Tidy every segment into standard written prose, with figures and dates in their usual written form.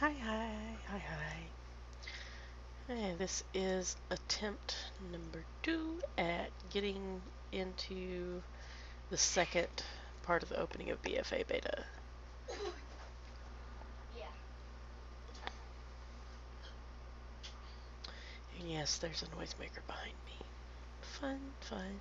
Hi, hi, hi, hi. Hey, this is attempt number 2 at getting into the second part of the opening of BFA beta. Yeah. And yes, there's a noisemaker behind me. Fun, fun.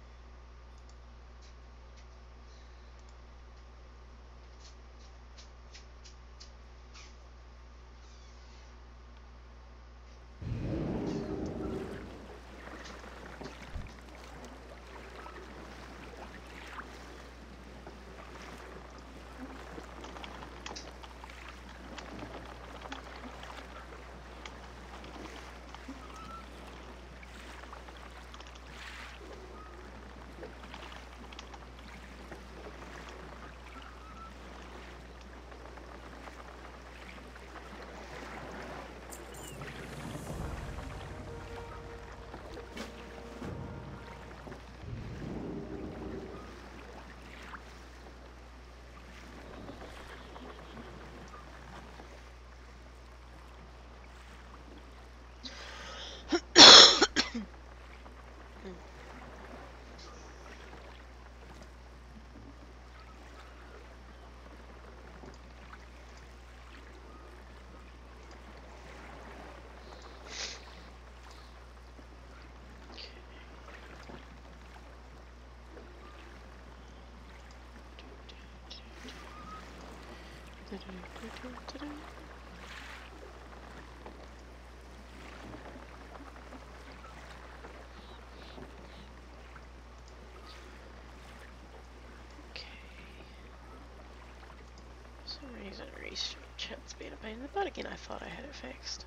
For some reason, restart chat's being a pain in the butt again. I thought I had it fixed.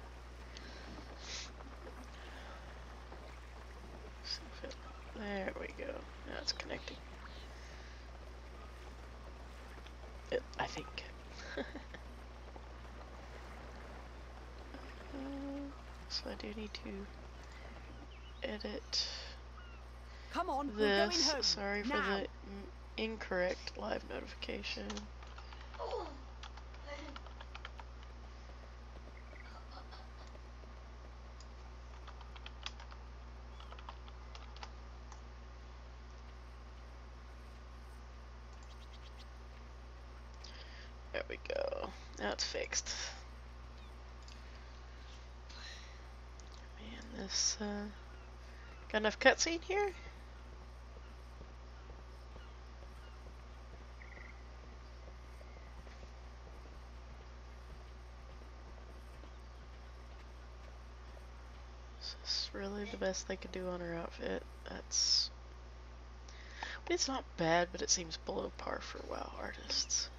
There we go. Now it's connecting. I think. So I do need to edit Come on, this. we're going home. Sorry for now. the incorrect live notification. There we go. Now it's fixed. Man, this got enough cutscene here? Is this really the best they could do on her outfit? That's... It's not bad, but it seems below par for WoW artists.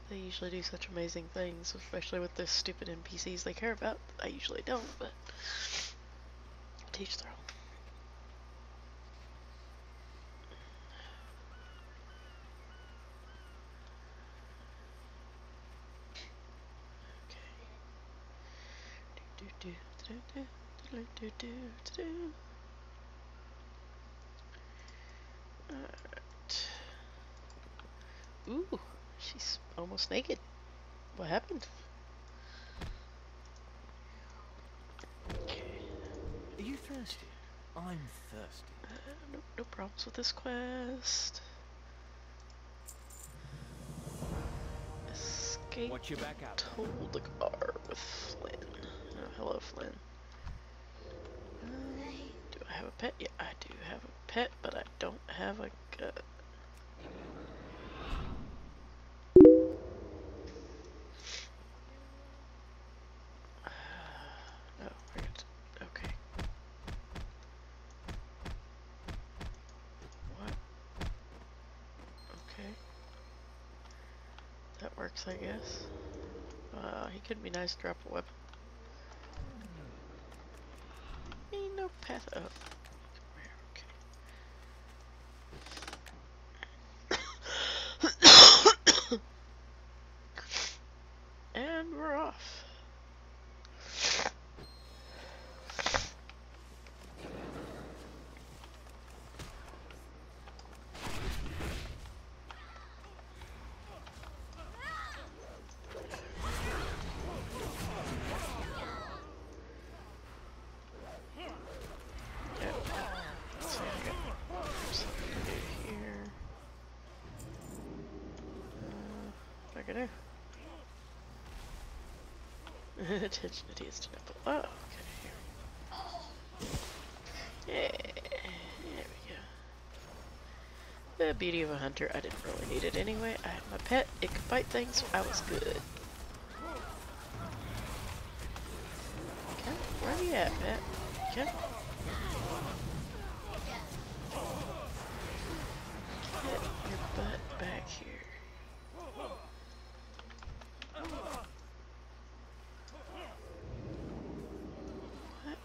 They usually do such amazing things, especially with the stupid NPCs they care about. I usually don't, but teach their own. Alright. Ooh, she's almost naked. What happened? Okay. Are you thirsty? I'm thirsty. No problems with this quest. Escape Watch your back out. Toldagar with Flynn. Oh, hello, Flynn. Do I have a pet? Yeah, I do have a pet, but I don't have a gun. Oh, okay. What? Okay. That works, I guess. He could be nice to drop a weapon. Ain't no path up. Okay. And we're off. go. Attention details to nipple. Oh, okay. Yeah, there we go. The beauty of a hunter. I didn't really need it anyway. I had my pet. It could bite things. I was good. Okay, where are you at, pet? Okay. Get your butt back here. What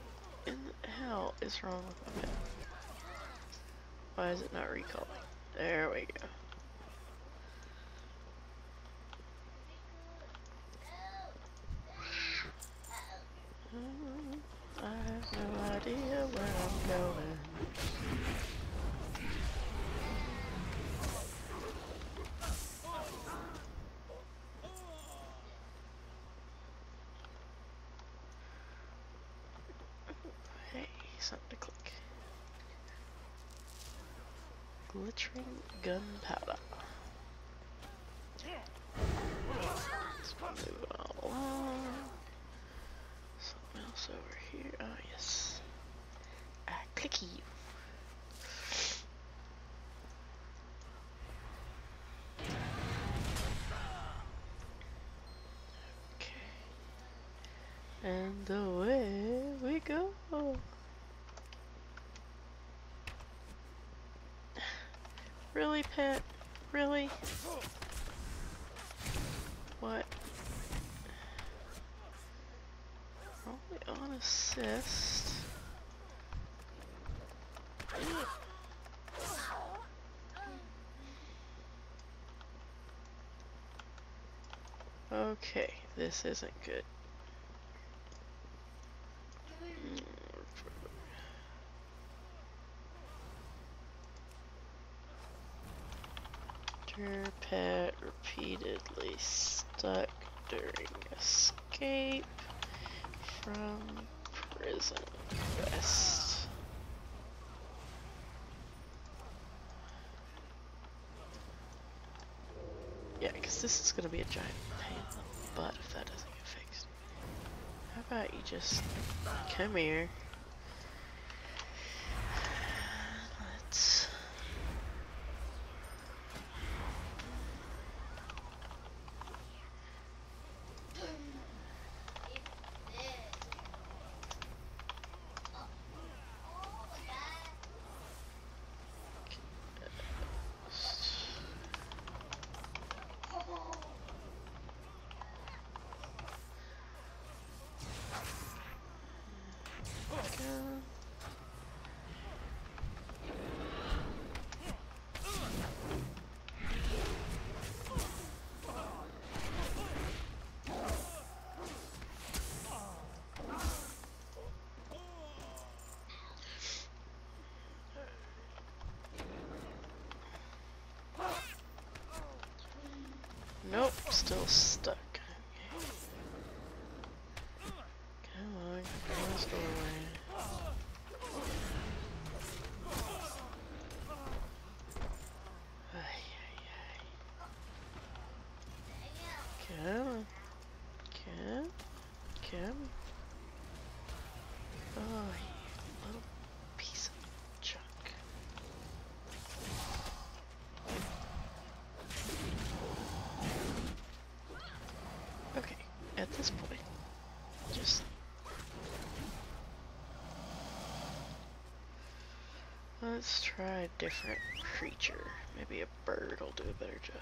in the hell is wrong with my pet? Why is it not recalling? There we go. I have no idea where I'm going. Hey, something to click. Glittering gunpowder. Let's move on along. Something else over here. Oh, yes. Clicky. Okay. And away we go. Really, pet? Really? What? Only on assist. Okay, this isn't good. Your pet repeatedly stuck during escape from prison arrest. Yeah, because this is going to be a giant pain in the butt if that doesn't get fixed. How about you just come here? Let's... Nope, still stuck. Okay. Come on, close the doorway. Ay, ay, ay. Come on. Come. Oh, you little piece of junk. Okay, at this point, just... let's try a different creature. Maybe a bird will do a better job.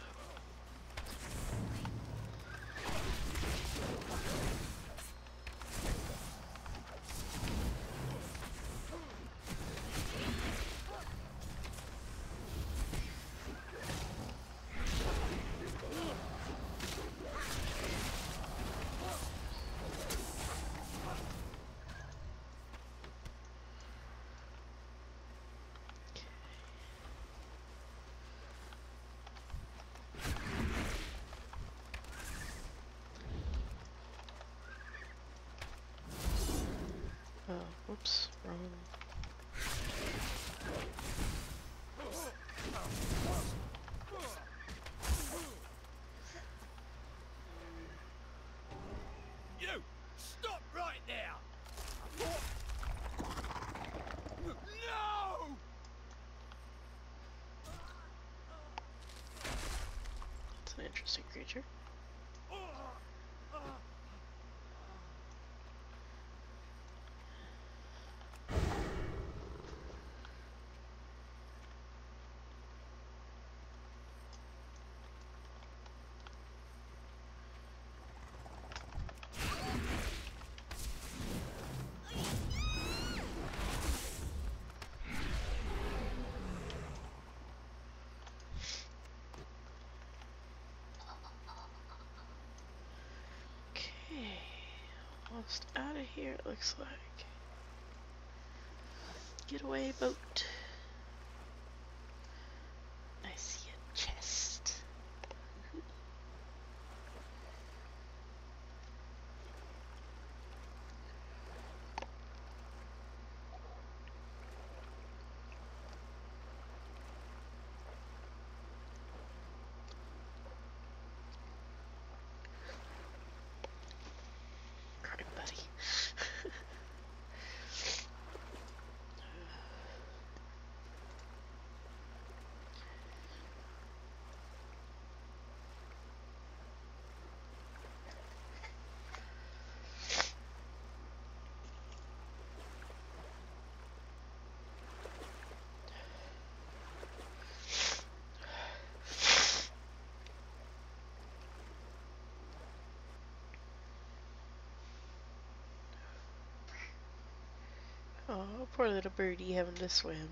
creature. Okay, almost out of here, it looks like. Getaway boat. I see a chest. Crime buddy. Oh, poor little birdie having to swim.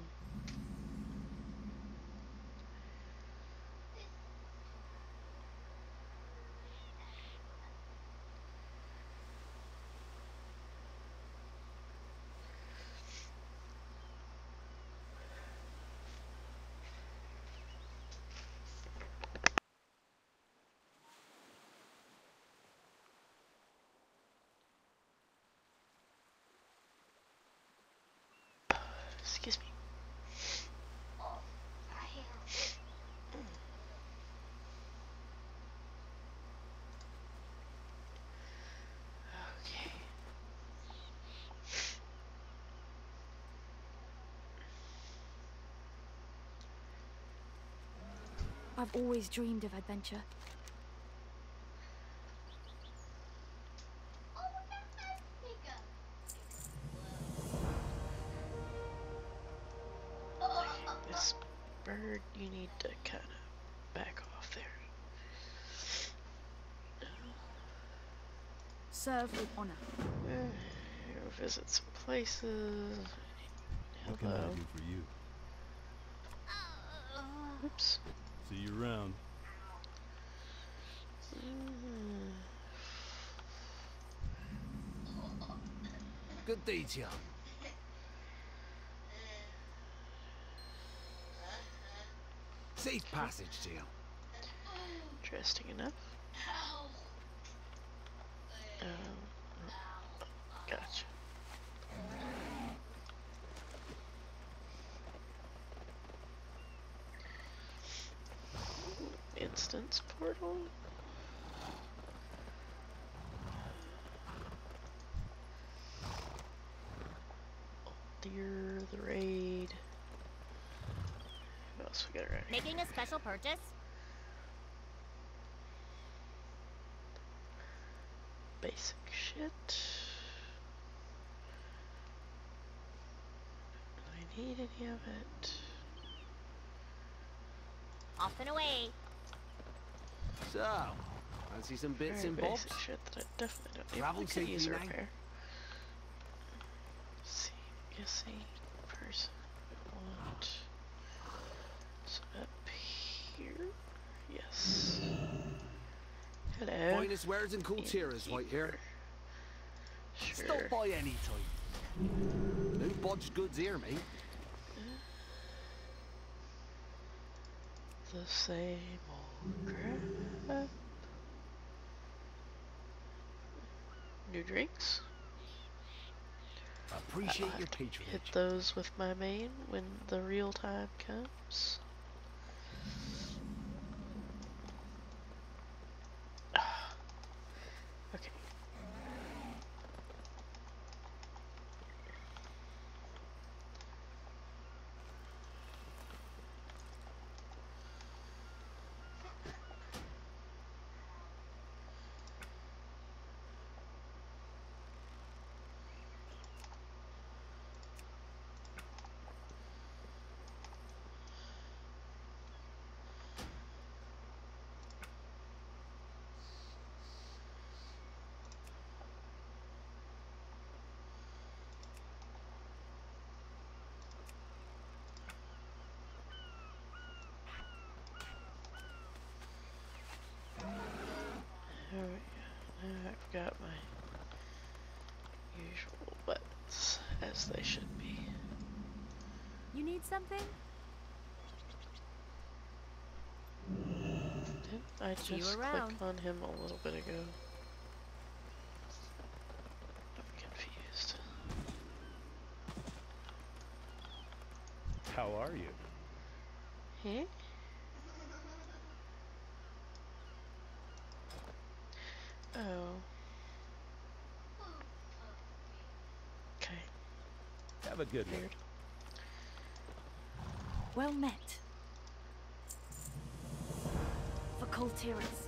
Excuse me. Okay. I've always dreamed of adventure. This bird, you need to kind of back off there. Serve with honor. Visit some places. What can I Hello. do for you? Oops. See you around. Good day to you. Safe passage to you. Interesting enough. Gotcha. Instance portal. Deer, the raid. What else we got around here? Making a special purchase? Basic shit. Do I need any of it? Off and away. So, fancy some bits Very and bobs? basic shit that I definitely don't need. Travel I could use a safely now. repair. Let's see, guessing person I want. So up here. Yes. Hello. Finest wares and cool tiers right here. Sure. Stop by any time. No bodged goods here, mate. The same old crap. New drinks. Appreciate I'll your have to hit patronage. those with my main when the real time comes. Okay. I've got my usual buttons, as they should be. You need something? Didn't I See you just around. click on him a little bit ago? I'm confused. How are you? Hey? Oh. Okay. Have a good one. Weird. Well met. For Coltiris.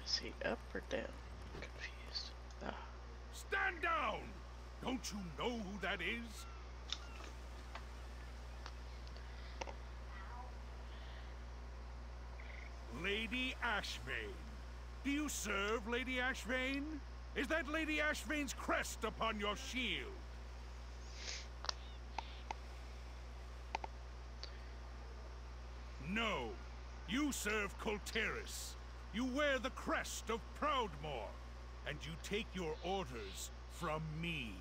Is he up or down? I'm confused. Ah. Stand down! Don't you know who that is? Lady Ashvane. Do you serve Lady Ashvane? Is that Lady Ashvane's crest upon your shield? No. You serve Coltiris. You wear the crest of Proudmoore. And you take your orders from me.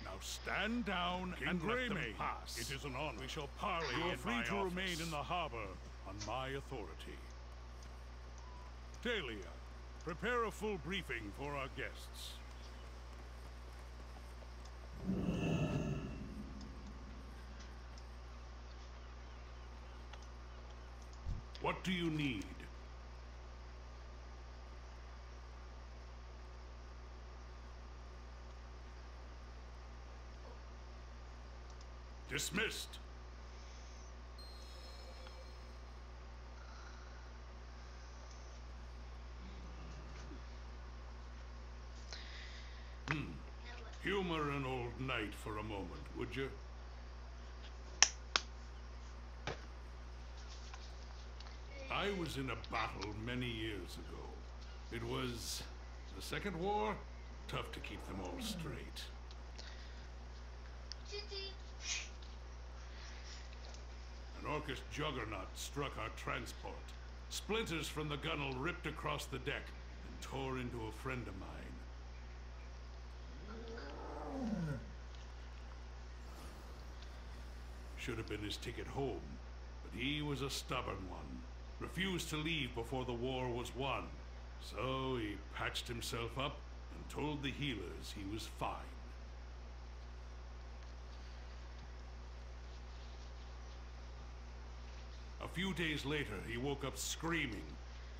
Now stand down and let them pass. It is an honor. We shall parley in my office. You are free to remain in the harbor on my authority. Talia, prepare a full briefing for our guests. What do you need? Dismissed. Humor an old knight for a moment, would you? I was in a battle many years ago. It was the Second War. Tough to keep them all straight. An Orcish juggernaut struck our transport. Splinters from the gunwale ripped across the deck and tore into a friend of mine. Should have been his ticket home, but he was a stubborn one. Refused to leave before the war was won. So he patched himself up and told the healers he was fine. A few days later, he woke up screaming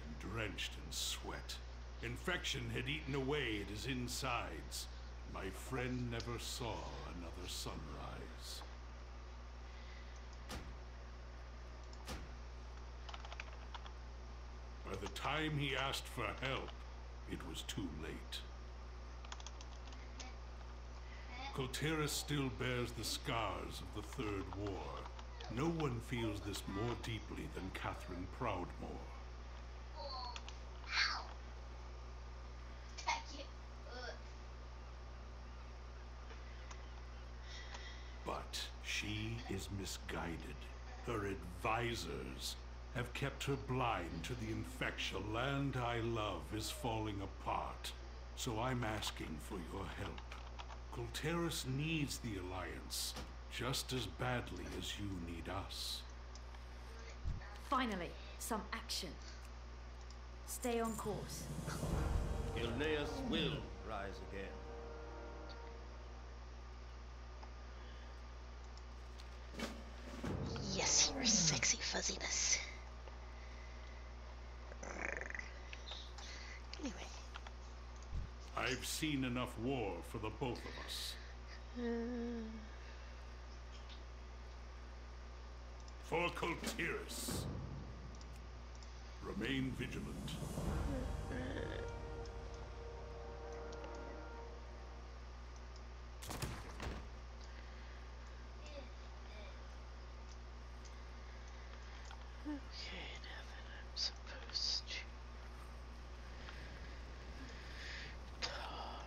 and drenched in sweat. Infection had eaten away at his insides. My friend never saw another sunrise. By the time he asked for help, it was too late. Coltiris still bears the scars of the Third War. No one feels this more deeply than Catherine Proudmoore. But she is misguided. Her advisors have kept her blind to the infection. The land I love is falling apart, so I'm asking for your help. Coltiris needs the Alliance just as badly as you need us. Finally, some action. Stay on course. Ilneus will rise again. Yes, your sexy fuzziness. Anyway. I've seen enough war for the both of us. For Coltiris. Remain vigilant. Okay, now that I'm supposed to talk.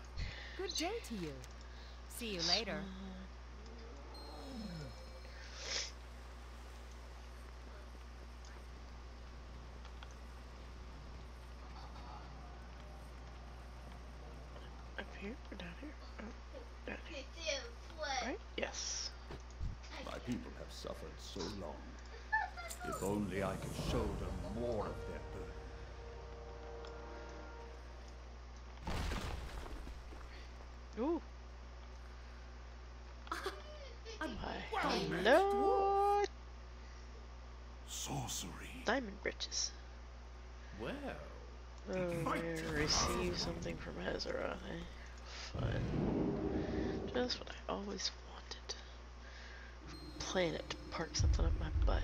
Good day to you. See you later. around here. Right? Yes. My people have suffered so long. If only I could shoulder more of their burden. Ooh. Well met. Hello. Sorcery. Diamond britches. Well, Oh, yeah, receive something from Azeroth, eh? Fun. Just what I always wanted. Planet to park something up my butt.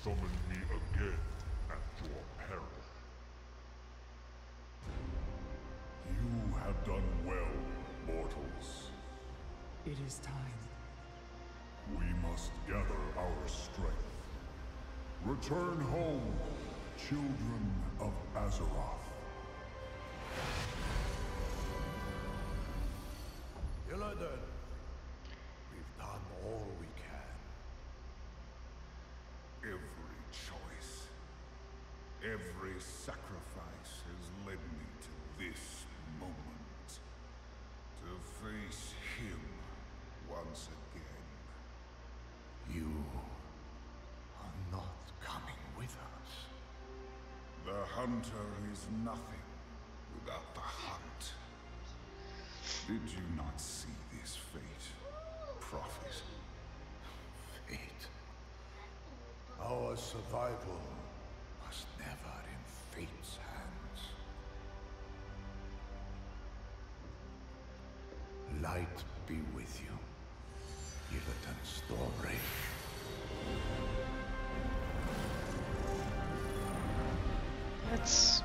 Summon me again at your peril. You have done well, mortals. It is time. We must gather our strength. Return home, children of Azeroth. Illidan, we've done all we can. Every choice, every sacrifice has led me to this moment. To face him once again. You are not coming with us. The hunter is nothing without the hunt. Did you not see this fate, prophet? Fate. Our survival was never in fate's hands. Light be with you, Illidan Stormwraith. That's...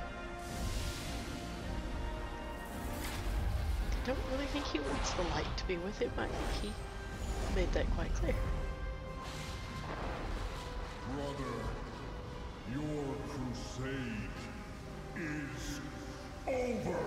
I don't really think he wants the light to be with him. I think he made that quite clear. Brother, your crusade is over!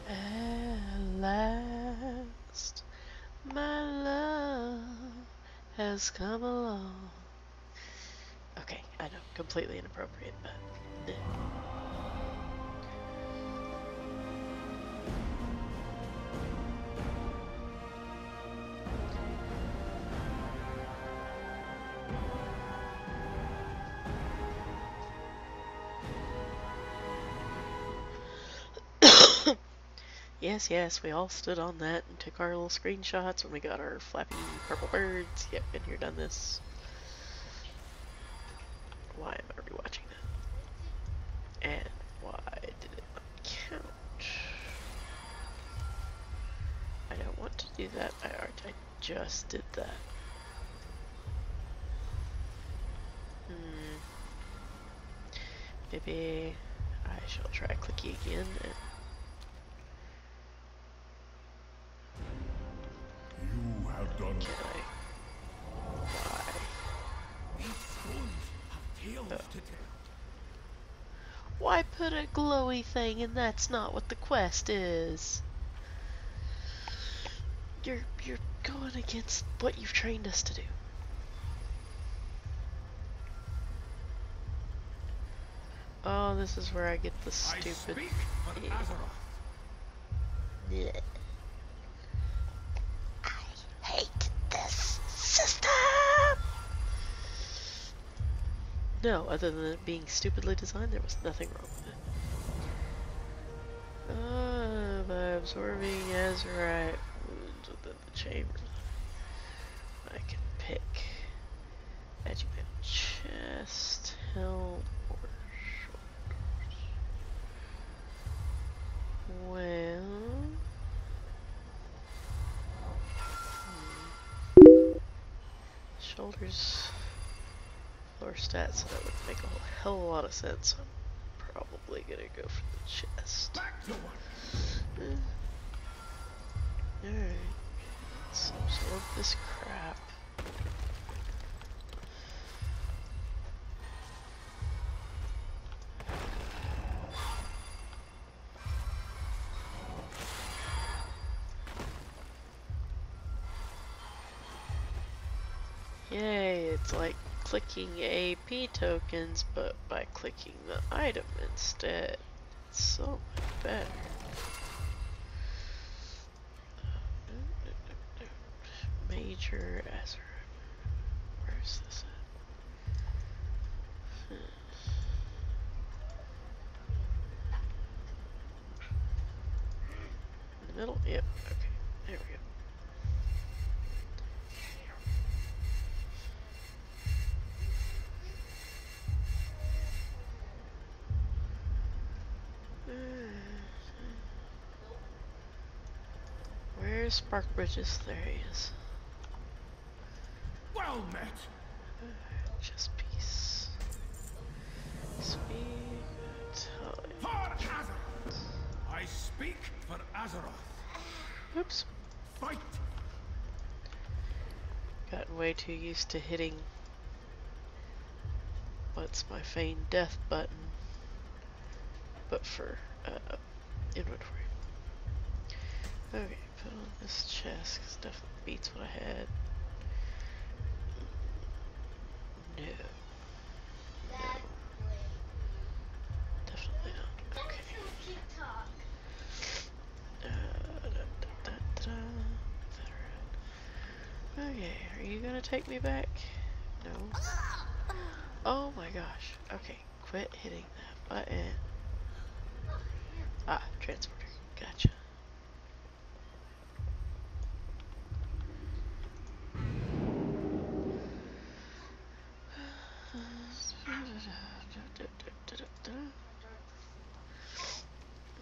At last, my love has come along. Okay, I know, completely inappropriate, but... Yes, yes, we all stood on that and took our little screenshots when we got our flappy purple birds. Yep, been here, done this. Why am I rewatching that? And why did it not count? I don't want to do that. I just did that. Maybe I shall try clicky again and You have done can I? Why? these stories have tales to tell. Why put a glowy thing and that's not what the quest is? You're going against what you've trained us to do. Oh, this is where I get the I stupid. speak for Azeroth. Blech. I hate this system. No, other than it being stupidly designed, there was nothing wrong with it. But Absorbing Azurite wounds within the chamber. I can pick adjuvant chest, helm, or shoulders. Well, shoulders lower stats, so that would make a hell of a lot of sense. I'm probably gonna go for the chest. Alright, let's absorb this crap. Yay, it's like clicking AP tokens, but by clicking the item instead. It's so much better. Major Azure. Where's this at? In the middle? Yep, okay. There we go. Where's Spark Bridges? There he is. Well met. Chess piece. Speed. For Azeroth. I speak for Azeroth. Oops. Fight. Gotten way too used to hitting what's my feigned death button, but for inventory. Okay, put on this chest because it definitely beats what I had. No. No. Definitely not. Okay. Okay, are you gonna take me back? No. Oh my gosh. Okay, quit hitting that button. Ah, transporter. Gotcha.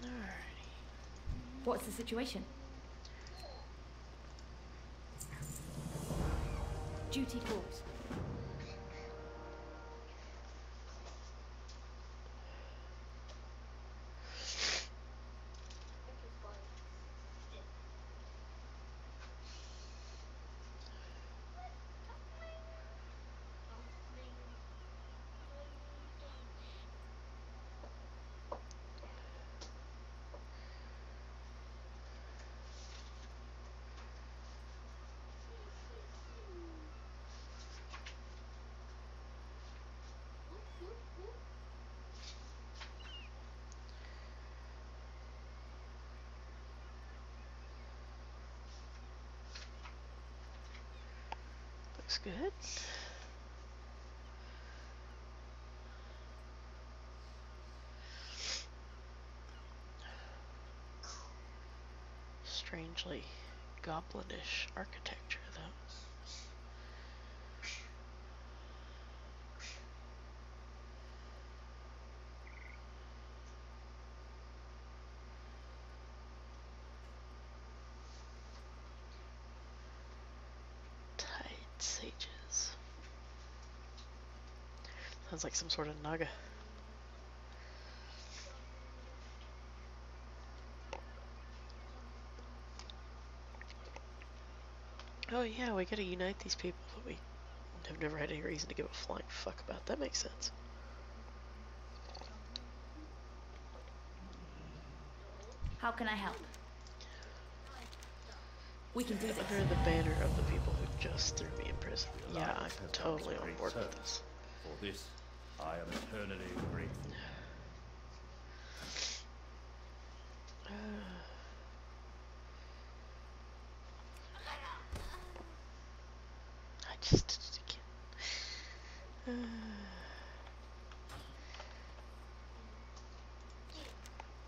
Alrighty. What's the situation? Duty calls. Looks good. Strangely goblinish architecture, though. Tide sages. Sounds like some sort of naga. Oh yeah, we gotta unite these people that we have never had any reason to give a flying fuck about. That makes sense. How can I help? We can do this. Under the banner of the people who just threw me in prison. Yeah, I'm totally on board with this. For this, I am eternally grateful. I just did it again.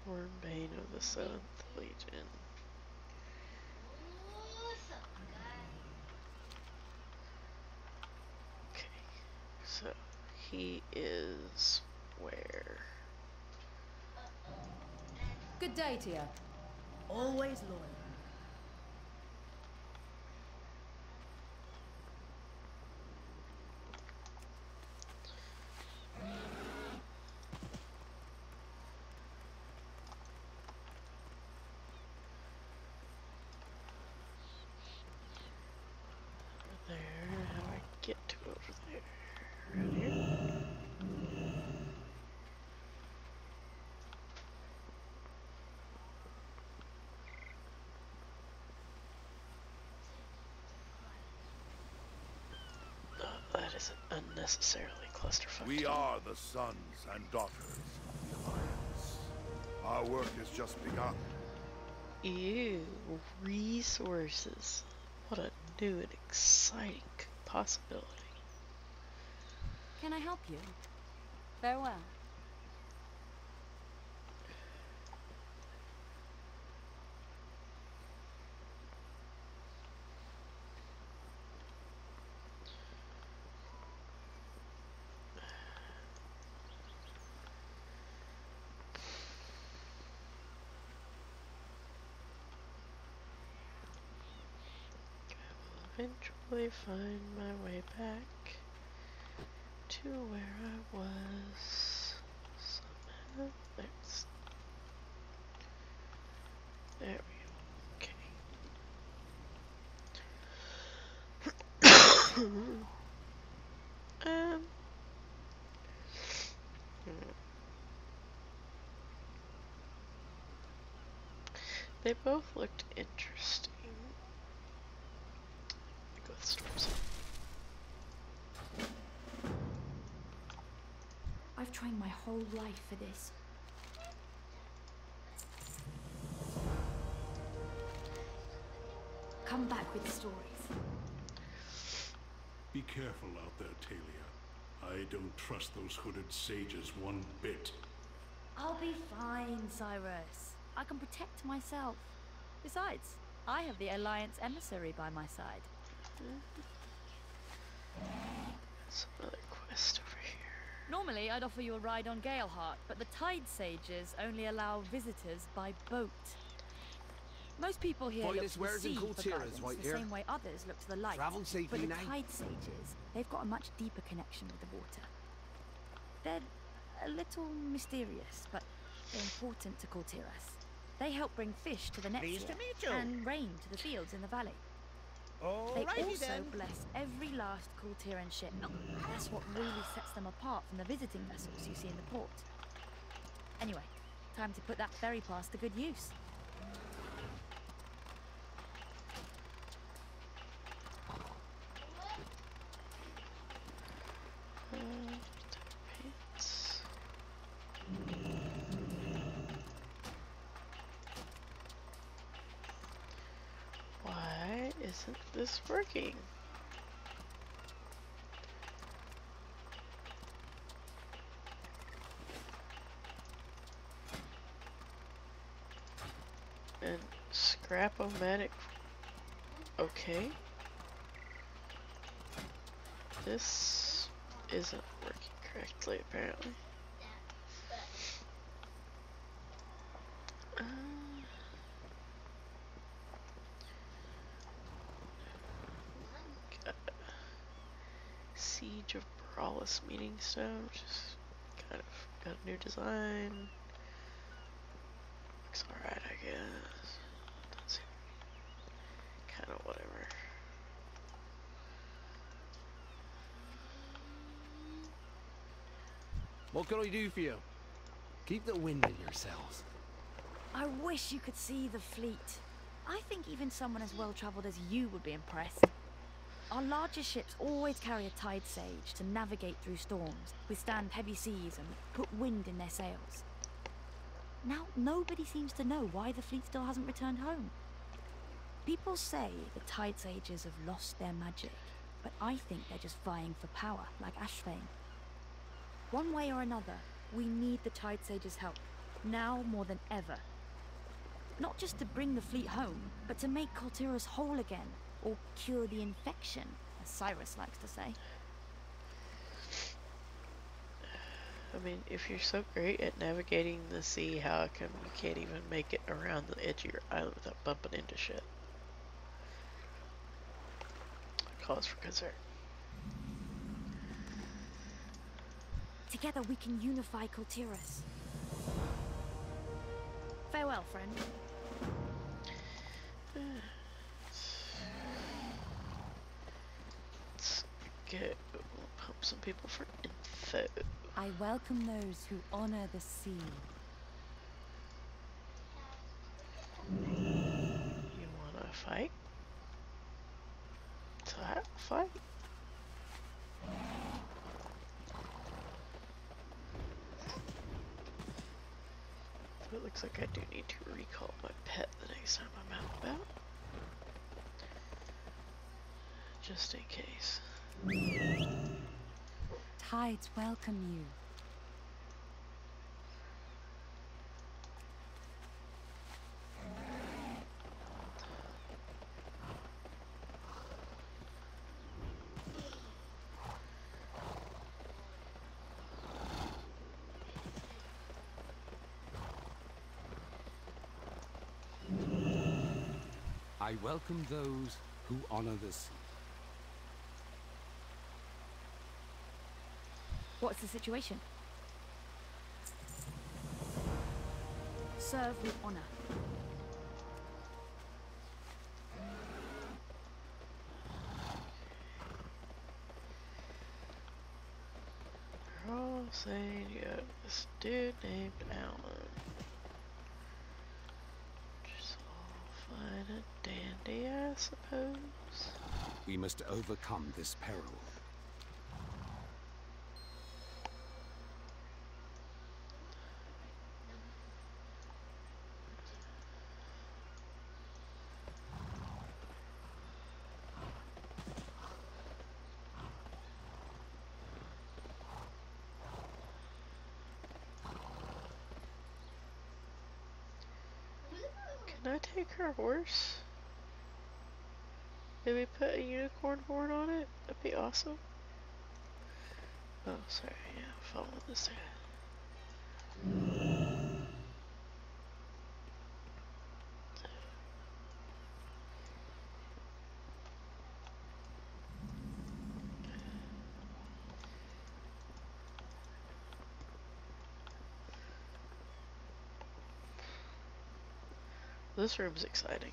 Wormbane of the 7th Legion. So he is where? Good day to you. Always loyal. There. How do I get to over there? Around here? Oh, that is an unnecessarily clusterfuck. We are the sons and daughters of the Alliance. Our work has just begun. Ew, resources. What a new and exciting possibility. Can I help you? Farewell. Eventually find my way back to where I was. Somehow. There we go. Okay. um. They both looked interesting. Go with storms. I've trained my whole life for this. Come back with stories. Be careful out there, Talia. I don't trust those hooded sages one bit. I'll be fine, Cyrus. I can protect myself. Besides, I have the Alliance emissary by my side. There's another quest over here. Normally, I'd offer you a ride on Galeheart, but the Tide Sages only allow visitors by boat. Most people here look to the sea for guidance, the same way others look to the light. Travel safely but the now. Tide Sages, they've got a much deeper connection with the water. They're a little mysterious, but they're important to Kultiras. They help bring fish to the nets Pleased to here, meet you. and rain to the fields in the valley. They also bless every last Kultiran ship. That's what really sets them apart from the visiting vessels you see in the port. Anyway, time to put that ferry pass to good use. Pants. Why isn't this working? And scrap-o-matic. Okay. This isn't working correctly, apparently. Got Siege of Brawless Meeting Stone, which is kind of got a new design. Looks alright, I guess. Don't seem kind of whatever. What can I do for you? Keep the wind in yourselves. I wish you could see the fleet. I think even someone as well-traveled as you would be impressed. Our largest ships always carry a tide sage to navigate through storms, withstand heavy seas, and put wind in their sails. Now, nobody seems to know why the fleet still hasn't returned home. People say the tide sages have lost their magic, but I think they're just vying for power, like Ashvane. One way or another, we need the tide sages' help, now more than ever. Not just to bring the fleet home, but to make Kultiras whole again, or cure the infection, as Cyrus likes to say. I mean, if you're so great at navigating the sea, how come you can't even make it around the edge of your island without bumping into shit? Cause for concern. Together we can unify Kultiras. Farewell, friend. Let's go pump some people for info. I welcome those who honor the sea. You wanna fight? Fight. So it looks like I do need to recall my pet the next time I'm out and about. Just in case. Tides welcome you. I welcome those who honor the sea. What's the situation? Serve with honor. They're all saying you have this dude named Alan. Just all fine and dandy, I suppose. We must overcome this peril. Can I take her horse? Maybe put a unicorn horn on it? That'd be awesome. Oh, sorry, yeah, follow this guy. This room's exciting.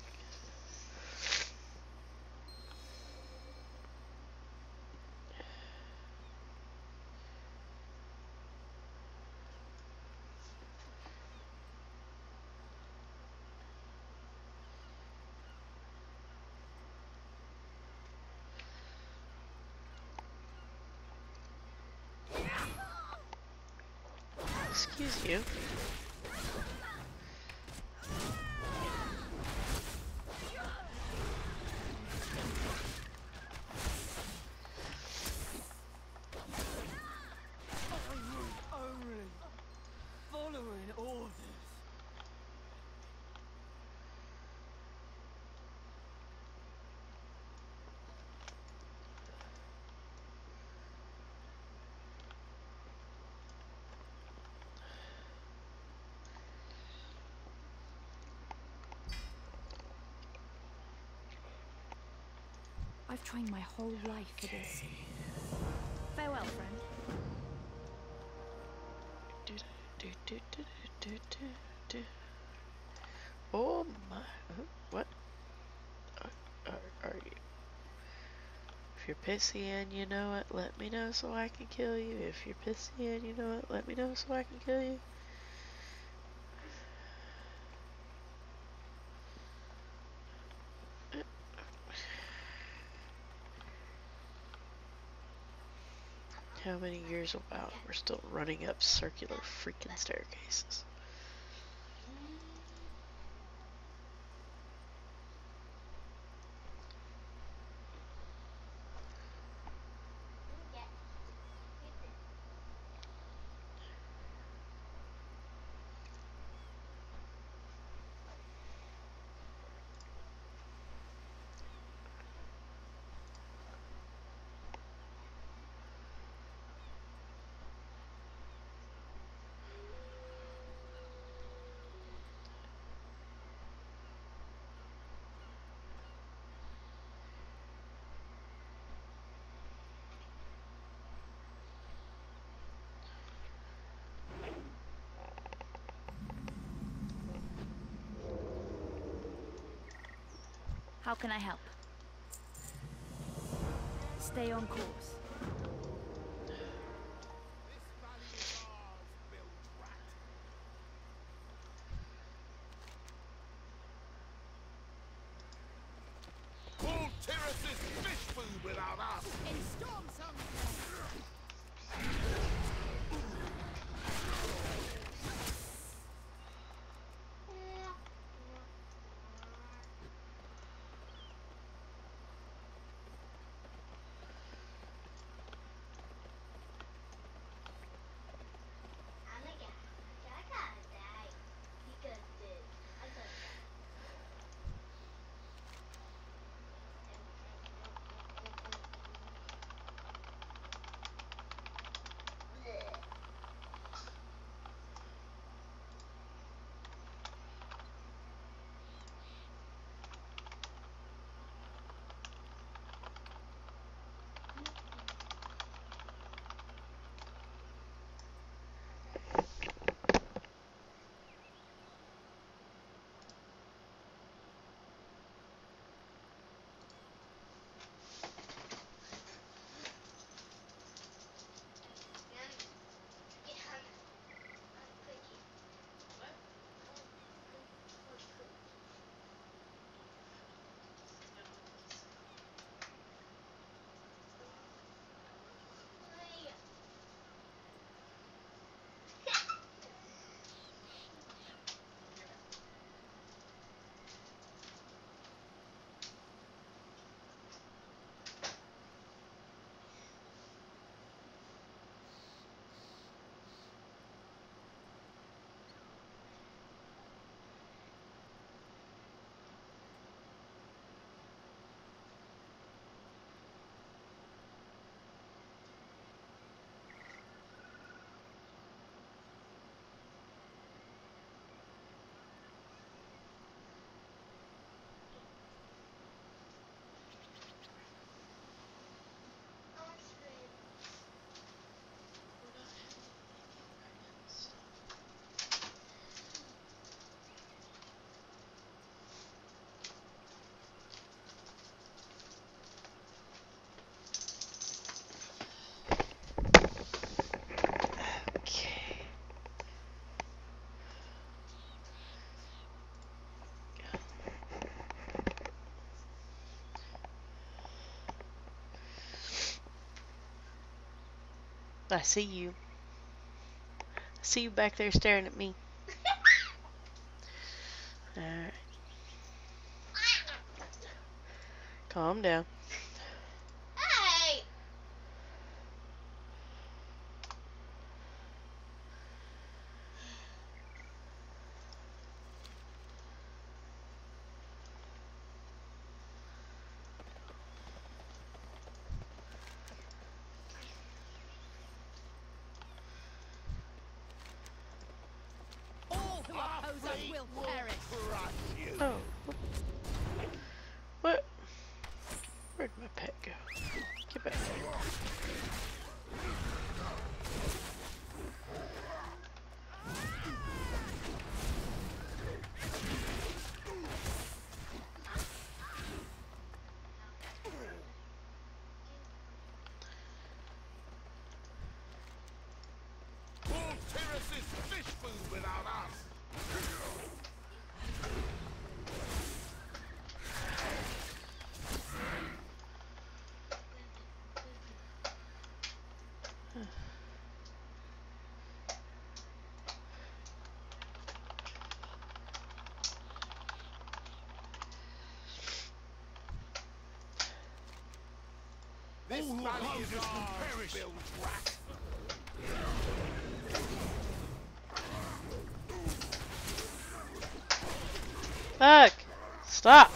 Excuse you. Following orders. I've trained my whole life for this. Farewell, friend. Oh my! What? Are you? If you're pissy and you know it, let me know so I can kill you. If you're pissy and you know it, let me know so I can kill you. How many years? Wow, we're still running up circular freaking staircases. How can I help? Stay on course. All terraces fish food without us! In storm song. I see you. I see you back there staring at me. Alright. Calm down. Hey! All who oppose us will perish. Oh. What? Where'd my pet go? Get back here. All terraces fish food without us! This valley is ours, Bill Rat! Fuck! Stop!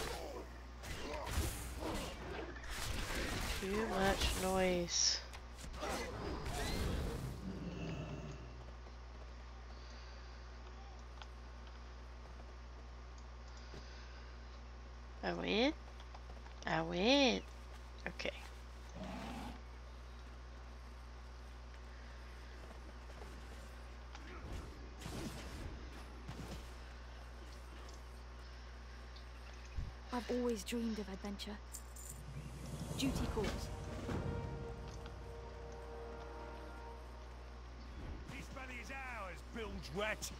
Too much noise. I win? I win. Okay. I've I've always dreamed of adventure. Duty calls. This money is ours, bilge rat.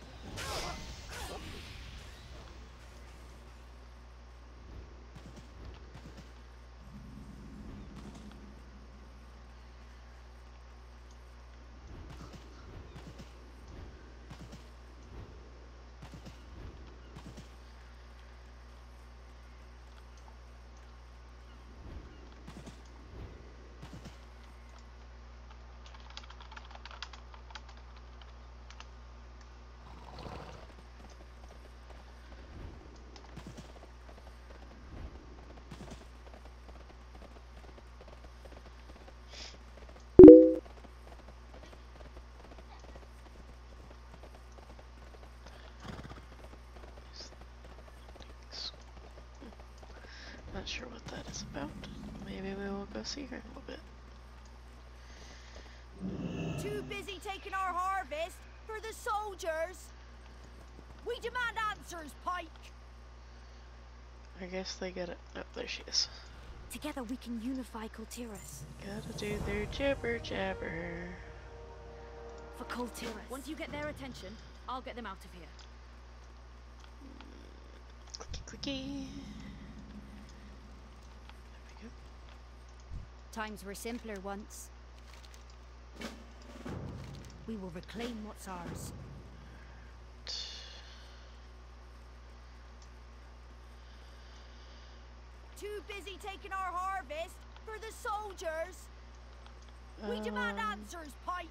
Not sure what that is about. Maybe we will go see her in a little bit. Too busy taking our harvest for the soldiers. We demand answers, Pike. I guess they get it. Oh, there she is. Together we can unify Kultiras. Gotta do their jabber jabber. For Kultiras. Once you get their attention, I'll get them out of here. Clicky clicky. Times were simpler once. We will reclaim what's ours. Too busy taking our harvest for the soldiers. We demand answers, Pike.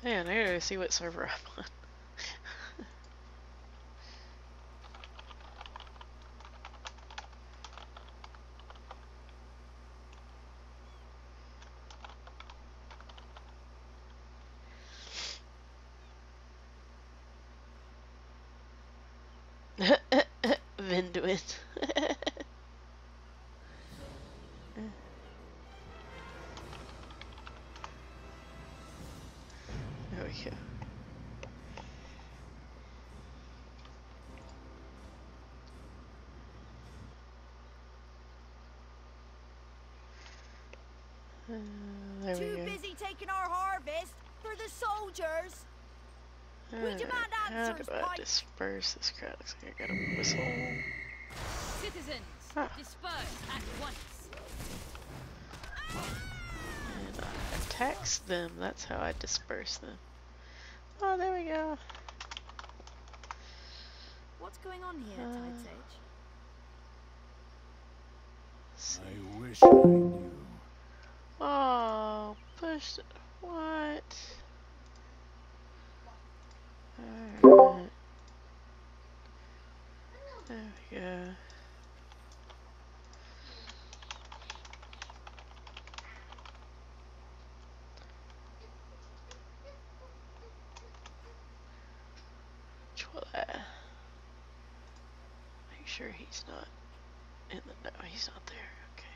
Man, I gotta see what server I'm on. Vinduin. There we go. There we Too go. busy taking our harvest for the soldiers. We demand How answers, do I Pike. disperse this crowd? Looks like I got a whistle. Citizens, disperse at once. And I tax them. That's how I disperse them. Oh, there we go. What's going on here, Tide Sage? I wish I knew. Oh, push. What? Alright. There we go. Make sure he's not in the. No, he's not there. Okay.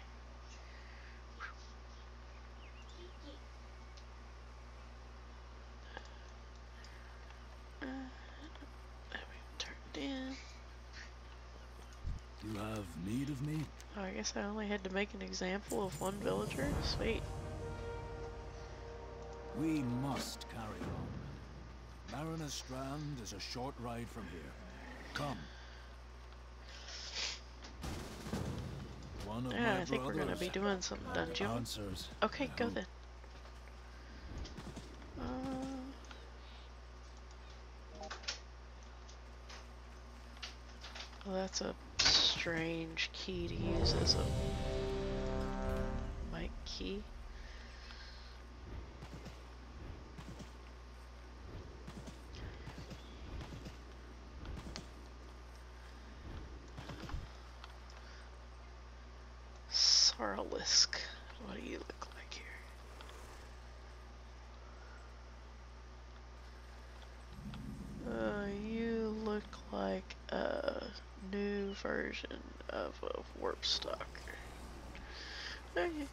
There we turned in. You have need of me? Oh, I guess I only had to make an example of one villager? Sweet. We must carry on. Mariner Strand is a short ride from here. Come. One of Yeah, my I think we're gonna be doing some dungeon. Answers. Okay, go then. Well, that's a strange key to use as a mic key. Sarlisk. What do you look like here? You look like a new version of a warp stalker. Okay.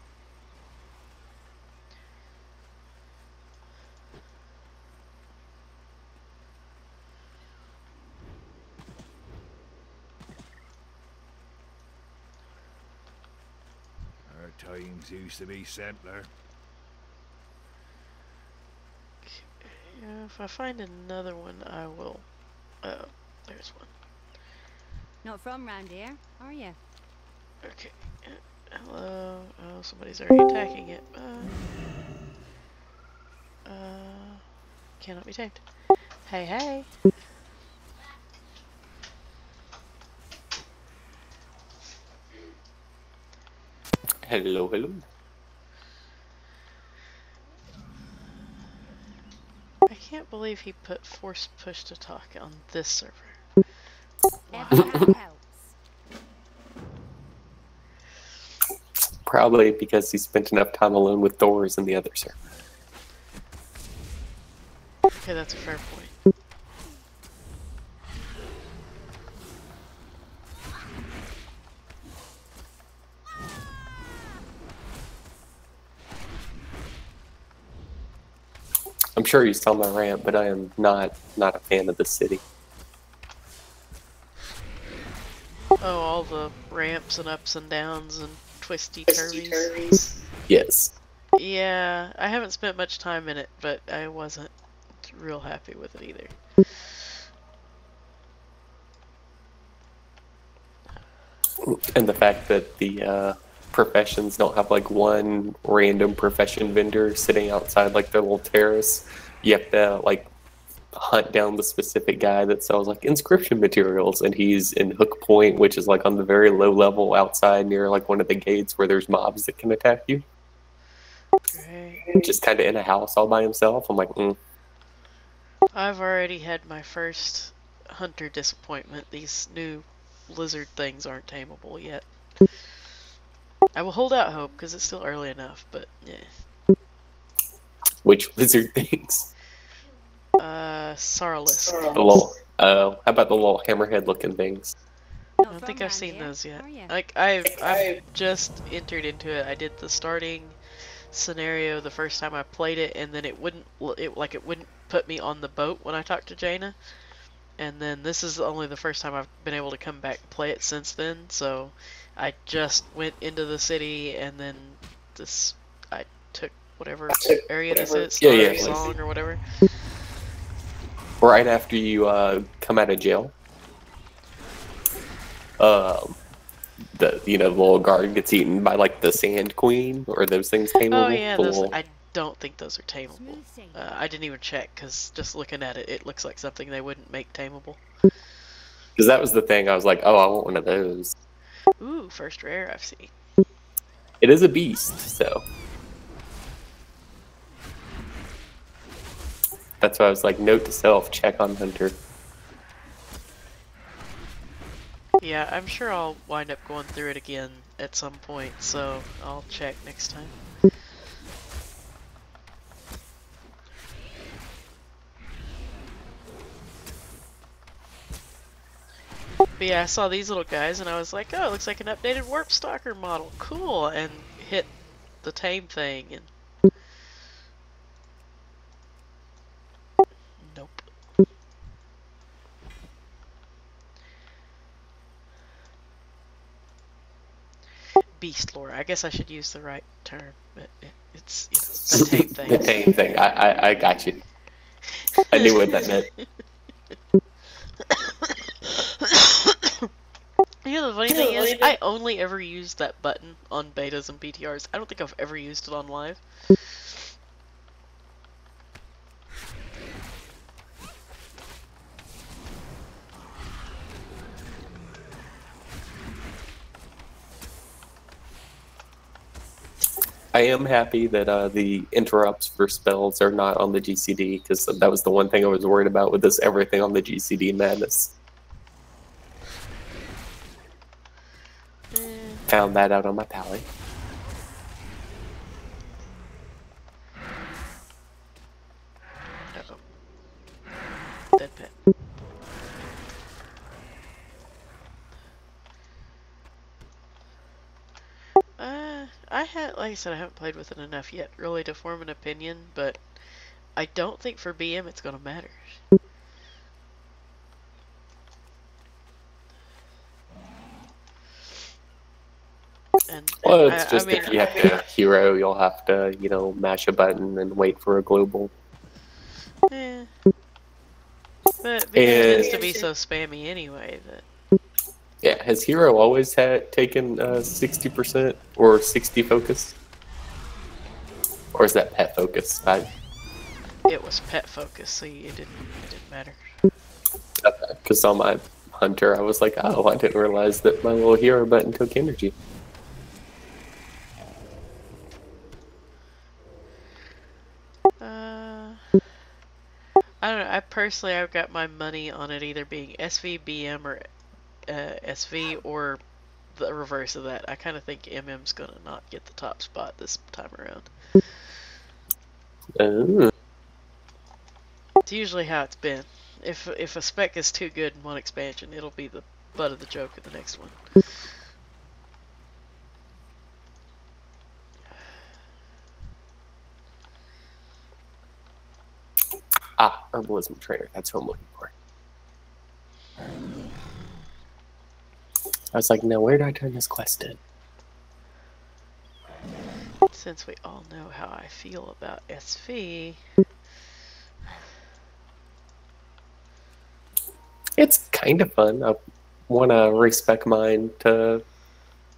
Times used to be simpler. Yeah, if I find another one, I will. Oh, there's one. Not from round here, are you? Okay. Hello. Oh, somebody's already attacking it. Cannot be tamed. Hey, hey. Hello, hello. I can't believe he put force push to talk on this server. Wow. Probably because he spent enough time alone with doors in the other server. Okay, that's a fair point. I'm sure you saw my rant, but I am not a fan of the city. Oh, all the ramps and ups and downs and twisty turvies. Yes. Yeah, I haven't spent much time in it, but I wasn't real happy with it either. And the fact that the professions don't have like one random profession vendor sitting outside like their little terrace. You have to like hunt down the specific guy that sells like inscription materials, and he's in Hook Point, which is like on the very low level outside near like one of the gates where there's mobs that can attack you. Right. Just kind of in a house all by himself. I'm like, I've already had my first hunter disappointment. These new lizard things aren't tameable yet. I will hold out hope because it's still early enough, but yeah. Which lizard things? Sarlus. The little, how about the little hammerhead looking things? I don't think I've seen those yet. Like I've just entered into it. I did the starting scenario the first time I played it, and then it wouldn't put me on the boat when I talked to Jaina. And then this is only the first time I've been able to come back and play it since then. So I just went into the city, and then I took whatever area this is, song or whatever. Right after you come out of jail, the little guard gets eaten by like the Sand Queen, or those things tameable. Oh yeah, I don't think those are tameable. I didn't even check because just looking at it, it looks like something they wouldn't make tameable. Because that was the thing. I was like, oh, I want one of those. Ooh, first rare I've seen. It is a beast, so. That's why I was like, note to self, check on Hunter. Yeah, I'm sure I'll wind up going through it again at some point, so I'll check next time. But yeah, I saw these little guys and I was like, oh, it looks like an updated Warp Stalker model. Cool! And hit the tame thing and... Nope. Beast lore. I guess I should use the right term, but it's a tame thing. The tame thing. I got you. I knew what that meant. You know, the funny thing is, I only ever used that button on betas and PTRs. I don't think I've ever used it on live. I am happy that the interrupts for spells are not on the GCD, because that was the one thing I was worried about with this everything on the GCD madness. Found that out on my tally. Uh-oh. Dead pet. Like I said, I haven't played with it enough yet, really, to form an opinion, but I don't think for BM it's gonna matter. And Well, it's just I mean, if you have to hero, you'll have to, you know, mash a button and wait for a global. eh. But BF tends to be so spammy anyway that. Yeah, has hero always taken 60% or 60 focus? Or is that pet focus? It was pet focus, so it didn't matter. Because on my hunter, I was like, oh, I didn't realize that my little hero button took energy. I don't know. I've got my money on it either being SV, BM, or SV, or the reverse of that. I kind of think MM's gonna not get the top spot this time around. It's usually how it's been. If a spec is too good in one expansion, it'll be the butt of the joke in the next one. Ah, Herbalism Trainer. That's who I'm looking for. I was like, now where do I turn this quest in? Since we all know how I feel about SV... It's kind of fun. I want to respec mine to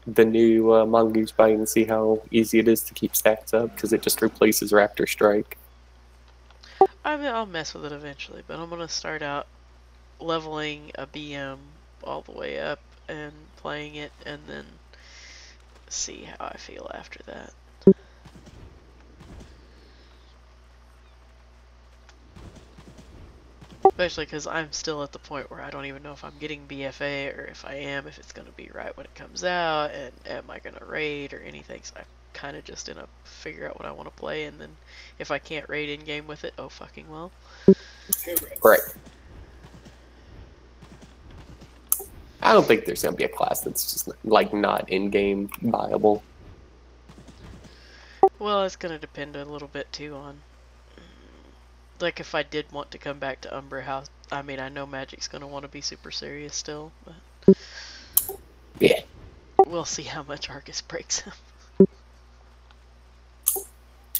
the new Mongoose Bite and see how easy it is to keep stats up, because it just replaces Raptor Strike. I mean, I'll mess with it eventually, but I'm gonna start out leveling a BM all the way up and playing it, and then see how I feel after that. Especially because I'm still at the point where I don't even know if I'm getting BFA, or if I am, if it's going to be right when it comes out, and am I going to raid or anything. So I'm kind of just in a figure out what I want to play, and then if I can't raid in game with it, oh fucking well. Right. I don't think there's going to be a class that's just like not in-game viable. Well, it's going to depend a little bit too on, like, if I did want to come back to Umbra, how, I mean, I know Magic's going to want to be super serious still, but yeah, we'll see how much Argus breaks him.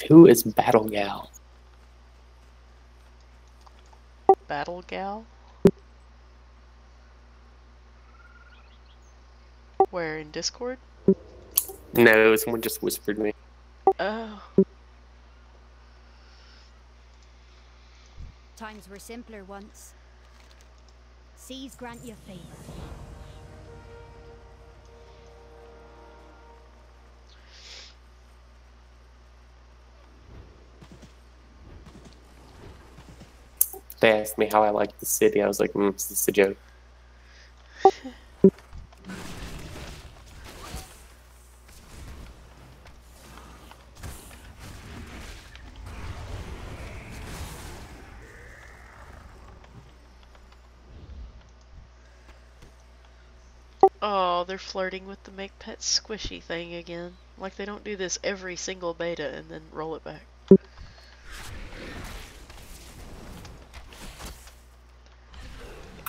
Who is Battle Gal? Battle Gal? Where, in Discord? No, someone just whispered me. Oh. Times were simpler once. Seas grant you favor. They asked me how I liked the city. I was like, it's just a joke. Oh, they're flirting with the make pets squishy thing again. Like they don't do this every single beta and then roll it back.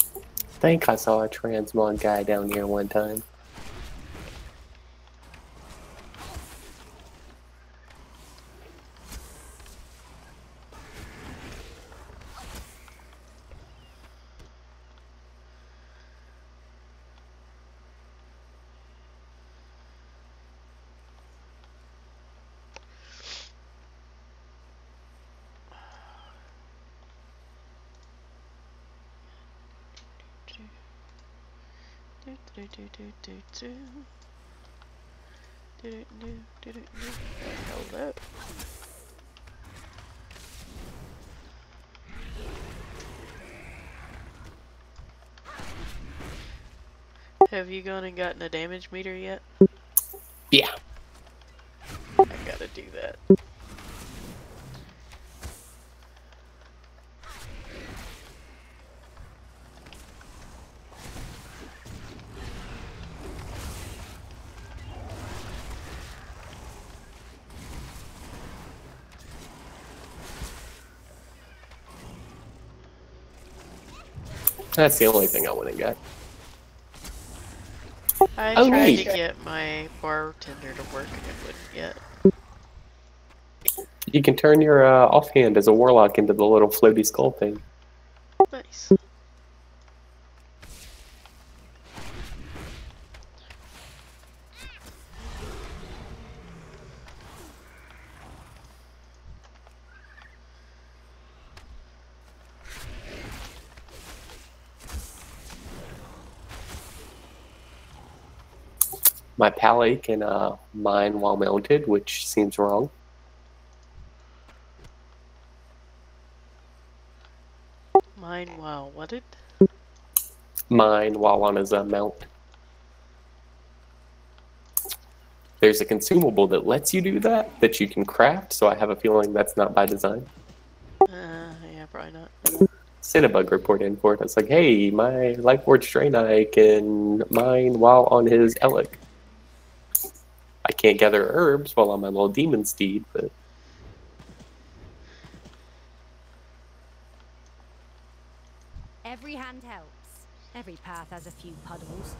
I think I saw a transmog guy down here one time. Hello. Have you gone and gotten a damage meter yet? Yeah. I gotta do that. That's the only thing I went and got. I Oh, tried neat. to get my bartender to work and it wouldn't yet. You can turn your offhand as a warlock into the little floaty skull thing. Nice. My pally can mine while mounted, which seems wrong. Mine while whatted? Mine while on his mount. There's a consumable that lets you do that you can craft, so I have a feeling that's not by design. Yeah, probably not. Cinnabug reported in for it. It's like, hey, my Lightforged Draenei can mine while on his Elec. I can't gather herbs while on my little demon steed, but... Every hand helps. Every path has a few puddles.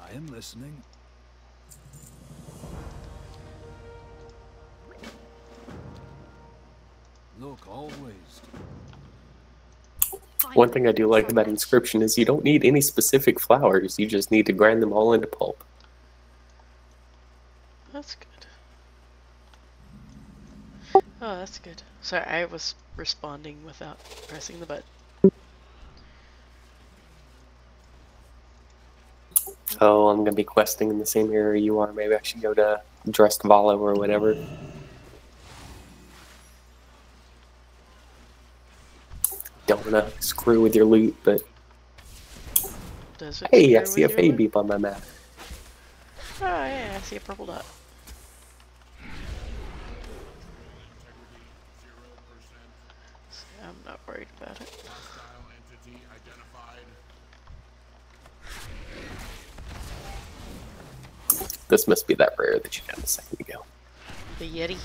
I am listening. Look, always. One thing I do like about Inscription is you don't need any specific flowers, you just need to grind them all into pulp. That's good. Oh, that's good. Sorry, I was responding without pressing the button. Oh, I'm gonna be questing in the same area you are. Maybe I should go to Drestvala or whatever. Don't wanna screw with your loot, but... Does it Hey, I screw see a with Fey your loot? beep on my map. Oh yeah, I see a purple dot. I'm not worried about it. This must be that rare that you found a second ago. The Yeti.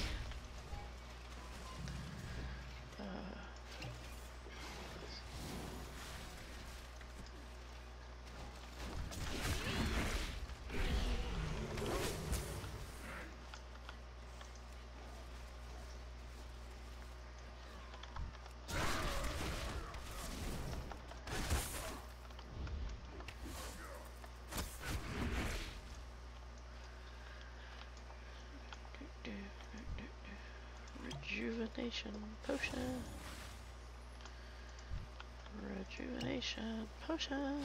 Rejuvenation potion. Rejuvenation potion.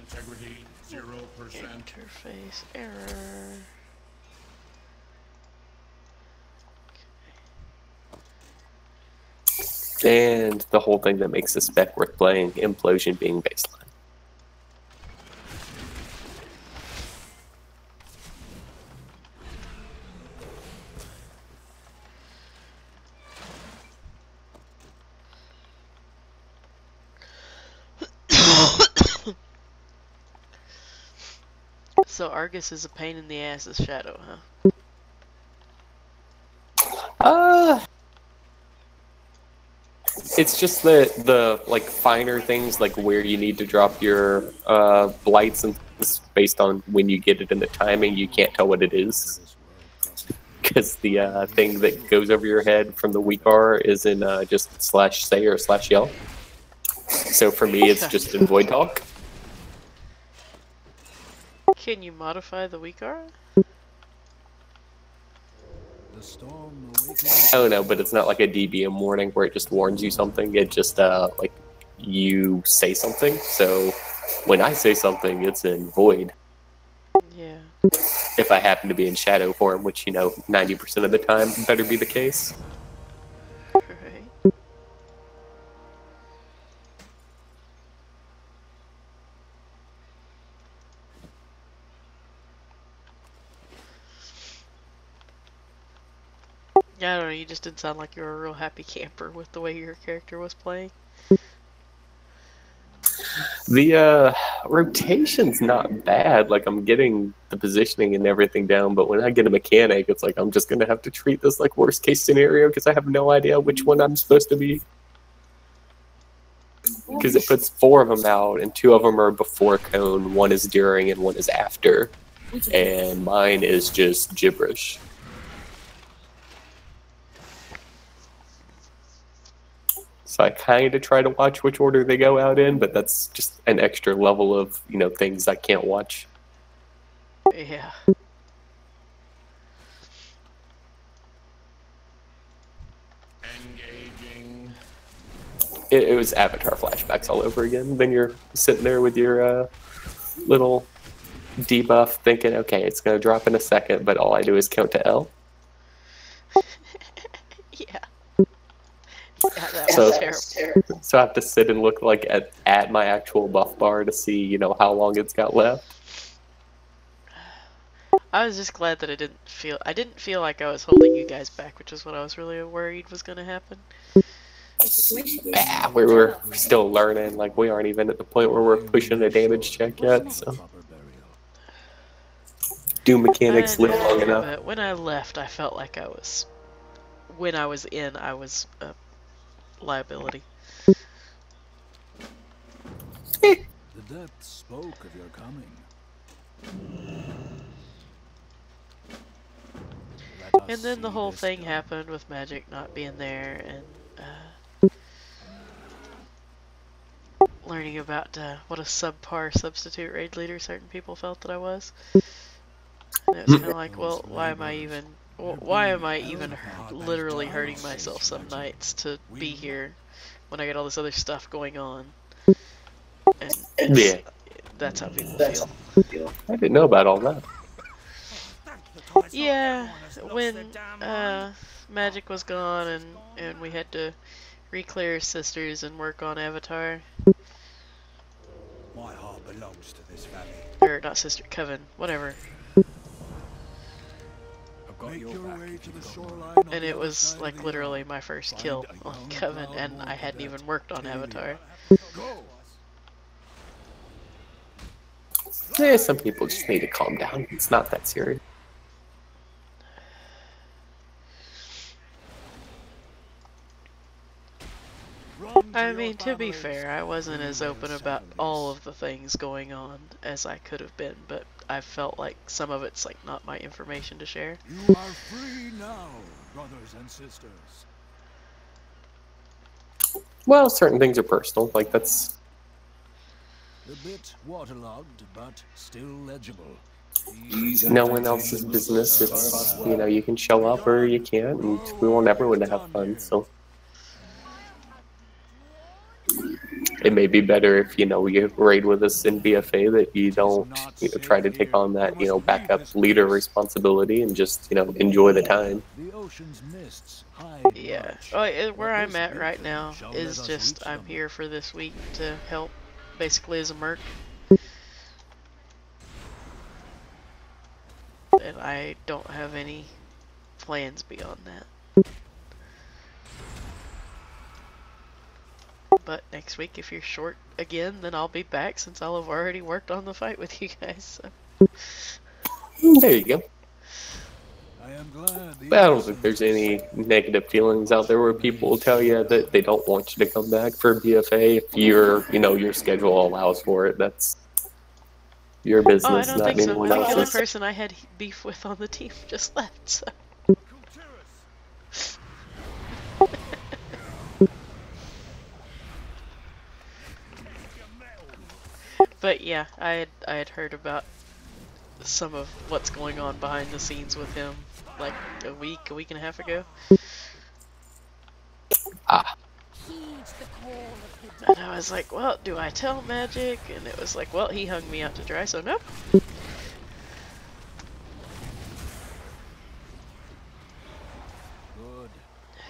Integrity 0%. Interface error. And the whole thing that makes the spec worth playing, Implosion being baseline. So Argus is a pain in the ass as Shadow, huh? It's just the like finer things, like where you need to drop your blights and things based on when you get it and the timing. You can't tell what it is because the thing that goes over your head from the Weakar is in just /say or /yell. So for me, it's just in Void Talk. Can you modify the Weakar? storm I don't know, but it's not like a DBM warning where it just warns you something. It just like you say something. So when I say something, it's in void. Yeah. If I happen to be in shadow form, which 90% of the time better be the case. Right. Yeah, I don't know, you just didn't sound like you were a real happy camper with the way your character was playing. The rotation's not bad. Like, I'm getting the positioning and everything down, but when I get a mechanic, it's like I'm just gonna have to treat this like worst case scenario because I have no idea which one I'm supposed to be. Because it puts 4 of them out, and 2 of them are before cone, 1 is during, and 1 is after. And mine is just gibberish. So I kind of try to watch which order they go out in, but that's just an extra level of, things I can't watch. Yeah. Engaging. It was Avatar flashbacks all over again. Then you're sitting there with your little debuff thinking, okay, it's going to drop in a second, but all I do is count to L. Yeah. Yeah, that was terrible. So I have to sit and look like at my actual buff bar to see, how long it's got left. I was just glad that I didn't feel like I was holding you guys back, which is what I was really worried was going to happen. Yeah, we were still learning. Like, we aren't even at the point where we're pushing a damage check yet, so. Do mechanics live long enough? But when I left, I felt like when I was in, I was a liability. The depths spoke of your coming. And then the whole thing happened with Magic not being there, and learning about what a subpar substitute raid leader certain people felt that I was. And it was kind of like, well, why am I even literally hurting myself some nights to be here when I get all this other stuff going on? And yeah, that's how people feel. I didn't know about all that. Yeah, when Magic was gone and we had to re-clear Sisters and work on Avatar. My heart belongs to this valley. Or not Sister, Coven, whatever. And it was like literally my first kill on Coven, and I hadn't even worked on Avatar. Yeah, some people just need to calm down. It's not that serious. I mean, to be fair, I wasn't as open about all of the things going on as I could have been, but I felt like some of it's like not my information to share. You are free now, brothers and sisters. Well, certain things are personal, like that's... A bit waterlogged, but still legible. No one else's business. It's, you can show up or you can't, and we want everyone to have fun, so... It may be better if, you raid with us in BFA that you don't, try to take on that, backup leader responsibility and just, enjoy the time. Yeah. Where I'm at right now is just I'm here for this week to help, basically as a merc. And I don't have any plans beyond that. But next week, if you're short again, then I'll be back since I'll have already worked on the fight with you guys. So. There you go. I am glad. But I don't think there's any negative feelings out there where people will tell you that they don't want you to come back for BFA if your schedule allows for it. That's your business, I don't not think so. anyone I think the else's. person I had beef with on the team just left, so. But yeah, I had heard about some of what's going on behind the scenes with him like a week and a half ago. Ah. And I was like, well, do I tell Magic? And it was like, well, he hung me out to dry, so nope. Good.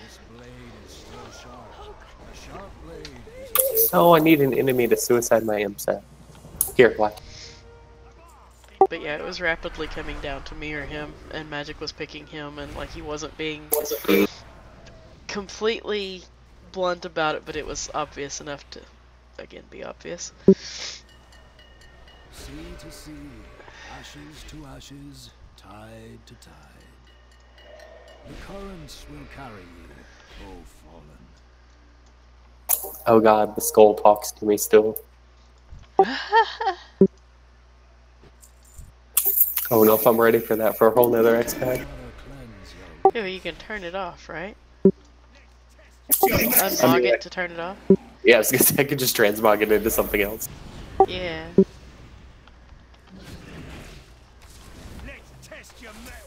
This blade is still sharp. A sharp blade is Oh, I need an enemy to suicide my MSAT. Here, what? But yeah, it was rapidly coming down to me or him, and Magic was picking him, and like he wasn't being completely blunt about it, but it was obvious enough to, again, be obvious. sea to sea, ashes to ashes, tide to tide. The currents will carry you, O fallen. Oh god, the skull talks to me still. I don't know if I'm ready for that for a whole nother X-Pack. Yeah, you can turn it off, right? Unmog it to turn it off? Yeah, I was gonna say I could just transmog it into something else. Yeah. Let's test your metal.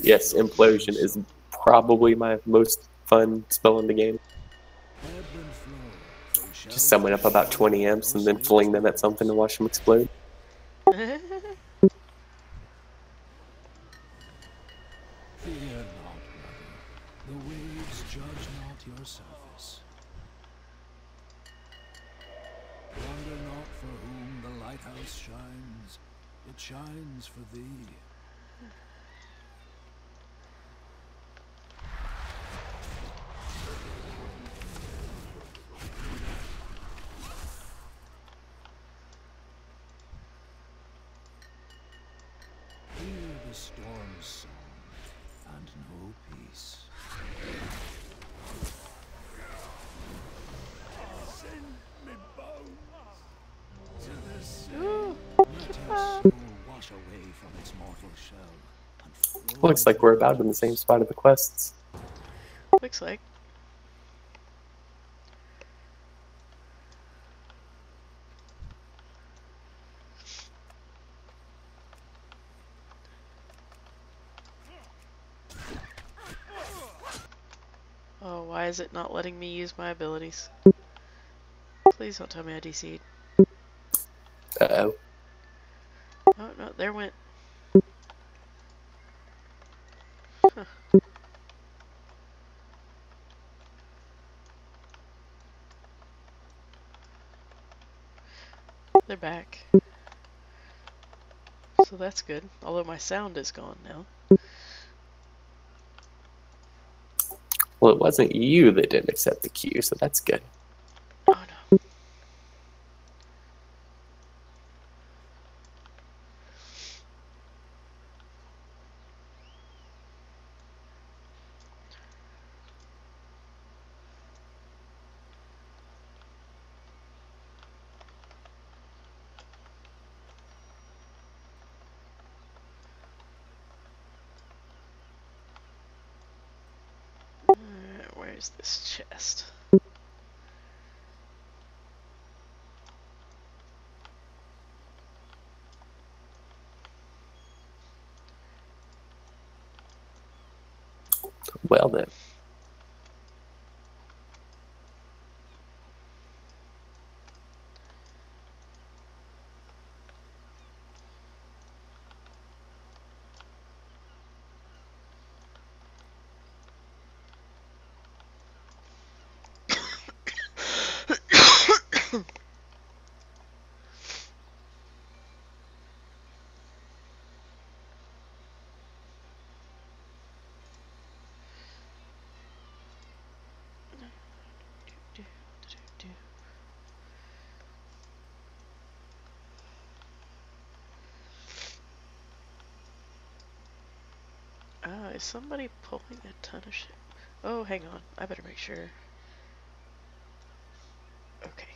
Yes, Implosion is probably my most fun spell in the game. Just summon up about 20 imps and then fling them at something to watch them explode. Fear not, brother. The waves judge not your surface. Wonder not for whom the lighthouse shines. It shines for thee. Hear the storm's song, and no peace. Send me bones to the sea. Let your soul wash away from its mortal shell. And Looks like we're about in the same spot of the quests. Looks like. Oh, why is it not letting me use my abilities? Please don't tell me I DC'd. Uh-oh. Oh, no, there went. Huh. They're back. So that's good. Although my sound is gone now. Well, it wasn't you that didn't accept the queue, so that's good. Oh no. Where's this chest? Well then. Is somebody pulling a ton of shit? Oh, hang on. I better make sure. Okay.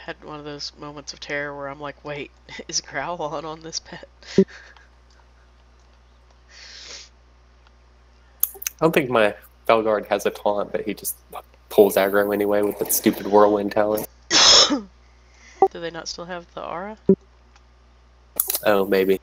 had one of those moments of terror where I'm like, wait, is Growl on this pet? I don't think my Felguard has a taunt, but he just pulls aggro anyway with that stupid whirlwind talent. Do they not still have the aura? Oh, maybe.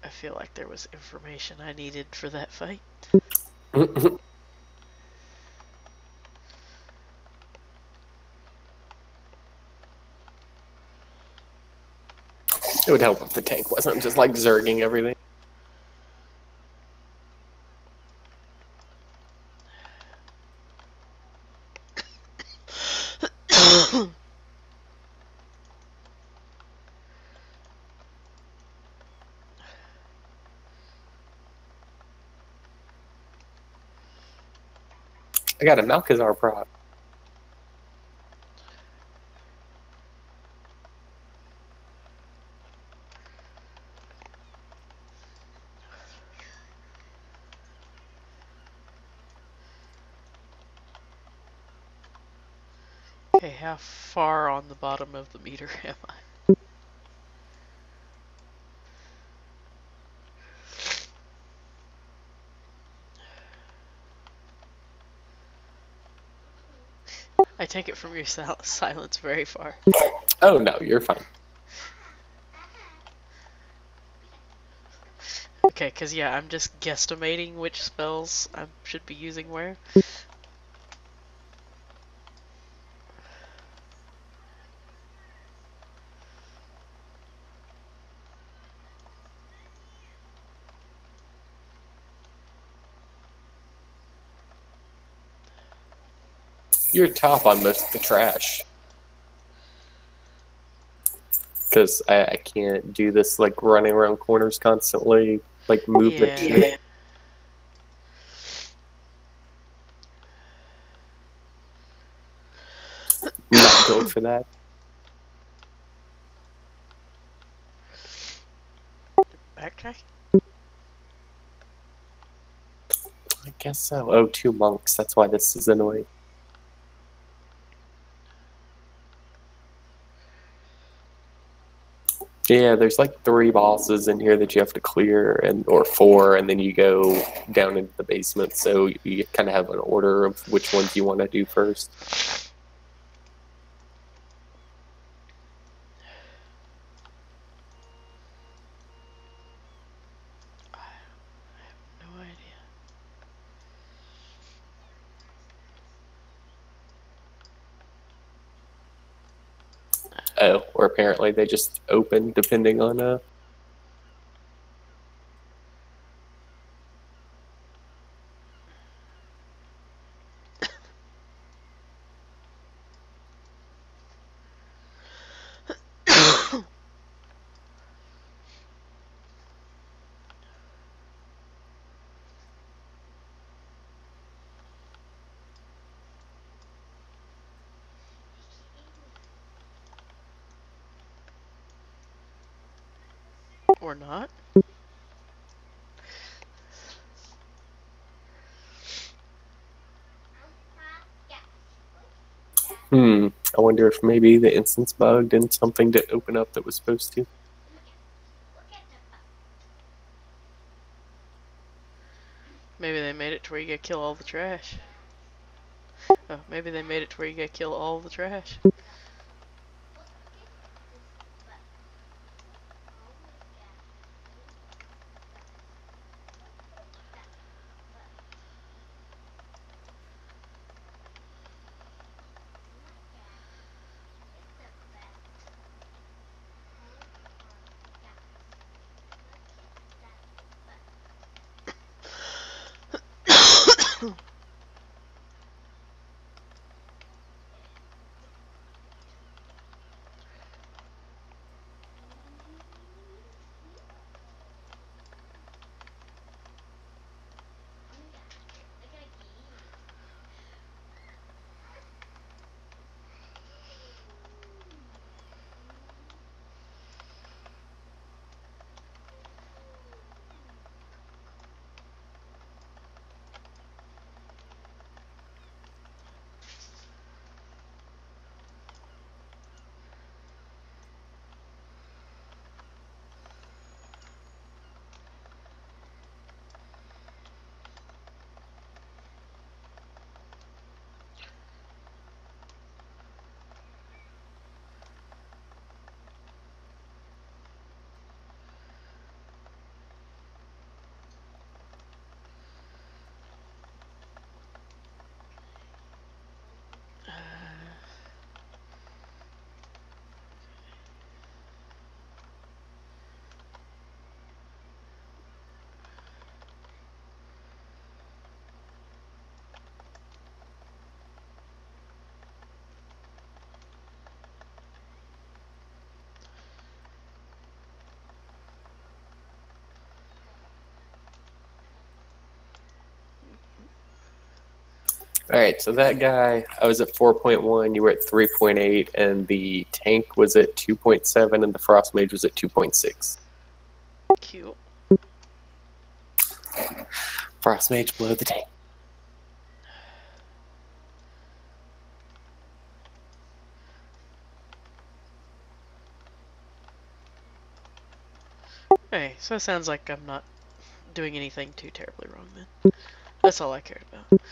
I feel like there was information I needed for that fight. It would help if the tank wasn't just like zerging everything. I got a Malkazar prop. Okay, how far on the bottom of the meter am I? I take it from your silence very far. Oh no, you're fine. Okay, because yeah, I'm just guesstimating which spells I should be using where. You're top on most of the trash. Because I can't do this like running around corners constantly, like movement shit. Not built for that. Backtrack? I guess so. Oh, 2 monks. That's why this is annoying. Yeah, there's like 3 bosses in here that you have to clear, or 4, and then you go down into the basement. So you kind of have an order of which ones you want to do first. No idea. Oh, or apparently they just open depending on Or not. I wonder if maybe the instance bugged and something didn't open up that was supposed to. Maybe they made it to where you gotta kill all the trash. Oh, maybe they made it to where you gotta kill all the trash. All right, so that guy, I was at 4.1, you were at 3.8, and the tank was at 2.7, and the frost mage was at 2.6. Cute. Frost mage below the tank. Hey, so it sounds like I'm not doing anything too terribly wrong then. That's all I cared about.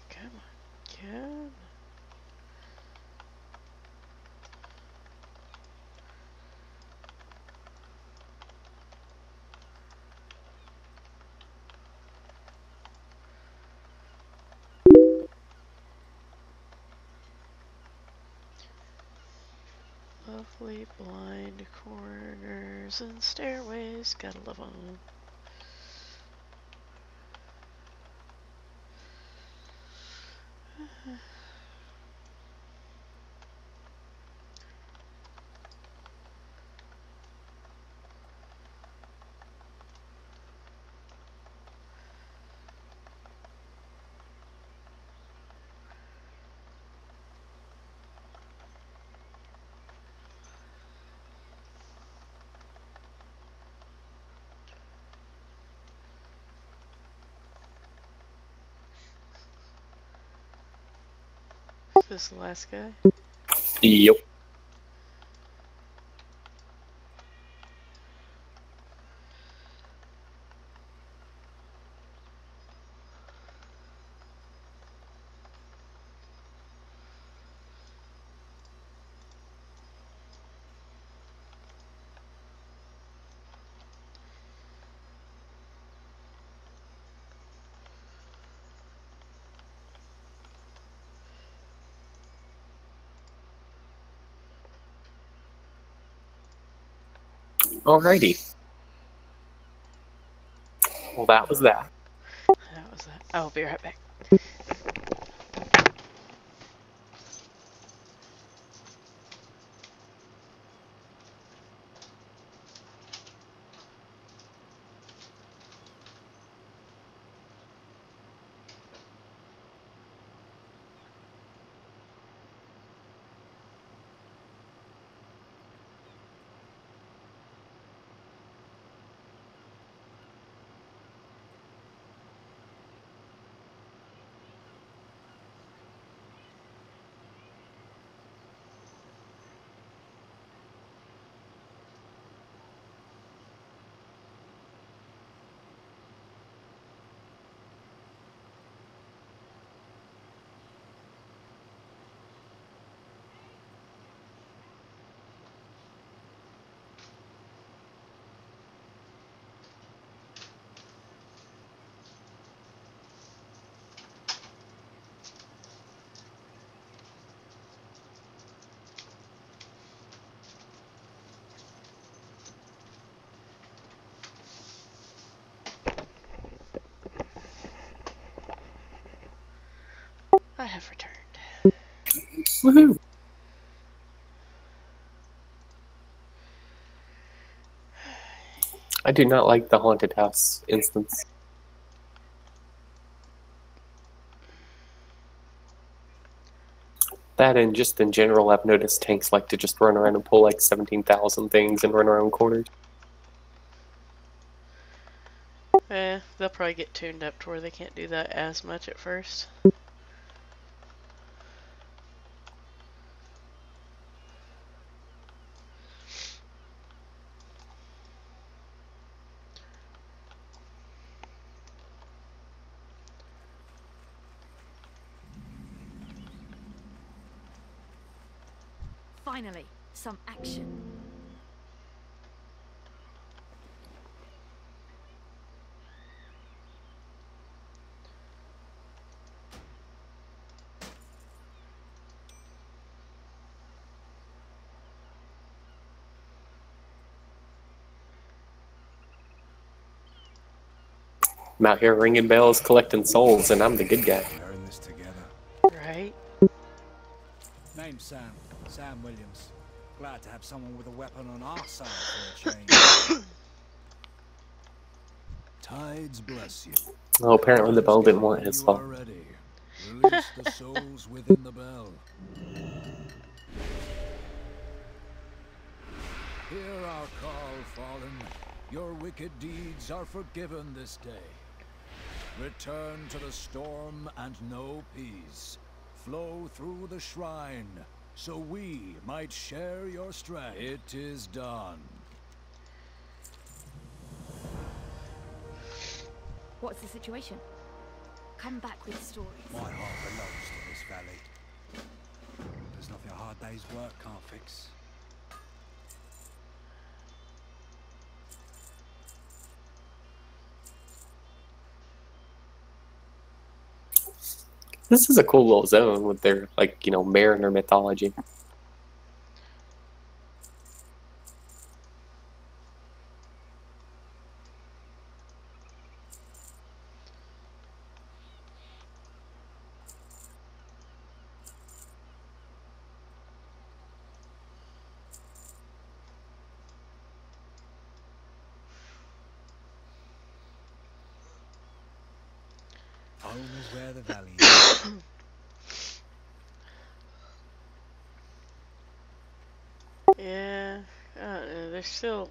Come on. Come on. Lovely blind corners and stairways. Gotta love them. Is this the last guy? Yep. Alrighty. Well, that was that. That was that. I'll be right back. I have returned. Woohoo! I do not like the haunted house instance. That and just in general, I've noticed tanks like to just run around and pull like 17,000 things and run around corners. They'll probably get tuned up to where they can't do that as much at first. Finally, some action. I'm out here ringing bells, collecting souls, and I'm the good guy. We're in this together. Right? Name's Sam. Sam Williams. Glad to have someone with a weapon on our side for a change. Tides bless you. Oh, apparently the bell didn't want his You fault. are ready. Release the souls within the bell. Hear our call, fallen. Your wicked deeds are forgiven this day. Return to the storm and know peace. Flow through the shrine, so we might share your strength. It is done. What's the situation? Come back with stories. My heart belongs to this valley. There's nothing a hard day's work can't fix. This is a cool little zone with their, like, you know, mariner mythology. Home is where the valley is. Yeah, I don't know, they're still...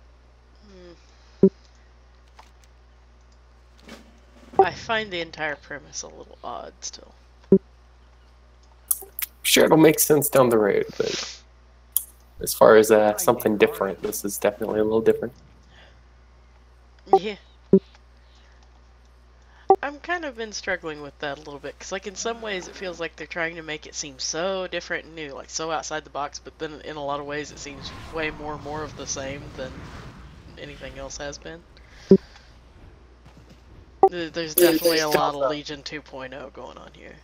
I find the entire premise a little odd still. Sure, it'll make sense down the road, but as far as something different, this is definitely a little different. Yeah. I'm kind of been struggling with that a little bit, because like in some ways it feels like they're trying to make it seem so different and new, like so outside the box, but then in a lot of ways it seems way more of the same than anything else has been. There's definitely a lot of Legion 2.0 going on here.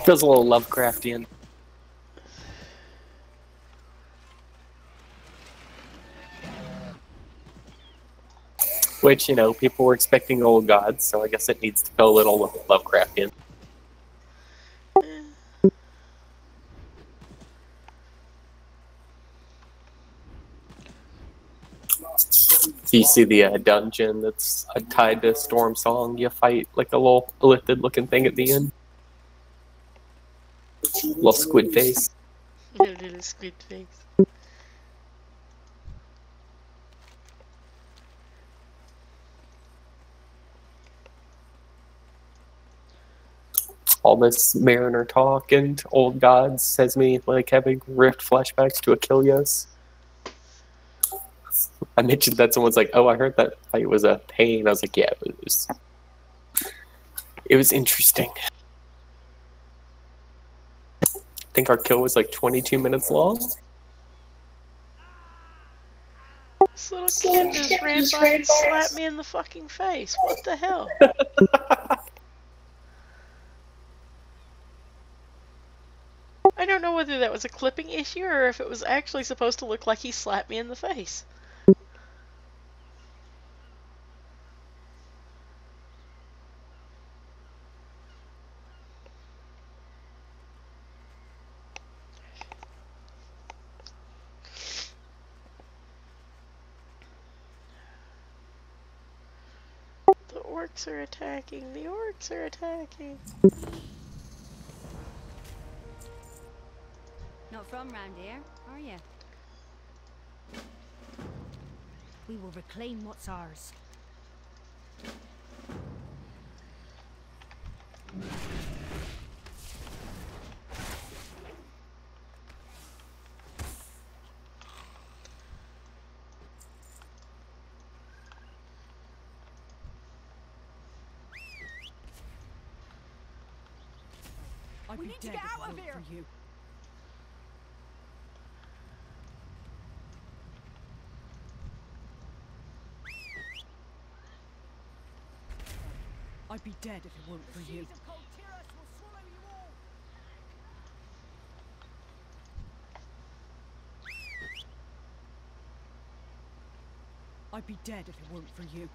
Feels a little Lovecraftian. Which, you know, people were expecting old gods, so I guess it needs to feel a little Lovecraftian. You see the dungeon that's tied to Storm Song. You fight like a little elliptic looking thing at the end. Little squid face. Little squid face. All this mariner talk and old gods has me like having rift flashbacks to Achilles. I mentioned that someone's like, "Oh, I heard that fight was a pain." I was like, "Yeah, it was interesting." I think our kill was like 22 minutes long. This little kid just ran by and slapped me in the fucking face. What the hell? I don't know whether that was a clipping issue or if it was actually supposed to look like he slapped me in the face. The orcs are attacking. The orcs are attacking. Not from round here, are you? We will reclaim what's ours. We need to get out of here! I'd be dead if it weren't for you. I'd be dead if it weren't for you.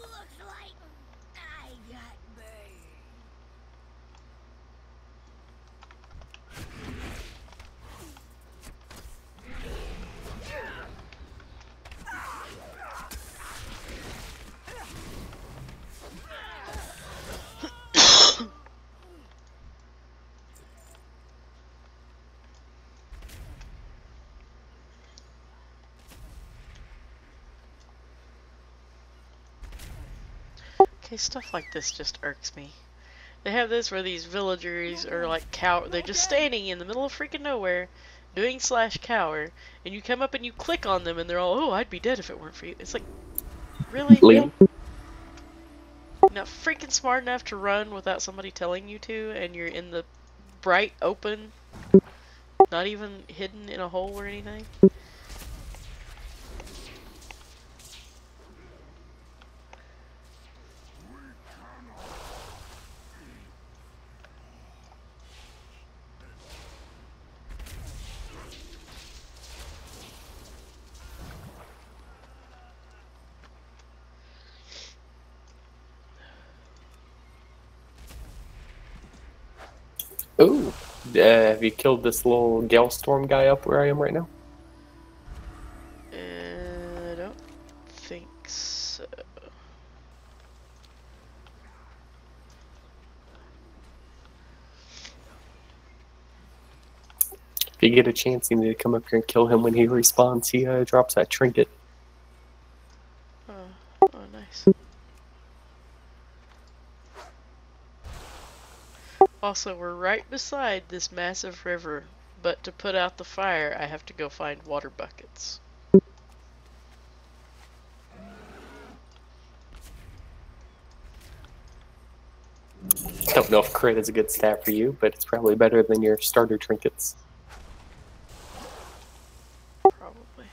Looks like I got burned. Okay, stuff like this just irks me. They have this where these villagers are like they're just standing in the middle of freaking nowhere, doing slash cower, and you come up and you click on them and they're all, oh, I'd be dead if it weren't for you. It's like, really? Lee? Not freaking smart enough to run without somebody telling you to, and you're in the bright open, not even hidden in a hole or anything. Ooh, have you killed this little Galestorm guy up where I am right now? I don't think so. If you get a chance, you need to come up here and kill him when he respawns. He drops that trinket. Oh, nice. Also, we're right beside this massive river, but to put out the fire, I have to go find water buckets. Don't know if crit is a good stat for you, but it's probably better than your starter trinkets. Probably.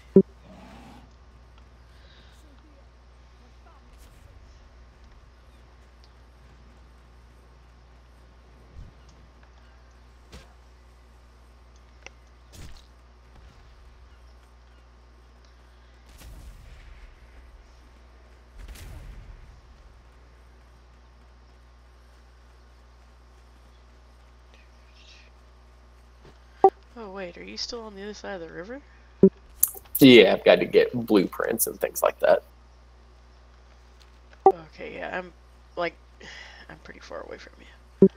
Oh wait, are you still on the other side of the river? Yeah, I've got to get blueprints and things like that. Okay, yeah, I'm pretty far away from you.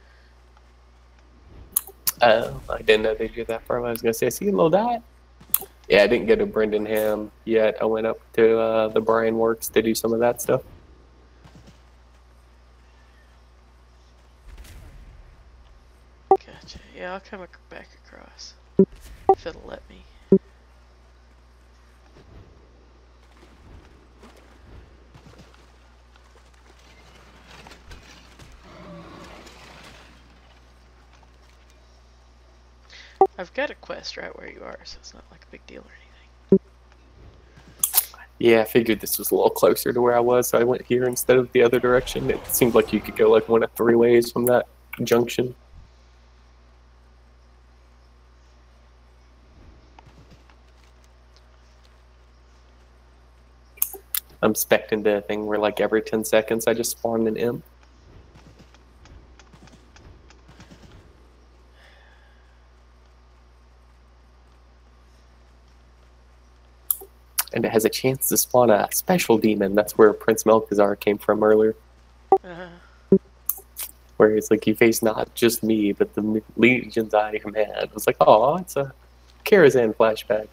I didn't know they'd get that far. I was going to say, see a little dot? Yeah, I didn't get to Brendenham yet. I went up to the Brian Works to do some of that stuff. Gotcha. Yeah, I'll come back across. If it'll let me. I've got a quest right where you are, so it's not like a big deal or anything. Yeah, I figured this was a little closer to where I was, so I went here instead of the other direction. It seemed like you could go like one of 3 ways from that junction. I'm specting the thing where like every 10 seconds I just spawn an imp. and it has a chance to spawn a special demon. That's where Prince Melchizar came from earlier. Where it's like, you face not just me, but the legions I command. I was like, oh, it's a Karazhan flashback.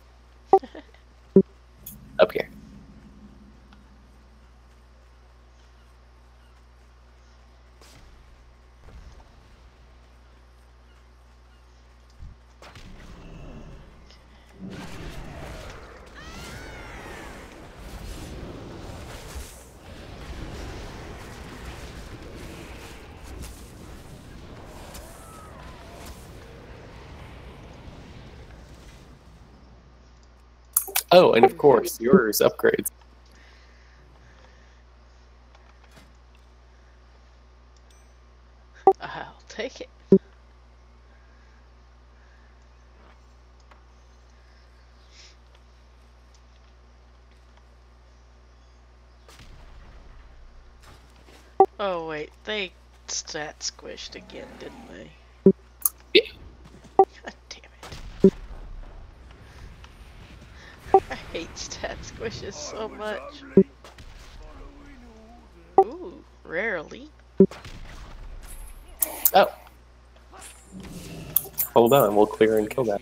Up here. Oh, and of course, yours upgrades. I'll take it. Oh wait, they stat squished again, didn't they? Yeah. God damn it. I hate stat squishes so much. Ooh, rarely. Oh. Hold on, we'll clear and kill that.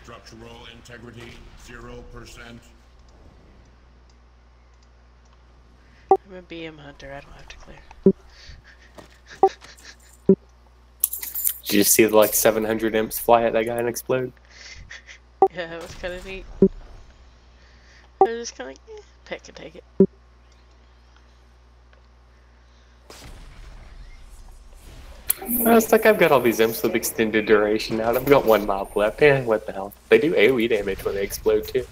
Structural integrity, 0%. I'm a BM hunter, I don't have to clear. Did you see the like 700 imps fly at that guy and explode? Yeah, it was kind of neat. I was just kind of like, Pet can take it. I was like, I've got all these imps with extended duration now, and I've got one mob left. Eh, what the hell? They do AoE damage when they explode too.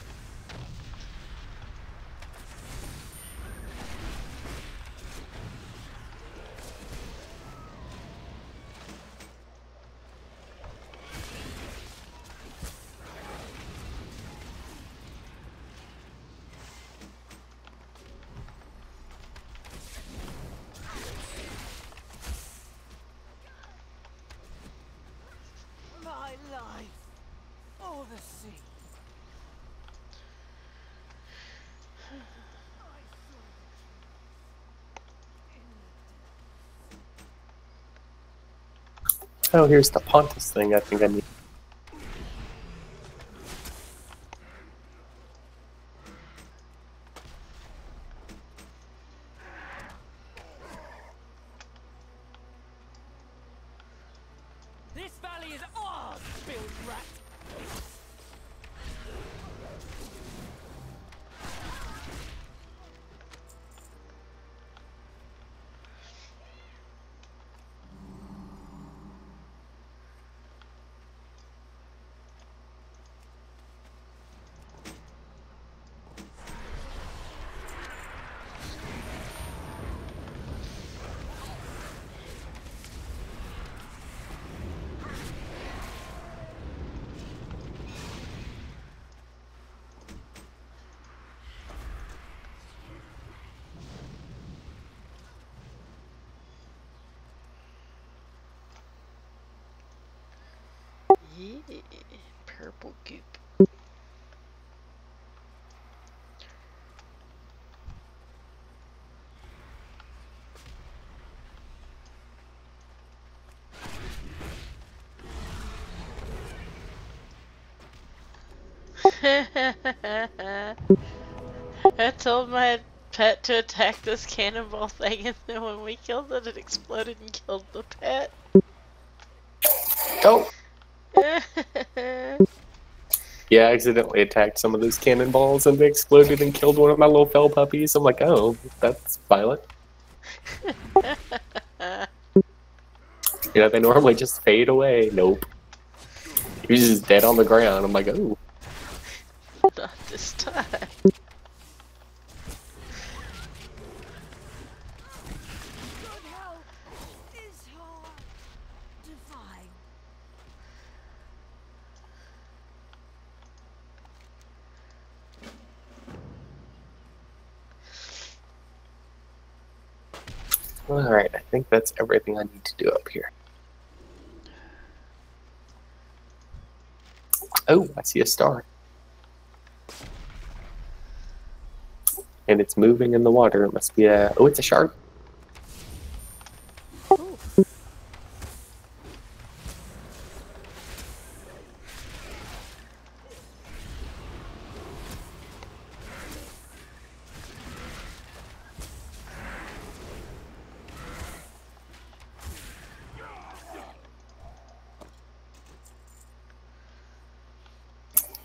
My life. Oh, the sea. Oh, here's the Pontus thing I think I need. This valley is ours, Bill Rat. Yeah, purple goop. I told my pet to attack this cannonball thing, and then when we killed it, it exploded and killed the pet. Oh! Yeah, I accidentally attacked some of those cannonballs and they exploded and killed one of my little fell puppies. I'm like, oh, that's violent. You know, they normally just fade away. Nope. He was just dead on the ground. I'm like, oh. Not this time. Good help is hard to find. Alright, I think that's everything I need to do up here. Oh, I see a star. And it's moving in the water. It must be a... Oh, it's a shark. Ooh.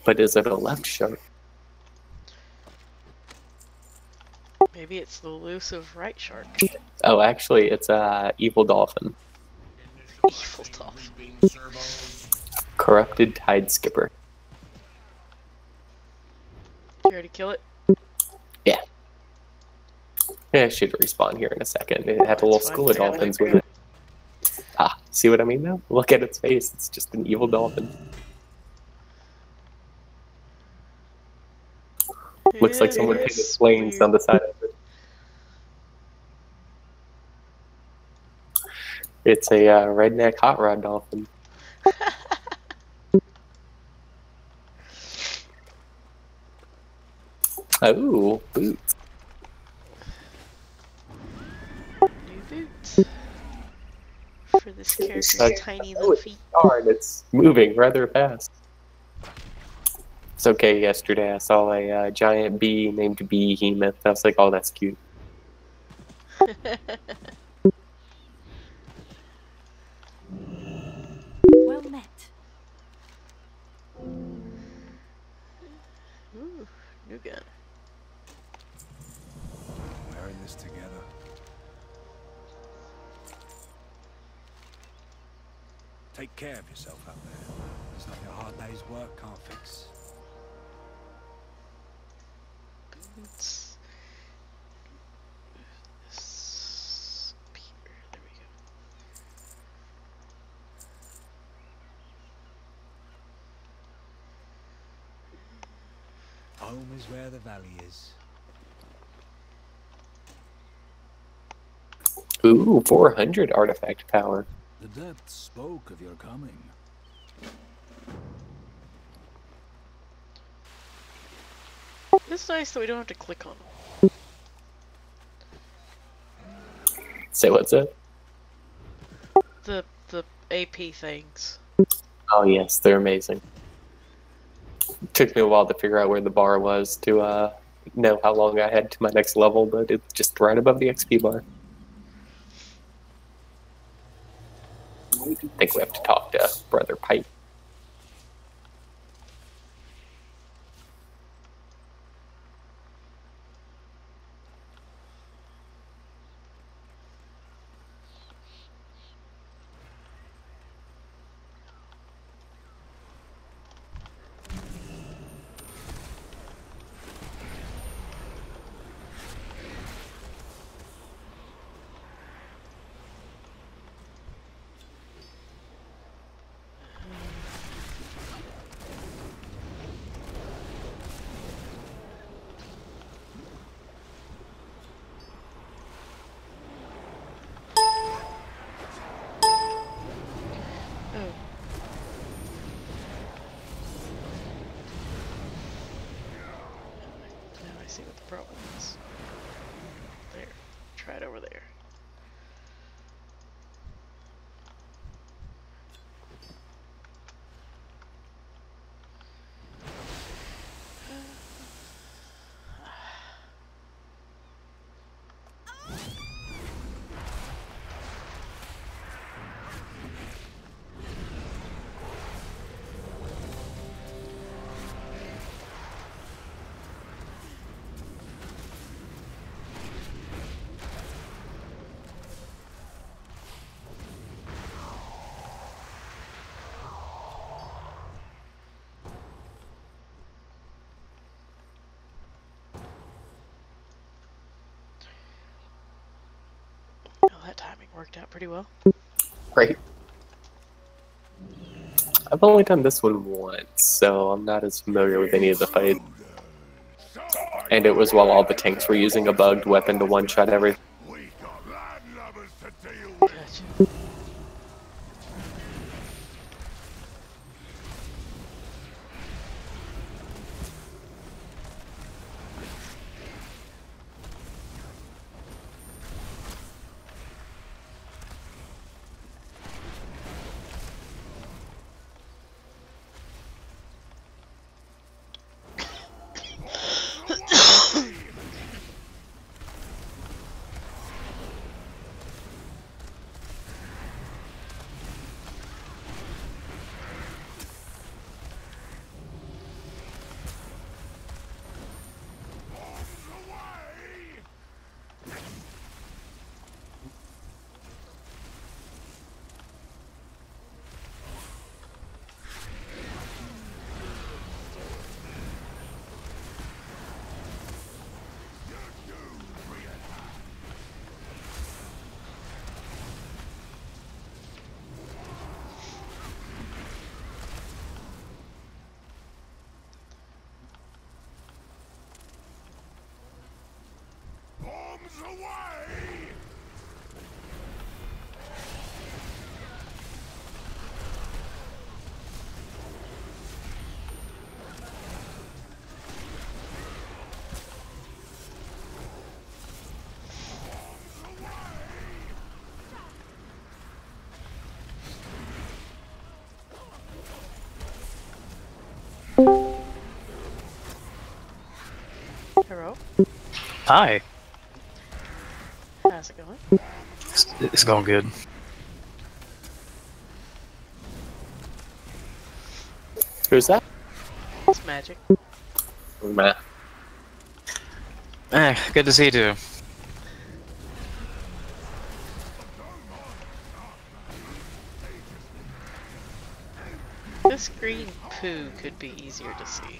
But is it a left shark? Maybe it's the elusive right shark. Oh, actually, it's a evil dolphin. Evil dolphin. Corrupted tide skipper. You already kill it? Yeah. Yeah, it should respawn here in a second. It had a little school of dolphins with it. Ah, see what I mean now? Look at its face. It's just an evil dolphin. Looks like someone painted flames on the side of it. It's a redneck hot rod dolphin. Oh, boots. New boots. For this character's tiny little feet. And it's moving rather fast. It's okay, yesterday I saw a giant bee named Behemoth. I was like, oh, that's cute. Well met. Ooh, new gun. We're in this together. Take care of yourself out there. There's nothing a hard day's work can't fix. Boots. Spear. There we go. Home is where the valley is. Ooh, 400 artifact power. The depths spoke of your coming. It's nice that we don't have to click on them. Say what's up? The AP things. Oh yes, they're amazing. It took me a while to figure out where the bar was to know how long I had to my next level, but it's just right above the XP bar. I think we have to talk to Brother Pipe. See what the problem is. There. Try it over there. worked out pretty well. Right. I've only done this one once, so I'm not as familiar with any of the fights. And it was while all the tanks were using a bugged weapon to one-shot everything. Gotcha. Hello. Hi. How's it going? It's going good. Who's that? It's Magic. Meh. Good to see you too. This green poo could be easier to see.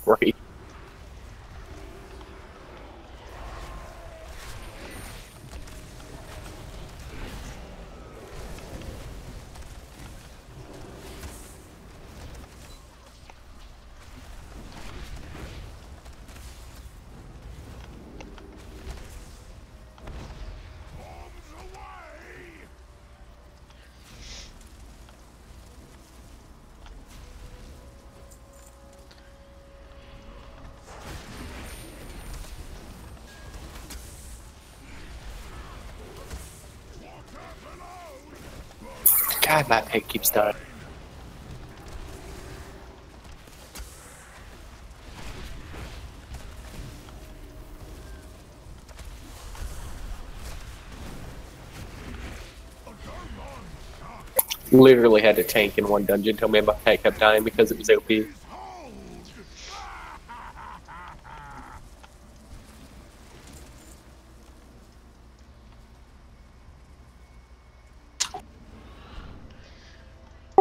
Right. God, my pig keeps dying. Literally had a tank in one dungeon tell me my tank kept dying because it was OP.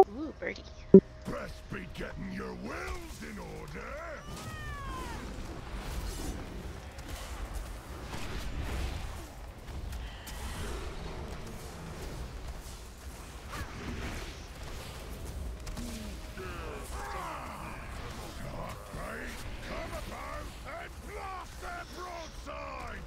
Ooh, birdie. Best be getting your wills in order. Come about and blast their broadsides!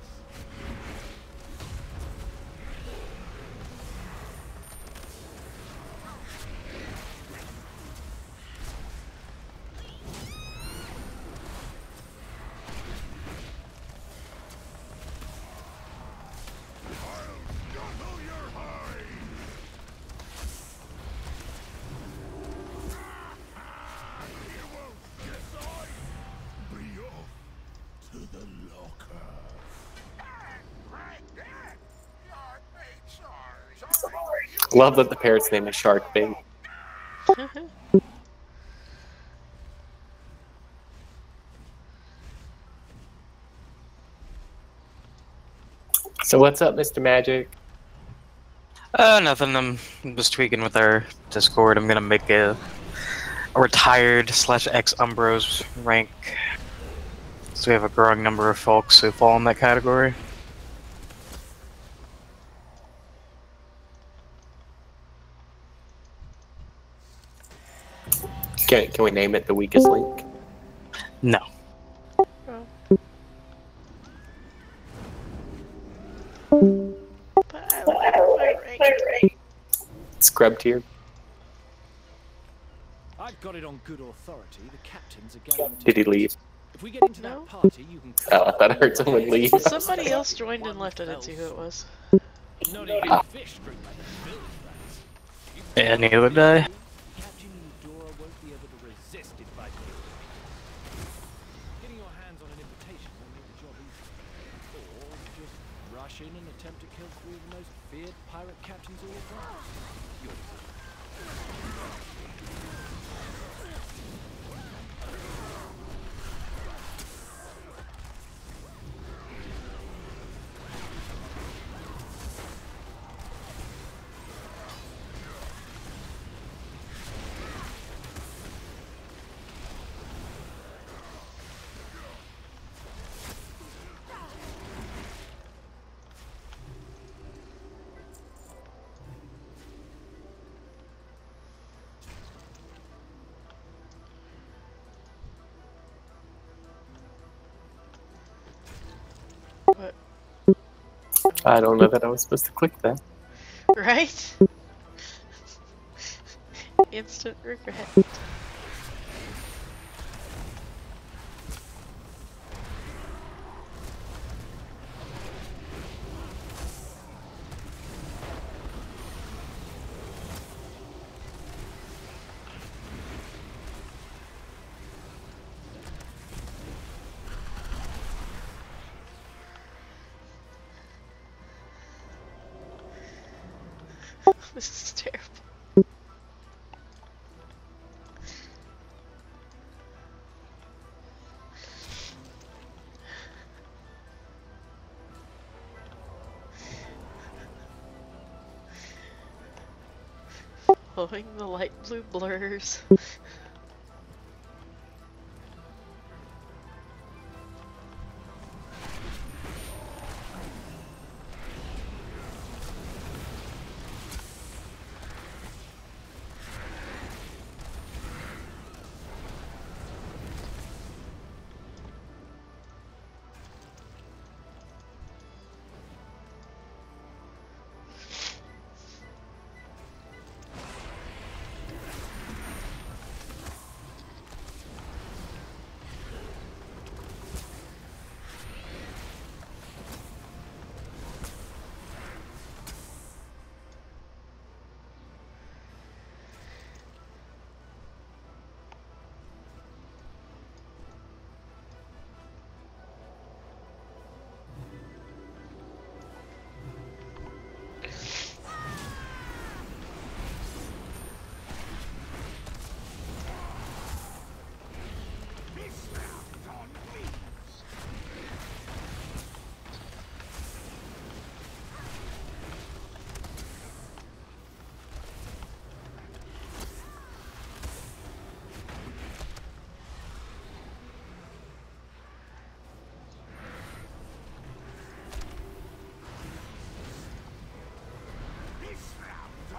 Love that the parrot's name is Shark Bait. So what's up, Mr. Magic? Nothing. I'm just tweaking with our Discord. I'm gonna make a retired / ex-Umbros rank. So we have a growing number of folks who fall in that category. Can we name it the weakest link? No. Oh. But I like my rank. Scrub tier. I've got it on good authority. The captain's a guarantee. Did he leave? If we get into that party, you can. Oh, I thought I heard someone leave. Somebody else joined and left. I didn't see who it was. Not even fish drink like a bill, friends. Yeah, neither would I. Captain Eudora won't be able to resist inviting you. Getting your hands on an invitation will make the job easier. Or just rush in and attempt to kill 3 of the most feared pirate captains all at once. Your decision. What? I don't know that I was supposed to click that. Right? Instant regret. This is terrible. Following the light blue blurs.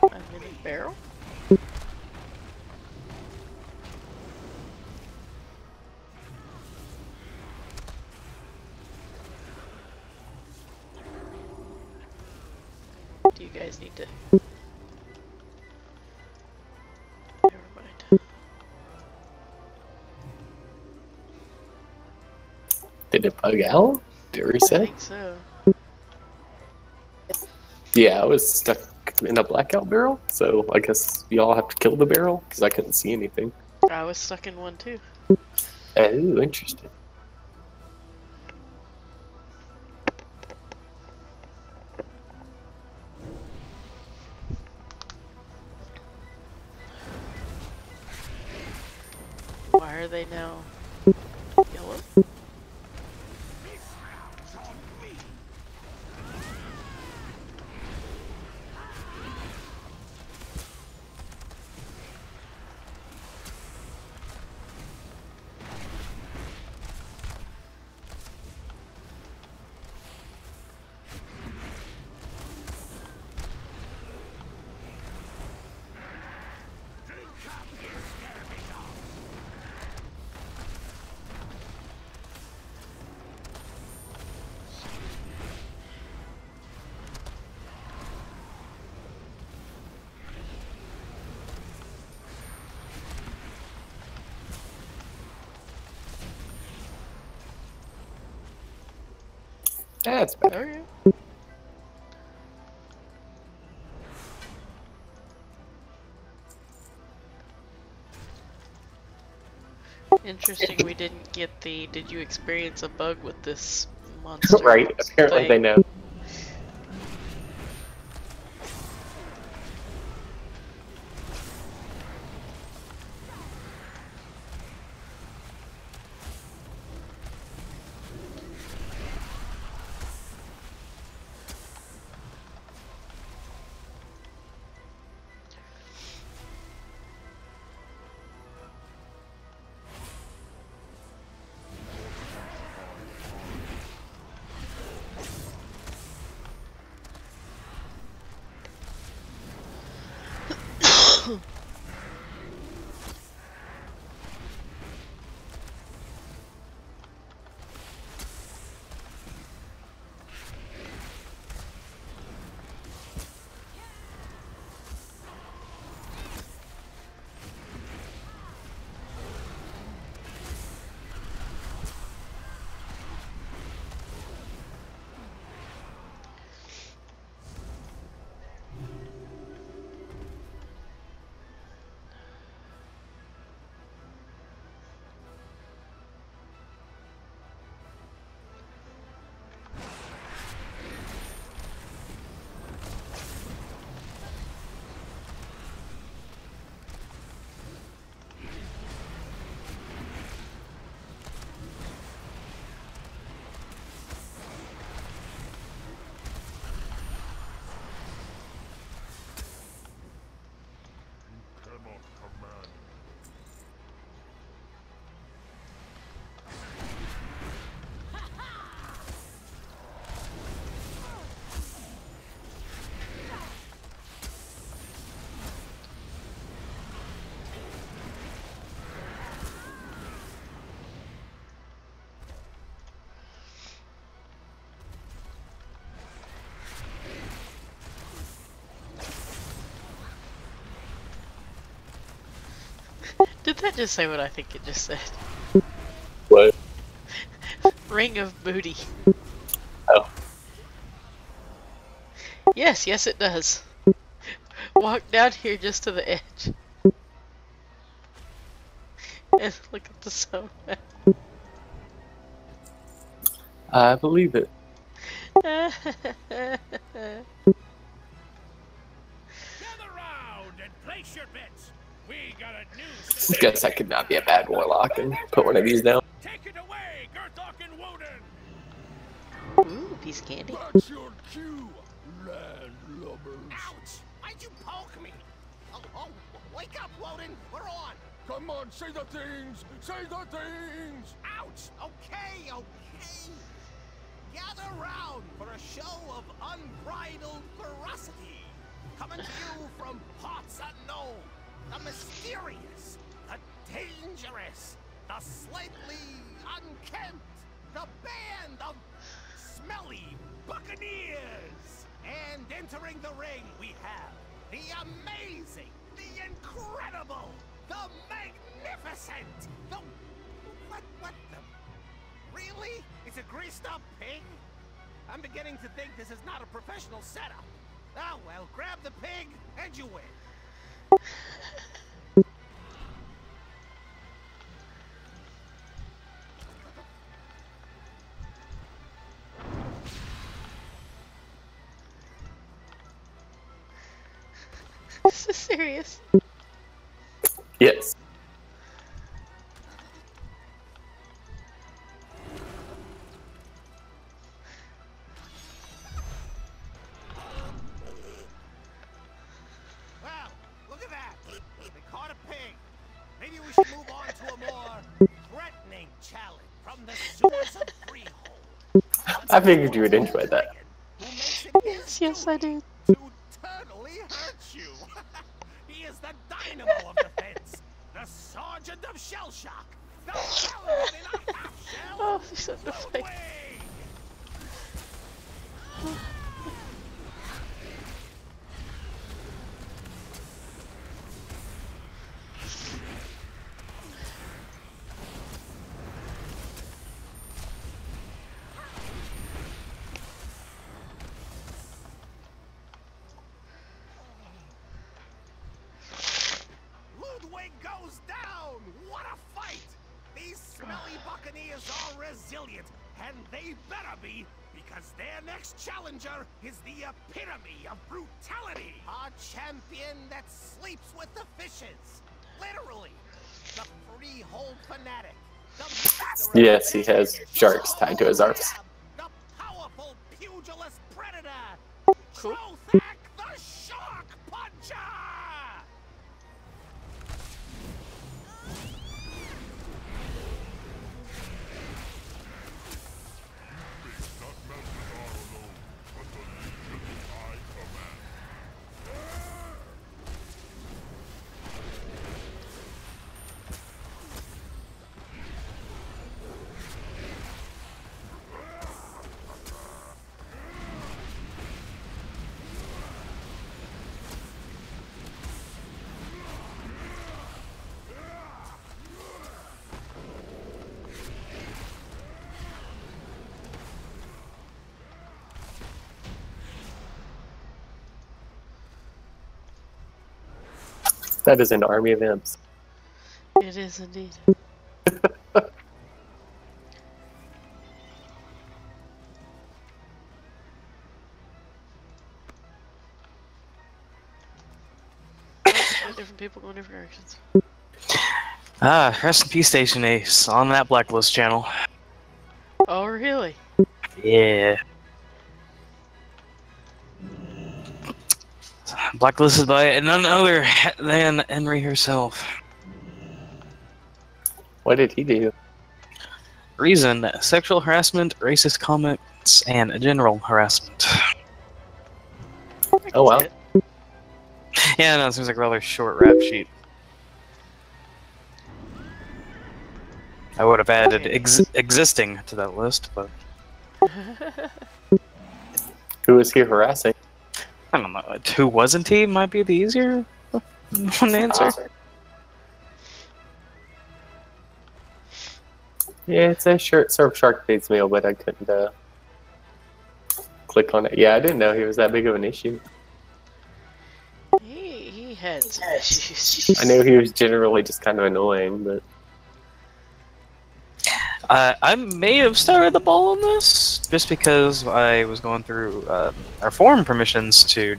A mini barrel? Do you guys need to... Never mind. Did it bug out? Did it reset? I think so. Yeah, I was stuck in a blackout barrel, so I guess y'all have to kill the barrel, because I couldn't see anything. I was stuck in one too. Oh, interesting. Why are they now yellow? That's better. Okay. Interesting we didn't get the did you experience a bug with this monster Right, apparently they thing. know. Did that just say what I think it just said? What? Ring of booty. Oh. Yes, yes it does. Walk down here just to the edge. And look at the zone map. I believe it. Gather round and place your bets. We got a new I guess I could not be a bad warlock and put one of these down. Take it away, Gerthok and Woden. Ooh, piece of candy. That's your cue, landlubbers. Ouch! Why'd you poke me? Oh, wake up, Woden. We're on. Come on, say the things! Say the things! Ouch! Okay. Gather round for a show of unbridled ferocity. Coming to you from parts unknown. The mysterious, the dangerous, the slightly unkempt, the band of smelly buccaneers. And entering the ring we have the amazing, the incredible, the magnificent, the... What the... Really? It's a greased up pig? I'm beginning to think this is not a professional setup. Oh well, grab the pig and you win. Is this serious? Yes. Well, look at that. They caught a pig. Maybe we should move on to a more threatening challenge from the sewers of Freehold. I figured you would enjoy that. Yes, I do. To totally hurt you. He is the dynamo of defense, the sergeant of shell shock, the paladin in a half shell. Oh, he's so funny. warriors are resilient, and they better be, because their next challenger is the epitome of brutality. A champion that sleeps with the fishes. Literally. The freehold fanatic. The master of Yes, he has sharks tied to his arms. the powerful pugilist predator. Cool. Trothak the Shark Puncher! That is an army of imps. It is indeed. Different people going different directions. Rest in peace, Station Ace, on that Blacklist channel. Oh, really? Yeah. Blacklisted by none other than Henry herself. What did he do? Reason: sexual harassment, racist comments, and general harassment. Oh, wow. Yeah, no, it seems like a rather short rap sheet. I would have added existing to that list, but... Who was he harassing? I don't know. Who wasn't he? Might be the easier one to answer. Yeah, it's a short serve shark feeds meal, but I couldn't click on it. Yeah, I didn't know he was that big of an issue. He had some issues. I knew he was generally just kind of annoying, but... I may have started the ball on this, just because I was going through our forum permissions to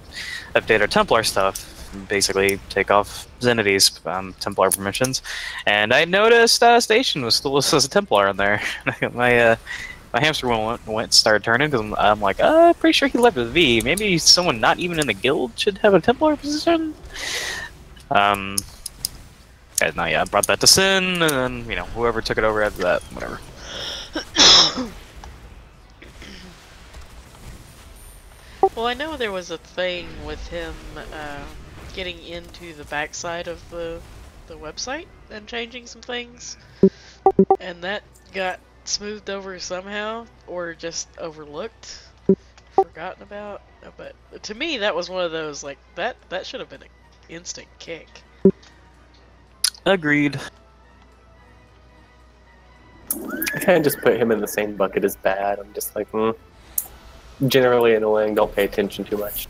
update our Templar stuff, basically take off Zenity's Templar permissions, and I noticed Station was still listed as a Templar in there. my hamster went and started turning, because I'm like, pretty sure he left with V. Maybe someone not even in the guild should have a Templar position? And now, yeah, I brought that to Sin, and then, you know, whoever took it over after that, whatever. Well, I know there was a thing with him getting into the backside of the website and changing some things, and that got smoothed over somehow, or just overlooked, forgotten about. But to me, that was one of those, like, that should have been an instant kick. Agreed. I kind of just put him in the same bucket as bad. I'm just like, generally annoying, don't pay attention too much.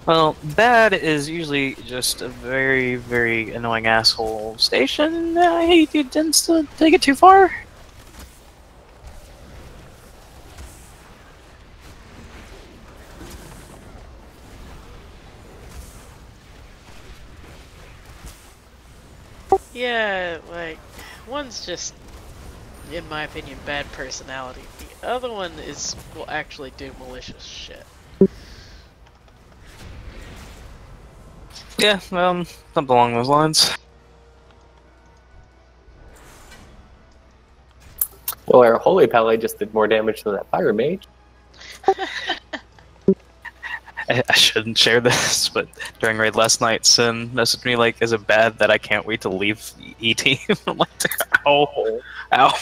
Well, bad is usually just a very, very annoying asshole. Station, he tends to take it too far. Yeah, like, one's just, in my opinion, bad personality. The other one will actually do malicious shit. Yeah, something along those lines. Well, our Holy Pally just did more damage than that Fire Mage. I shouldn't share this, but during raid last night, Sin messaged me like, "Is it bad that I can't wait to leave E-Team?" I'm like, ow.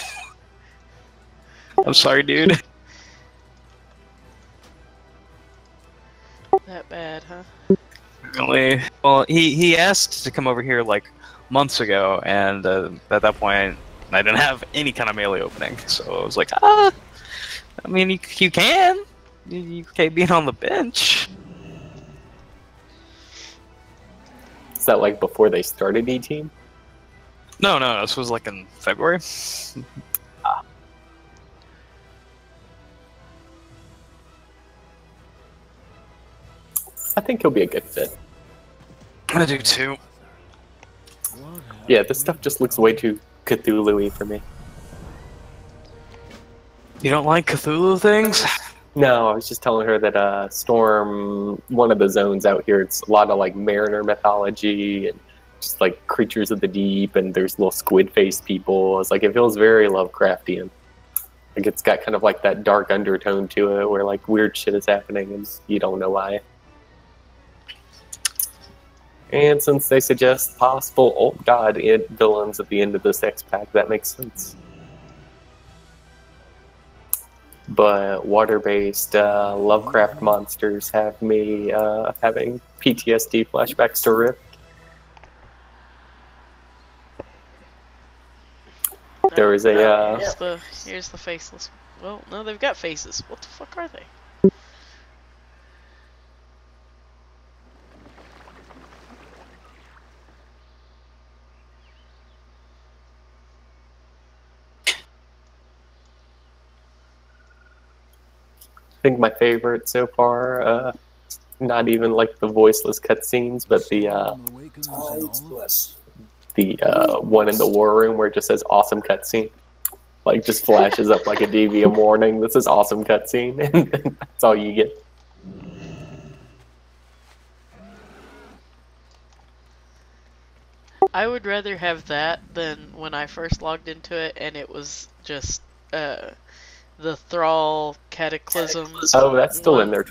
I'm sorry, dude. That bad, huh? Really? Well, he asked to come over here like months ago, and at that point, I didn't have any kind of melee opening, so I was like, I mean, you can. You can't be on the bench. Is that like before they started E-Team? No, this was like in February. I think he'll be a good fit. I do too. Yeah, this stuff just looks way too Cthulhu-y for me. You don't like Cthulhu things? No, I was just telling her that Storm, one of the zones out here, it's a lot of like Mariner mythology and just like creatures of the deep, and there's little squid-faced people. It's like, it feels very Lovecraftian. Like it's got kind of like that dark undertone to it where like weird shit is happening and you don't know why. And since they suggest possible old god villains at the end of this X-Pack, that makes sense. But water-based Lovecraft monsters have me having PTSD flashbacks to Rift. There was a... Here's the faceless... Well, no, they've got faces. What the fuck are they? I think my favorite so far, not even like the voiceless cutscenes, but the one in the war room where it just says awesome cutscene. Like just flashes up like a DVM warning. This is awesome cutscene, and that's all you get. I would rather have that than when I first logged into it and it was just the Thrall Cataclysm. Oh, that's still in there.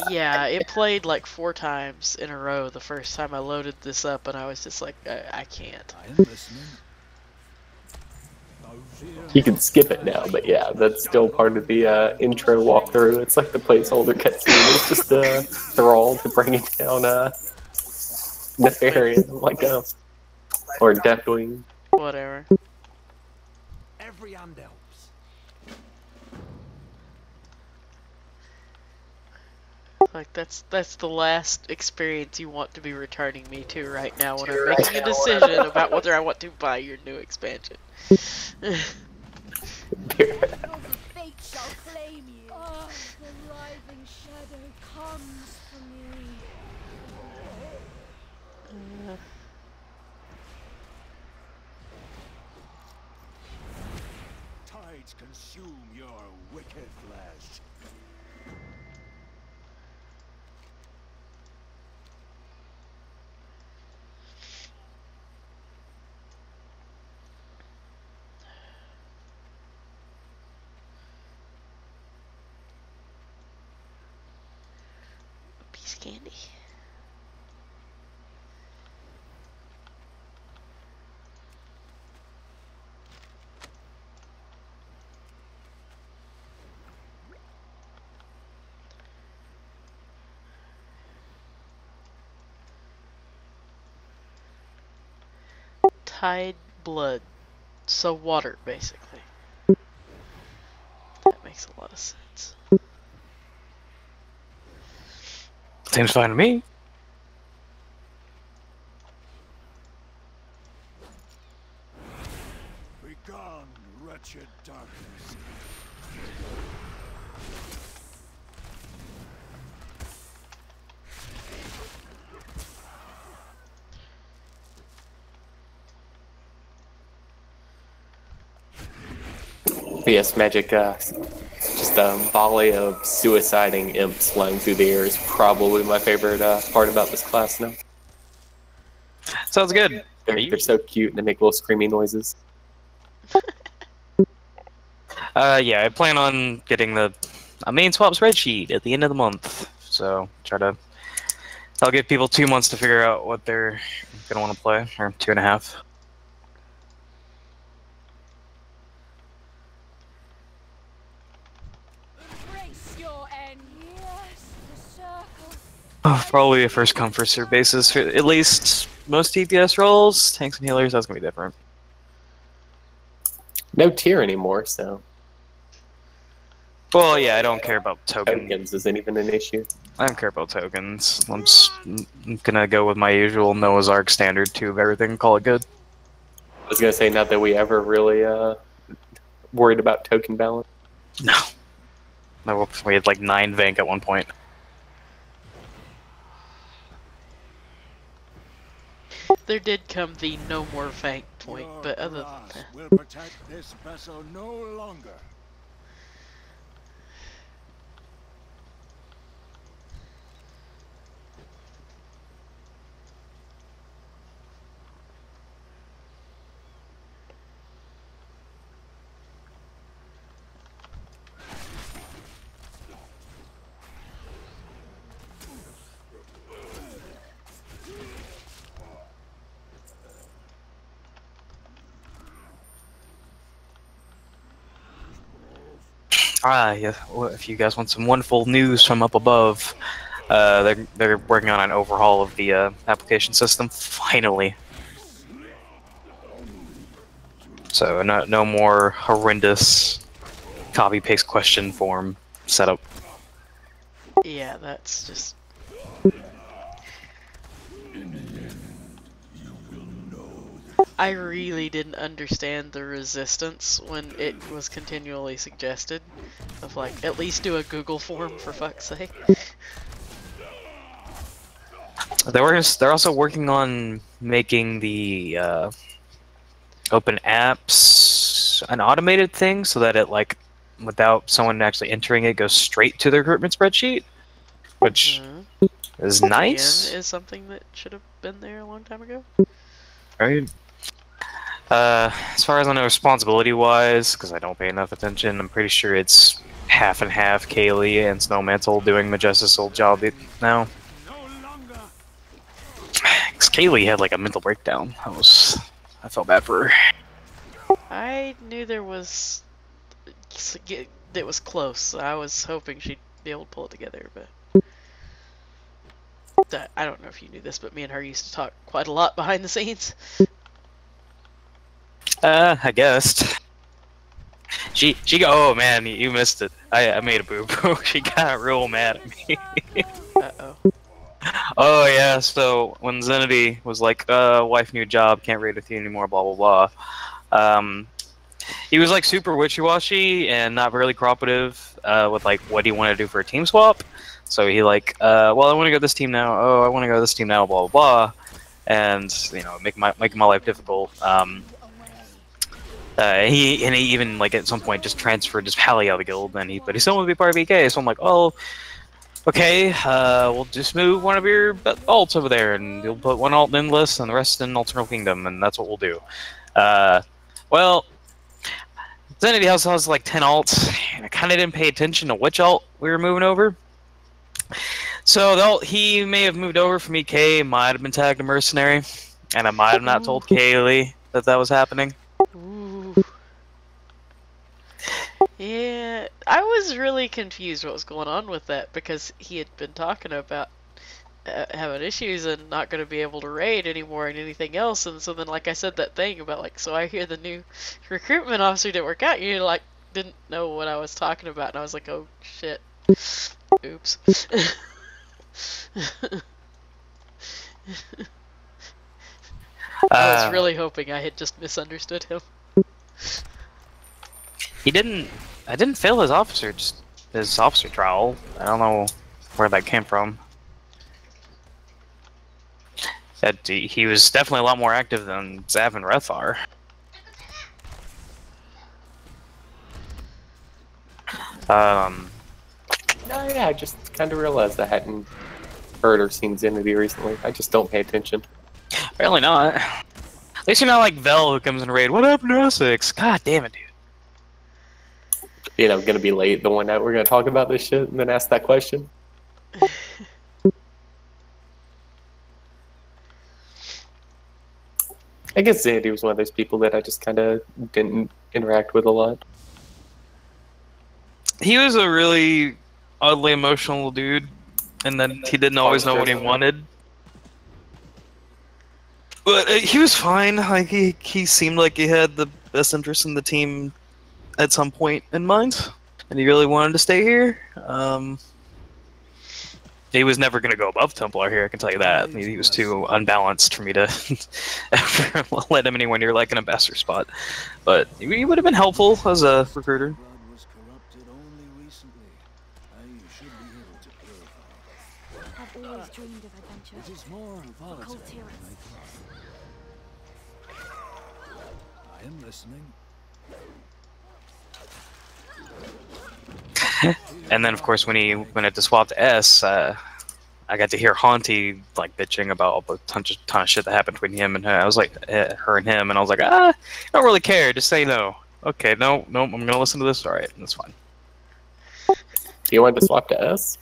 Yeah, it played like 4 times in a row the first time I loaded this up, and I was just like, I can't. You can skip it now, but yeah, that's still part of the intro walkthrough. It's like the placeholder cutscene. It's just a Thrall to bring it down Nefarian, like or Deathwing. Whatever. Every hand helps. Like that's the last experience you want to be returning me to right now when I'm making a decision about whether I want to buy your new expansion. Your fate shall claim you. Oh, the writhing shadow comes for me. Tides consume your wicked flesh. Piece of candy. Tide blood. So water, basically. That makes a lot of sense. Seems fine to me. Begone, wretched darkness. Yes, magic, just a volley of suiciding imps flying through the air is probably my favorite part about this class now. Sounds good. They're so cute and they make little screaming noises. Yeah, I plan on getting a main swap spreadsheet at the end of the month. So I'll give people 2 months to figure out what they're gonna want to play, or 2.5. Oh, probably a first come first serve basis for at least most DPS roles. Tanks and healers, that's gonna be different. No tier anymore, so Well, yeah, I don't care about Tokens isn't even an issue. I don't care about tokens. I'm just gonna go with my usual Noah's Ark standard 2 of everything and call it good. I was gonna say, not that we ever really worried about token balance. No, we had like 9 Vank at one point. There did come the no more Vank point, but other than that. Will protect this vessel no longer. Yeah. Well, if you guys want some wonderful news from up above, they're working on an overhaul of the application system. Finally. So no more horrendous copy paste question form setup. Yeah, that's just. I really didn't understand the resistance when it was continually suggested of like, at least do a Google form for fuck's sake. They're also working on making the open apps an automated thing so that it, like, without someone actually entering it, goes straight to the recruitment spreadsheet, which is nice. Again, is something that should have been there a long time ago. Right. As far as I know, responsibility-wise, because I don't pay enough attention, I'm pretty sure it's half and half Kaylee and Snowmantle doing Majestic's old job now. Because Kaylee had like a mental breakdown. I felt bad for her. I knew there was... it was close. I was hoping she'd be able to pull it together, but... I don't know if you knew this, but me and her used to talk quite a lot behind the scenes. I guessed. She oh man, you missed it. I made a boo-boo. She got real mad at me. Uh-oh. Oh yeah, so when Zenity was like, wife, new job, can't raid with you anymore, blah blah blah. He was like super wishy-washy and not really cooperative with like what he wanted to do for a team swap. So he like, well, I want to go this team now. Oh, I want to go this team now, blah blah blah, and you know, making my life difficult. He even like at some point just transferred his pally out of the guild, but he still wanted to be part of EK. So I'm like, oh, okay, we'll just move one of your alts over there, and you'll put one alt in Endless and the rest in Alternate Kingdom, and that's what we'll do. Well, Zenity House has like 10 alts, and I kind of didn't pay attention to which alt we were moving over. So the alt he may have moved over from EK might have been tagged a mercenary, and I might have not told Kaylee that was happening. Ooh. Yeah, I was really confused what was going on with that because he had been talking about having issues and not going to be able to raid anymore and anything else, and so then like I said that thing about like, so I hear the new recruitment officer didn't work out, you like didn't know what I was talking about, and I was like, oh shit, oops. I was really hoping I had just misunderstood him. I didn't fail his officer trial. I don't know where that came from. He was definitely a lot more active than Zav and Rethar. No, yeah, I just kind of realized I hadn't heard or seen Zenity recently. I just don't pay attention. Apparently not. At least you're not like Vel who comes in raid. What happened to Essex? God damn it, dude. You know, gonna be late the one night we're gonna talk about this shit and then ask that question. I guess Zandy was one of those people that I just kind of didn't interact with a lot. He was a really oddly emotional dude, and then he didn't always know what he wanted. But he was fine. Like he seemed like he had the best interest in the team at some point in mind. and he really wanted to stay here. He was never going to go above Templar here, I can tell you that. He was too unbalanced for me to ever let him anywhere near like an ambassador spot. But he would have been helpful as a recruiter. I've always dreamed of adventure. It is more volatile than I thought. I am listening. And then, of course, when he went to swap to S, I got to hear Haunty like bitching about a ton of shit that happened between him and her. I was like, her and him, and I was like, I don't really care. Just say no. Okay, no, I'm gonna listen to this. All right, that's fine. You wanted to swap to S?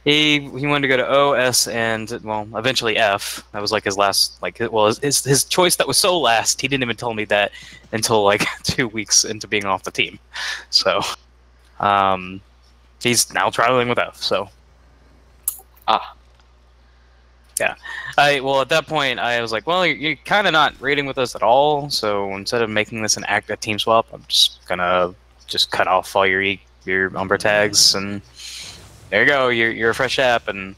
He wanted to go to O, S, and well, eventually F. That was like his last, like, well, his choice that was so last. He didn't even tell me that until like 2 weeks into being off the team. So, he's now traveling with F. So, yeah. Well, at that point, I was like, well, you're kind of not raiding with us at all. So instead of making this an active team swap, I'm just gonna cut off all your Umbra tags, and there you go. You're a fresh app, and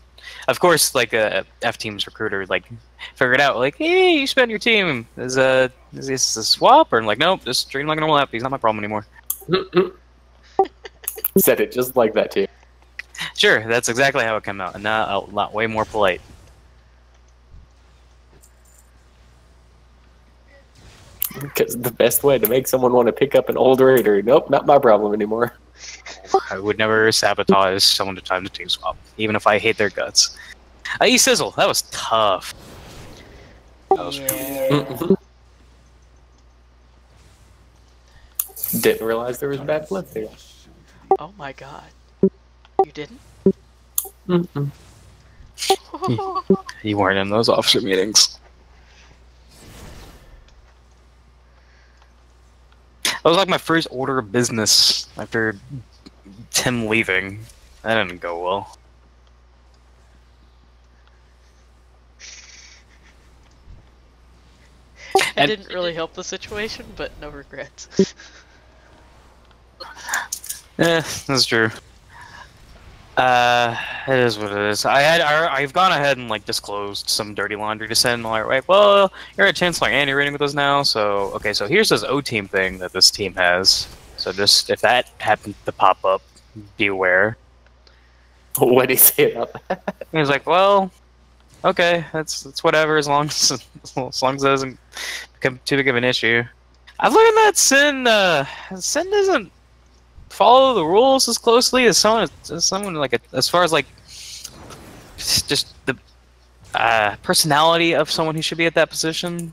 of course, like a F team's recruiter, like figured out, like, hey, you spent your team. Is this a swap? Or I'm like, nope, just treat him like a normal app. He's not my problem anymore. Said it just like that too. Sure, that's exactly how it came out, and now a lot way more polite. Because the best way to make someone want to pick up an old raider, nope, not my problem anymore. I would never sabotage someone to time to team swap, even if I hate their guts. Sizzle, that was tough. That was Didn't realize there was bad blood there. Oh my god. You didn't? You weren't in those officer meetings. That was like my first order of business after Tim leaving. That didn't go well. It didn't really help the situation, but no regrets. That's true. It is what it is. I've gone ahead and like disclosed some dirty laundry to send. Like, well, you're a Chancellor and you're raiding with us now. So okay, so here's this O team thing that this team has. So just if that happens to pop up, be aware. What did he say about that? He was like, well, okay, that's whatever, as long as it doesn't become too big of an issue. I've learned that Sin doesn't follow the rules as closely as someone like as far as like just the personality of someone who should be at that position,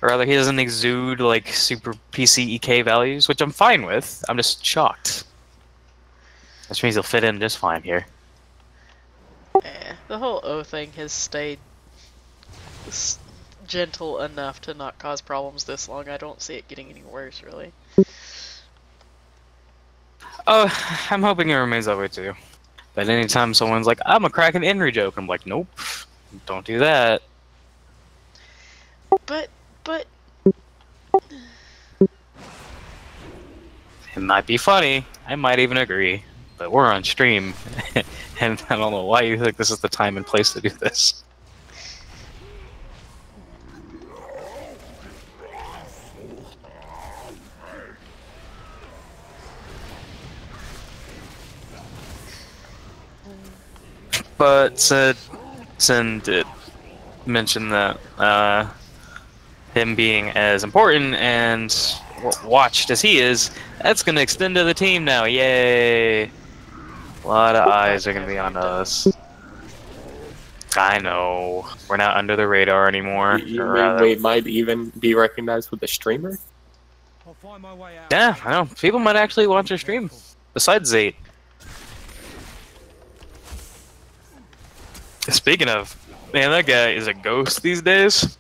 or rather, he doesn't exude like super PC EK values, which I'm fine with. I'm just shocked. Which means he'll fit in just fine here. The whole O thing has stayed gentle enough to not cause problems this long. I don't see it getting any worse, really. Oh, I'm hoping it remains that way too. But anytime someone's like, I'm a crack an Henry joke, I'm like, nope, don't do that. But... It might be funny, I might even agree, but we're on stream, and I don't know why you think this is the time and place to do this. But Sin did mention that him being as important and watched as he is, that's going to extend to the team now. Yay! A lot of eyes are going to be on us. I know. We're not under the radar anymore. We might even be recognized with a streamer? Yeah, I know. People might actually watch our stream. Besides Zate. Speaking of, man, that guy is a ghost these days.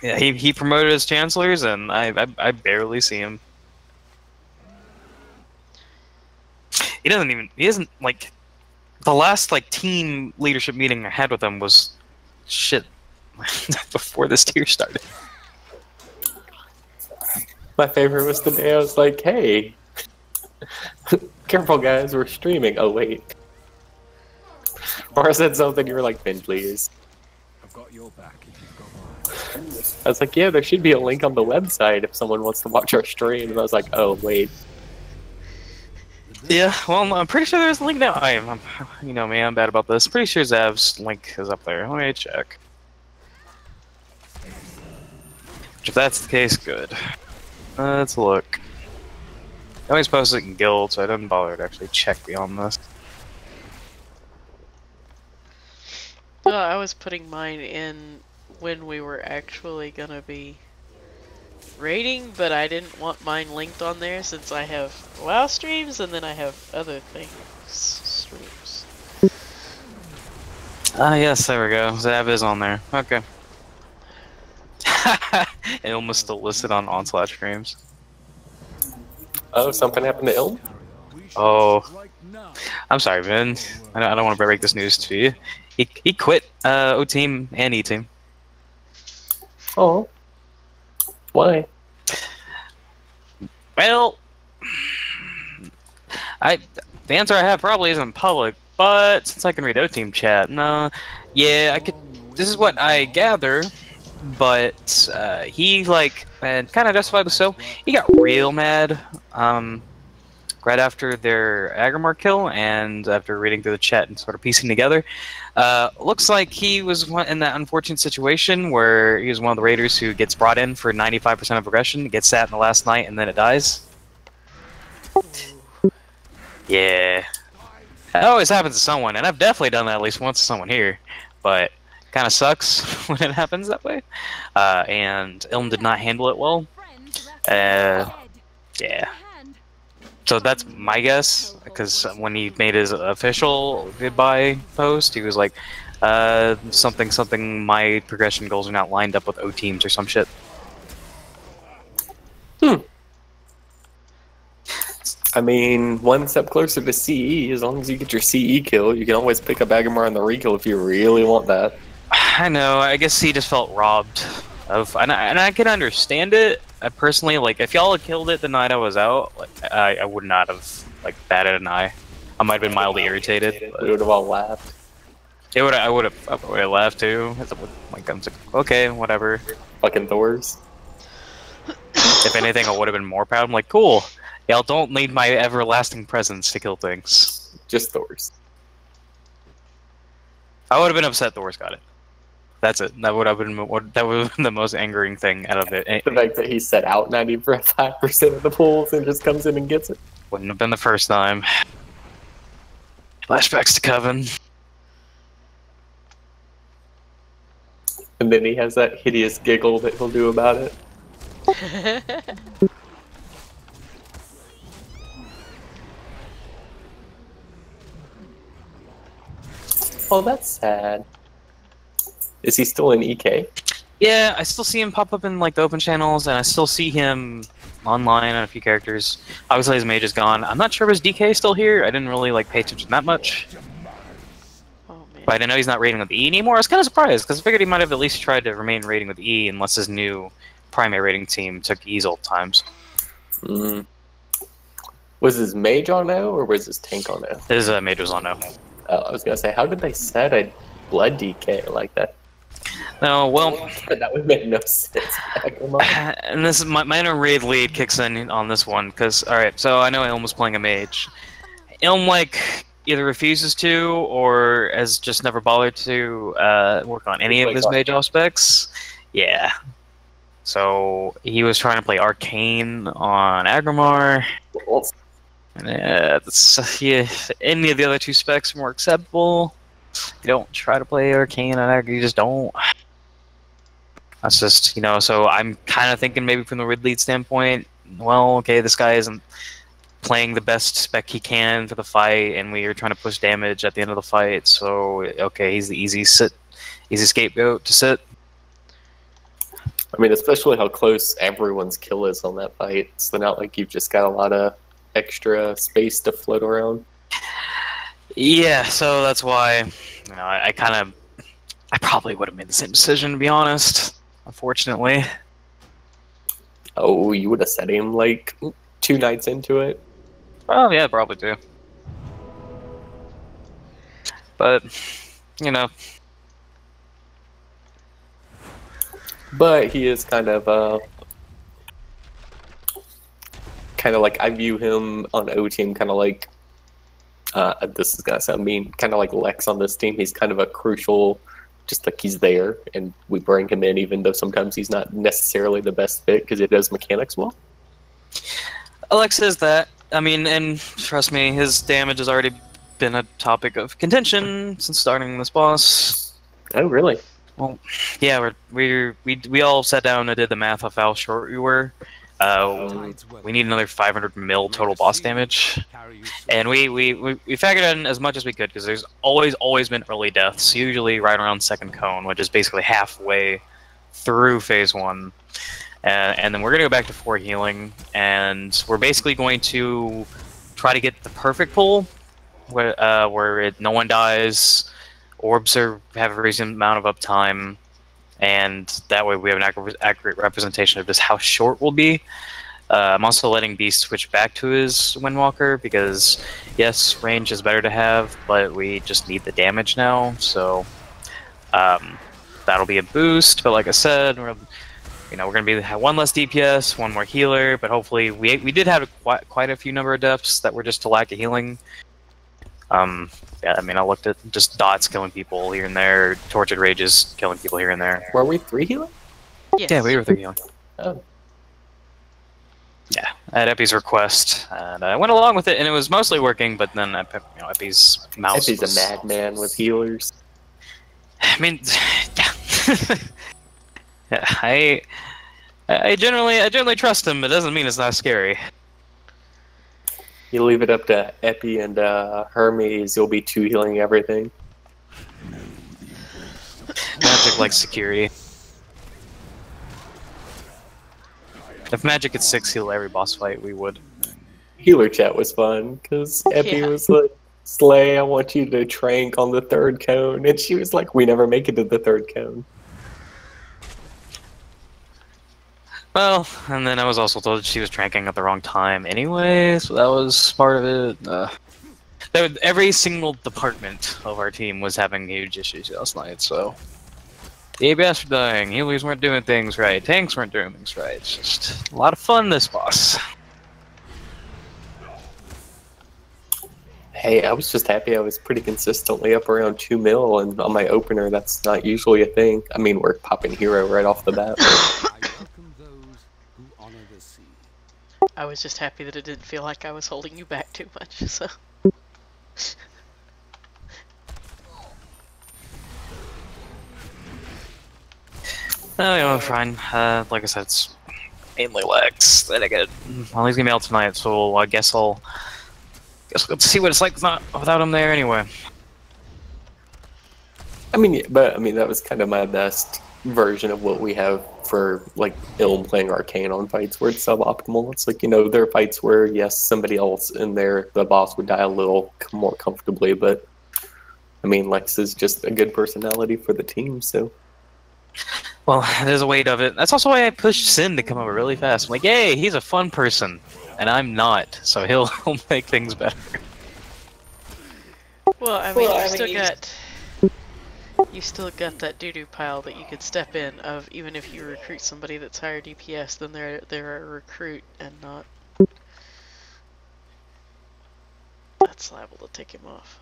Yeah, he promoted as chancellors, and I barely see him. He isn't like, the last like team leadership meeting I had with him was shit before this tier started. My favorite was the day I was like, hey, careful guys, we're streaming. Oh, wait. Or I said something, you were like, Ben, please. I've got your back if you've got mine. I was like, yeah, there should be a link on the website if someone wants to watch our stream. And I was like, oh, wait. Yeah, well, I'm pretty sure there's a link now. I'm you know me, I'm bad about this. Pretty sure Zav's link is up there. Let me check. If that's the case, good. Let's look. I always post it in Guild, so I didn't bother to actually check beyond this. Well, I was putting mine in when we were actually gonna be raiding, but I didn't want mine linked on there since I have WoW streams and then I have other things streams. Ah, yes, there we go. Zav is on there. Okay. Ilm is still listed on Onslaught streams. Oh, something happened to Ilm? Oh. I'm sorry, Vin. I don't want to break this news to you. He quit O-Team and E-Team. Oh. Why? Well, the answer I have probably isn't public, but since I can read O-Team chat, no, yeah, I could. This is what I gather, but he and kind of justifiably so. He got real mad, right after their Agrimar kill, and after reading through the chat and sort of piecing together. Looks like he was in that unfortunate situation where he was one of the raiders who gets brought in for 95% of aggression, gets sat in the last night, and then it dies. Yeah. That always happens to someone, and I've definitely done that at least once to someone here, but kind of sucks when it happens that way. And Ilm did not handle it well. Yeah. So that's my guess, because when he made his official goodbye post, he was like, something, my progression goals are not lined up with O-Teams or some shit. I mean, one step closer to CE. As long as you get your CE kill, you can always pick up Agrimar on the rekill if you really want that. I know, I guess he just felt robbed of, and I can understand it. I personally, if y'all had killed it the night I was out, I would not have, batted an eye. I might have been mildly irritated. We would have all laughed. I would have laughed too. I'm like, okay, whatever. Fucking Thors. If anything, I would have been more proud. I'm like, cool. Y'all don't need my everlasting presence to kill things. Just Thors. I would have been upset Thors got it. That's it. That would have been the most angering thing out of it. The fact that he set out 95% of the pools and just comes in and gets it. Wouldn't have been the first time. Flashbacks to Coven. And then he has that hideous giggle that he'll do about it. Oh, that's sad. Is he still in EK? Yeah, I still see him pop up in the open channels, and I still see him online on a few characters. Obviously, his mage is gone. I'm not sure if his DK is still here. I didn't really pay attention that much. But I know he's not raiding with E anymore. I was kind of surprised because I figured he might have at least tried to remain raiding with E unless his new primary raiding team took E's old times. Was his mage on now, or was his tank on now? His mage was on now. Oh, I was gonna say, how did they set a blood DK like that? No, well, that would make no sense. And this is my inner raid lead kicks in on this one because, all right, so I know Ilm was playing a mage. Ilm either refuses to or has just never bothered to work on any of his mage aspects. Yeah. So he was trying to play Arcane on Agrimar. Any of the other two specs are more acceptable. You don't try to play Arcane on Agrimar, you just don't. That's just, so I'm kind of thinking maybe from the rid lead standpoint, well, okay, this guy isn't playing the best spec he can for the fight, and we are trying to push damage at the end of the fight, so, okay, he's the easy scapegoat to sit. I mean, especially how close everyone's kill is on that fight. So not like you've just got a lot of extra space to float around. Yeah, so that's why, I probably would have made the same decision, to be honest. Unfortunately. Oh, you would have set him like 2 nights into it. Oh yeah, probably do. But you know, but he is kind of like, I view him on O team kind of like this is gonna sound mean, kind of like Lex on this team. He's kind of a crucial, just like he's there, and we bring him in even though sometimes he's not necessarily the best fit because he does mechanics well. Alex says that. I mean, and trust me, his damage has already been a topic of contention since starting this boss. Oh, really? Well, yeah, we all sat down and did the math of how short we were. We need another 500 mil total boss damage, and we factored in as much as we could because there's always been early deaths, usually right around second cone, which is basically halfway through phase 1. And then we're gonna go back to 4 healing, and we're basically going to try to get the perfect pull, where no one dies, orbs have a reasonable amount of uptime, and that way we have an accurate representation of just how short we'll be. I'm also letting Beast switch back to his Windwalker because, yes, range is better to have, but we just need the damage now, so that'll be a boost. But like I said, we're going to have 1 less DPS, 1 more healer, but hopefully we did have quite a few number of deaths that were just a lack of healing. Yeah, I mean, I looked at just dots killing people here and there, tortured rages killing people here and there. Were we 3 healing? Yes. Yeah, we were 3 healing. Oh. Yeah, at Epi's request, and I went along with it, and it was mostly working. But then, Epi's mouse. Epi's a madman with healers. I mean, yeah. Yeah, I generally trust him. It doesn't mean it's not scary. You leave it up to Epi and Hermes, you'll be 2 healing everything. Magic likes security. If Magic could 6 heal every boss fight, we would. Healer chat was fun, because Epi was like, Slay, I want you to trank on the 3rd cone. And she was like, we never make it to the 3rd cone. Well, and then I was also told that she was tranking at the wrong time anyway, so that was part of it. Every single department of our team was having huge issues last night, so... The ABS were dying, healers weren't doing things right, tanks weren't doing things right. It's just a lot of fun, this boss. Hey, I was just happy I was pretty consistently up around 2 mil, and on my opener, that's not usually a thing. I mean, we're popping hero right off the bat. I was just happy that it didn't feel like I was holding you back too much, so... Oh, yeah, fine. Like I said, it's mainly Lex that I get. Well, he's gonna be out tonight, so I guess I'll see what it's like without him there anyway. I mean, but I mean that was kind of my best version of what we have for like Ilm playing Arcane on fights where it's suboptimal. It's like, there are fights where yes, somebody else in there, the boss would die a little more comfortably, but I mean Lex is just a good personality for the team, so. Well, there's a weight of it. That's also why I pushed Sin to come over really fast. I'm like, hey, he's a fun person, and I'm not, so he'll make things better. Well, I mean, you still got that doo-doo pile that you could step in of, even if you recruit somebody that's higher DPS, then they're a recruit and not... That's liable to take him off.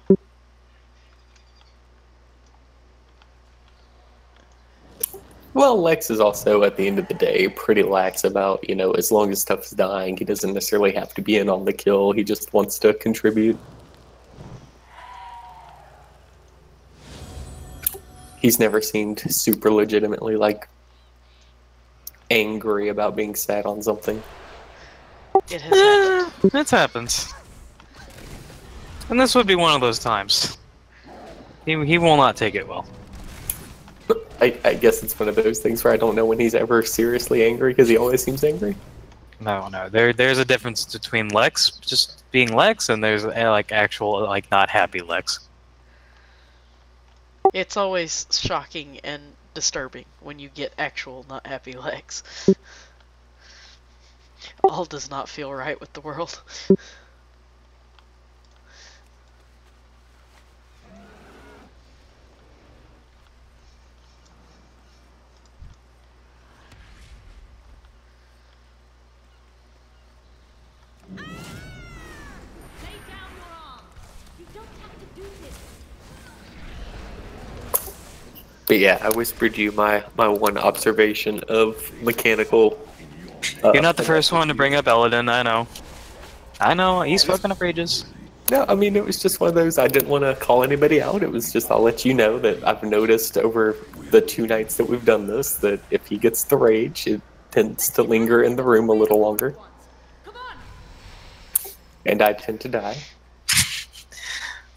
Well, Lex is also, at the end of the day, pretty lax about, as long as stuff's dying, he doesn't necessarily have to be in on the kill, he just wants to contribute. He's never seemed super legitimately, angry about being sad on something. It has happened. It happens. And this would be one of those times. He will not take it well. I guess it's one of those things where I don't know when he's ever seriously angry, because he always seems angry. No. There's a difference between Lex just being Lex, and there's actual not happy Lex. It's always shocking and disturbing when you get actual not happy Lex. All does not feel right with the world. But yeah, I whispered you my one observation of mechanical. You're not the first one to bring up Eladin, I know. I know, he's fucking up rages. No, I mean, it was just one of those, I didn't want to call anybody out. It was just, I'll let you know that I've noticed over the 2 nights that we've done this, that if he gets the rage, it tends to linger in the room a little longer. And I tend to die.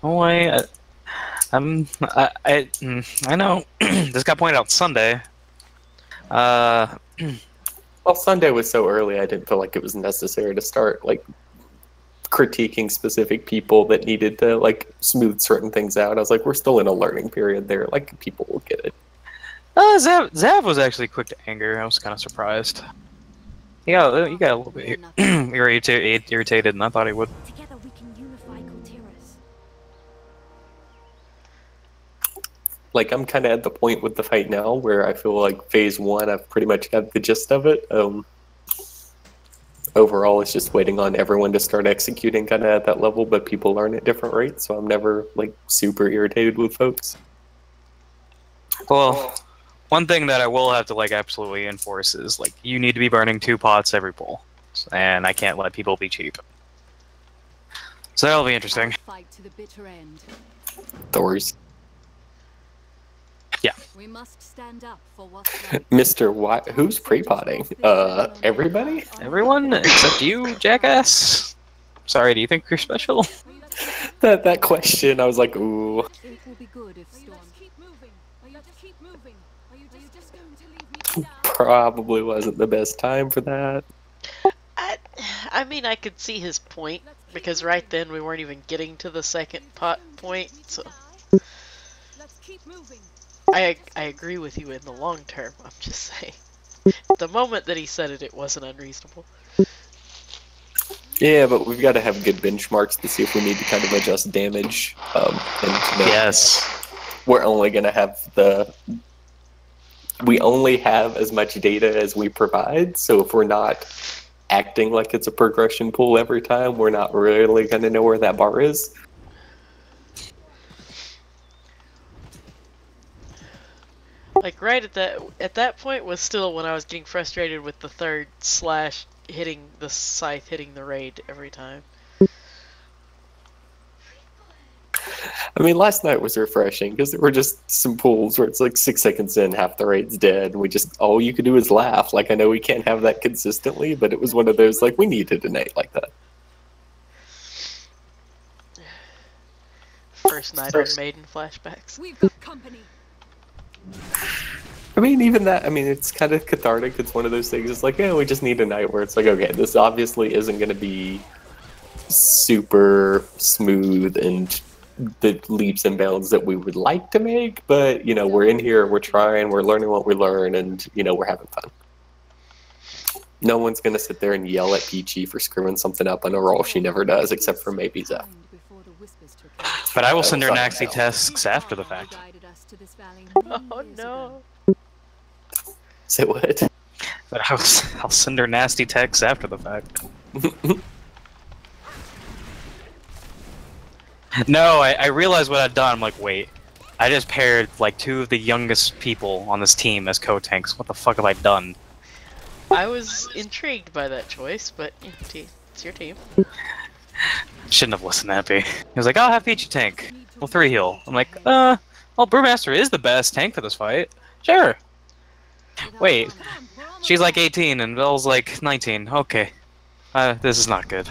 Oh, I know. This got pointed out Sunday. Well, Sunday was so early, I didn't feel like it was necessary to start, like, critiquing specific people that needed to, like, smooth certain things out. I was like, we're still in a learning period there. Like, people will get it. Zav was actually quick to anger. I was kind of surprised. You got a little bit irritated, and I thought he would. Together we can unify Kultiras. Like, I'm kind of at the point with the fight now where I feel like phase 1, I've pretty much got the gist of it. Overall, it's just waiting on everyone to start executing kind of at that level, but people learn at different rates, so I'm never, like, super irritated with folks. Well, one thing that I will have to, like, absolutely enforce is, like, you need to be burning 2 pots every pull, and I can't let people be cheap. So that'll be interesting. Fight to the bitter end. Thors. Yeah. We must stand up for what's Mr. White, who's pre-potting? Everybody? Everyone except you, jackass. Sorry, do you think you're special? That question, I was like, ooh. It will be good if Storm. Keep moving. Are you just keep moving? Are you just going to leave me down? Probably wasn't the best time for that. I mean, I could see his point, because right then we weren't even getting to the second pot point, so... Let's keep moving. I agree with you in the long term, I'm just saying. The moment that he said it, it wasn't unreasonable. Yeah, but we've got to have good benchmarks to see if we need to kind of adjust damage. Yes. We're only going to have we only have as much data as we provide, so if we're not acting like it's a progression pool every time, we're not really going to know where that bar is. Like right at that point was still when I was getting frustrated with the third slash hitting the scythe hitting the raid every time. I mean, last night was refreshing because there were just some pools where it's like 6 seconds in, half the raid's dead, and we just all you could do is laugh. Like, I know we can't have that consistently, but it was one of those like we needed a night like that. First night on Maiden flashbacks. We've got company. I mean, even that, I mean, it's kind of cathartic. It's one of those things. It's like, yeah, we just need a night where it's like, okay, this obviously isn't going to be super smooth and the leaps and bounds that we would like to make, but, you know, we're in here, we're trying, we're learning what we learn, and, you know, we're having fun. No one's going to sit there and yell at Peachy for screwing something up on a roll she never does, except for maybe Zeph. But I will send her nasty tasks after the fact. Oh no. Say what? But I'll send her nasty texts after the fact. No, I realized what I'd done. I'm like, wait. I just paired like 2 of the youngest people on this team as co-tanks. What the fuck have I done? I was intrigued by that choice, but it's your team. Shouldn't have listened to Epi. He was like, I'll have Peachy tank. Well, 3 heal. I'm like, well, Brewmaster is the best tank for this fight. Sure. Wait. She's like 18 and Belle's like 19. Okay. This is not good.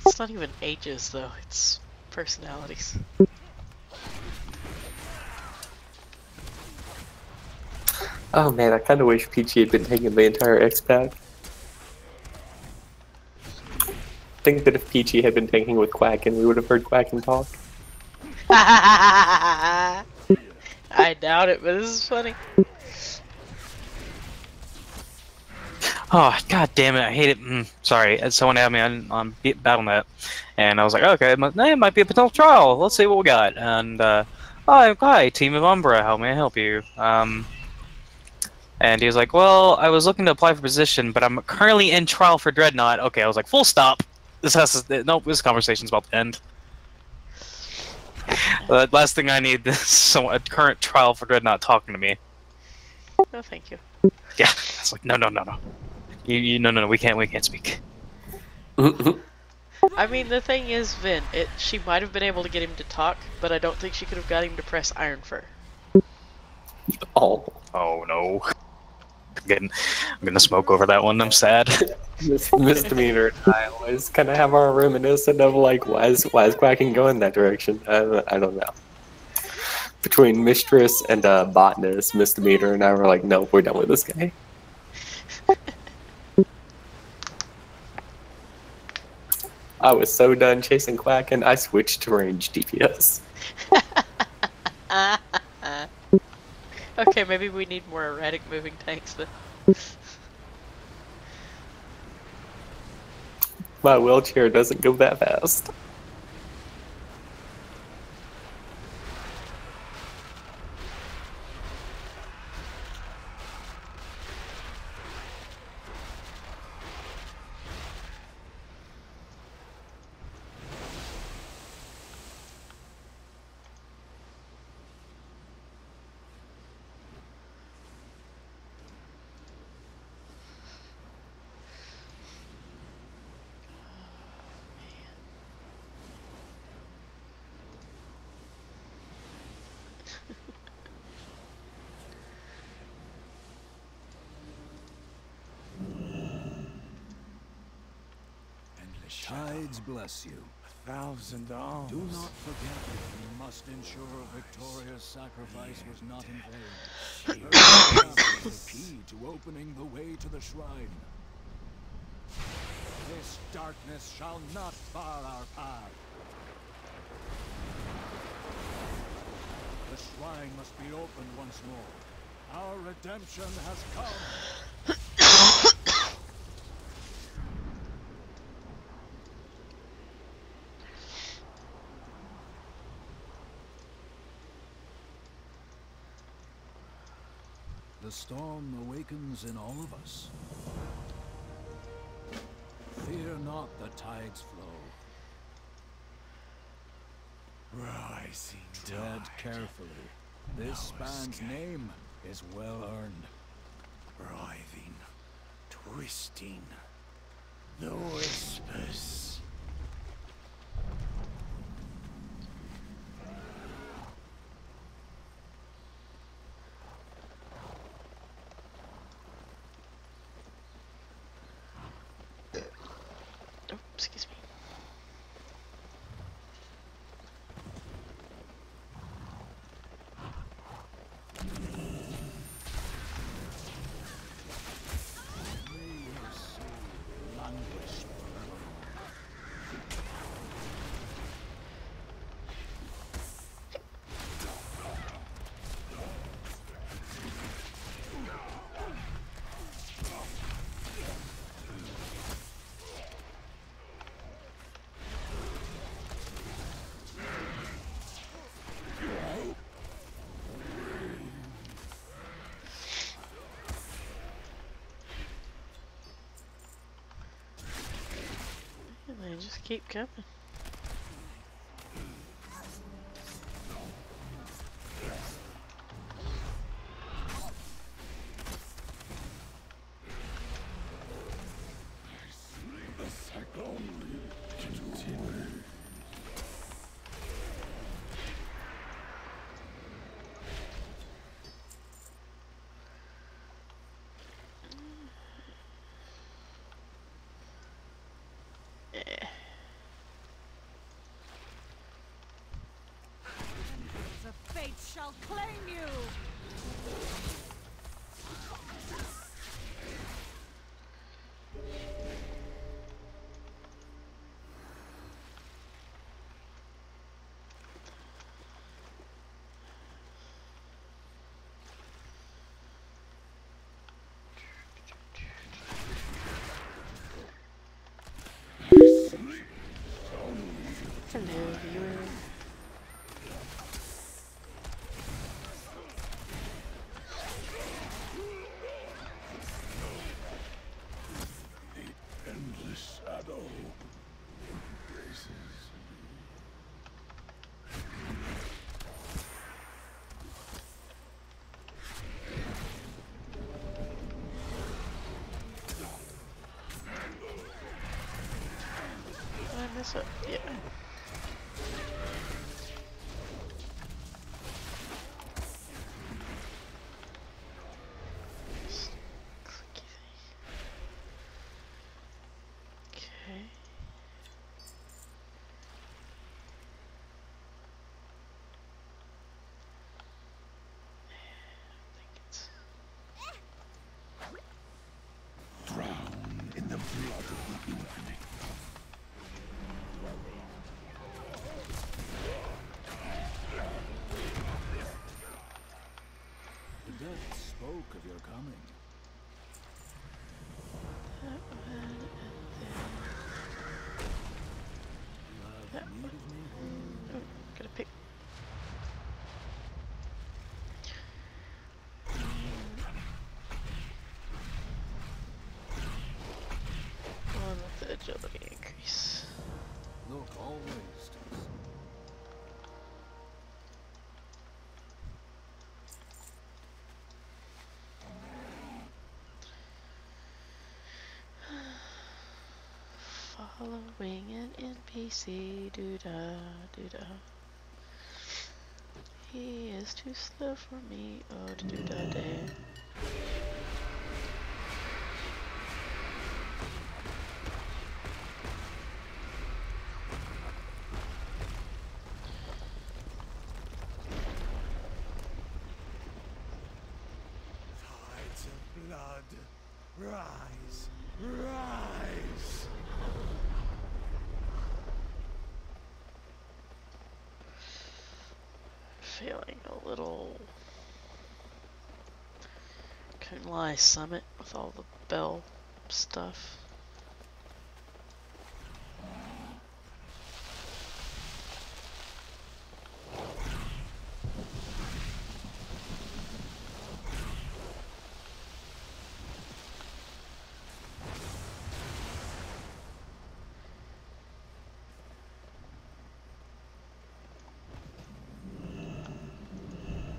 It's not even ages, though. It's personalities. Oh man, I kind of wish Peachy had been taking the entire X-Pack. I think that if Peachy had been taking with Quacken, we would have heard Quacken talk. I I doubt it, but this is funny. Oh, god damn it, I hate it. Sorry, someone had me on BattleNet, and I was like, okay, it might be a potential trial. Let's see what we got. And, hi, team of Umbra, how may I help you? And he was like, well, I was looking to apply for position, but I'm currently in trial for Dreadnought. Okay, I was like, full stop. Nope, this conversation's about to end. The last thing I need is a current trial for Dreadnought talking to me. No, thank you. Yeah, it's like, no. No, we can't speak. I mean, the thing is, Vin, she might have been able to get him to talk, but I don't think she could have got him to press Iron Fur. Oh no. I'm gonna smoke over that one, I'm sad. Misdemeanor and I always kind of have our reminiscent of like, why is Quacking going that direction? I don't know. Between Mistress and Botanist, Misdemeanor and I were like, nope, we're done with this guy. I was so done chasing Quacking, I switched to range DPS. Okay, maybe we need more erratic moving tanks then. My wheelchair doesn't go that fast. Tides bless you. 1,000 arms. Do not forget that you must ensure Victoria's sacrifice was not in vain. Her death is the key to opening the way to the shrine. This darkness shall not bar our path. The shrine must be opened once more. Our redemption has come. The storm awakens in all of us. Fear not the tide's flow. Rising Tread carefully. This span's name is well earned. Writhing, twisting, the whispers. Oh, excuse me. They just keep coming. The fates shall claim you! shadow embraces Did I miss it? Yeah. Okay. drown in the blood of the infinite. The dead spoke of your coming. That one and You then have need of me? oh, gotta pick. One with the agility increase. Look always to the sun. Following an NPC, doo-da, doo-da. He is too slow for me, oh doo-da-day. Tides of blood, rise, rise! Feeling a little Kunlai Summit with all the bell stuff.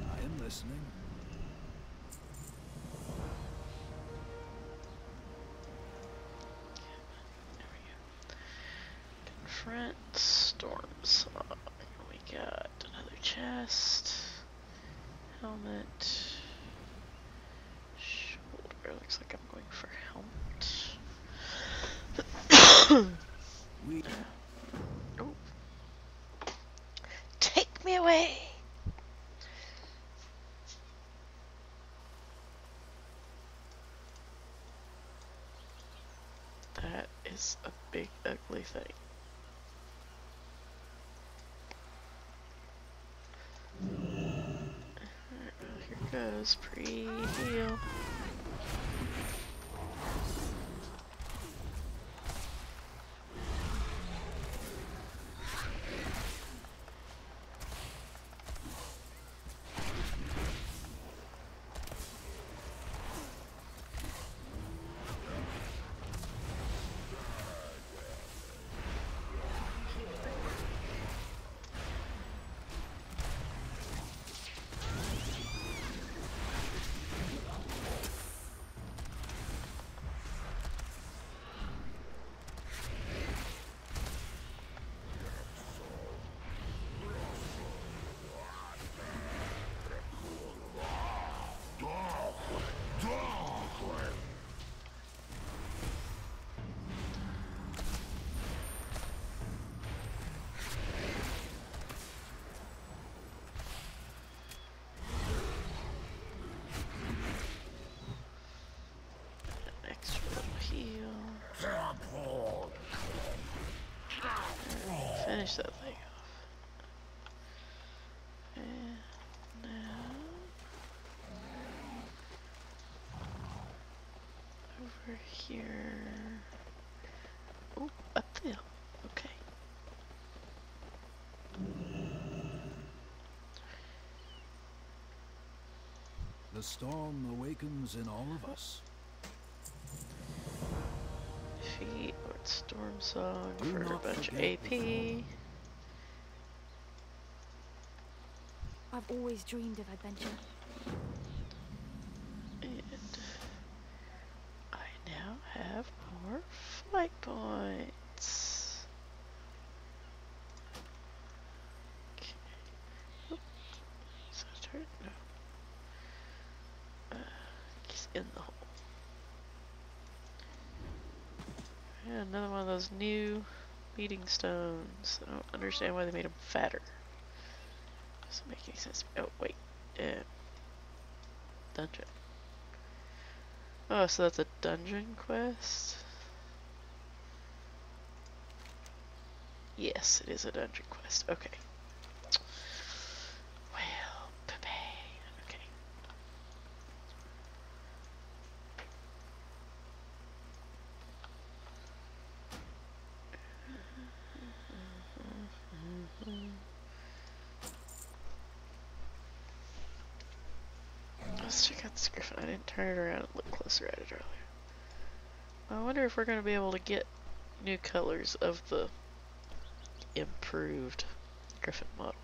I am listening. Confront storms. We got another chest, helmet, shoulder. Looks like I'm going for helmet. Oh. Take me away. That is a big ugly thing. Alright, well, here goes pre-heal. Extra little heal. Finish that thing off. And now over here. Oh, up there. Okay. The storm awakens in all of us. Feet Storm Song for a bunch of AP. I've always dreamed of adventure. And I now have more flight points. Okay. Oop. Is that a turret? No. He's in the hole. Yeah, another one of those new meeting stones. I don't understand why they made them fatter. Doesn't make any sense. Oh, wait. Dungeon. Oh, so that's a dungeon quest? Yes, it is a dungeon quest. Okay. Well, Pepe. Okay. Let's check out this griffin. I didn't turn it around and look closer at it earlier. I wonder if we're going to be able to get new colors of the improved griffin model.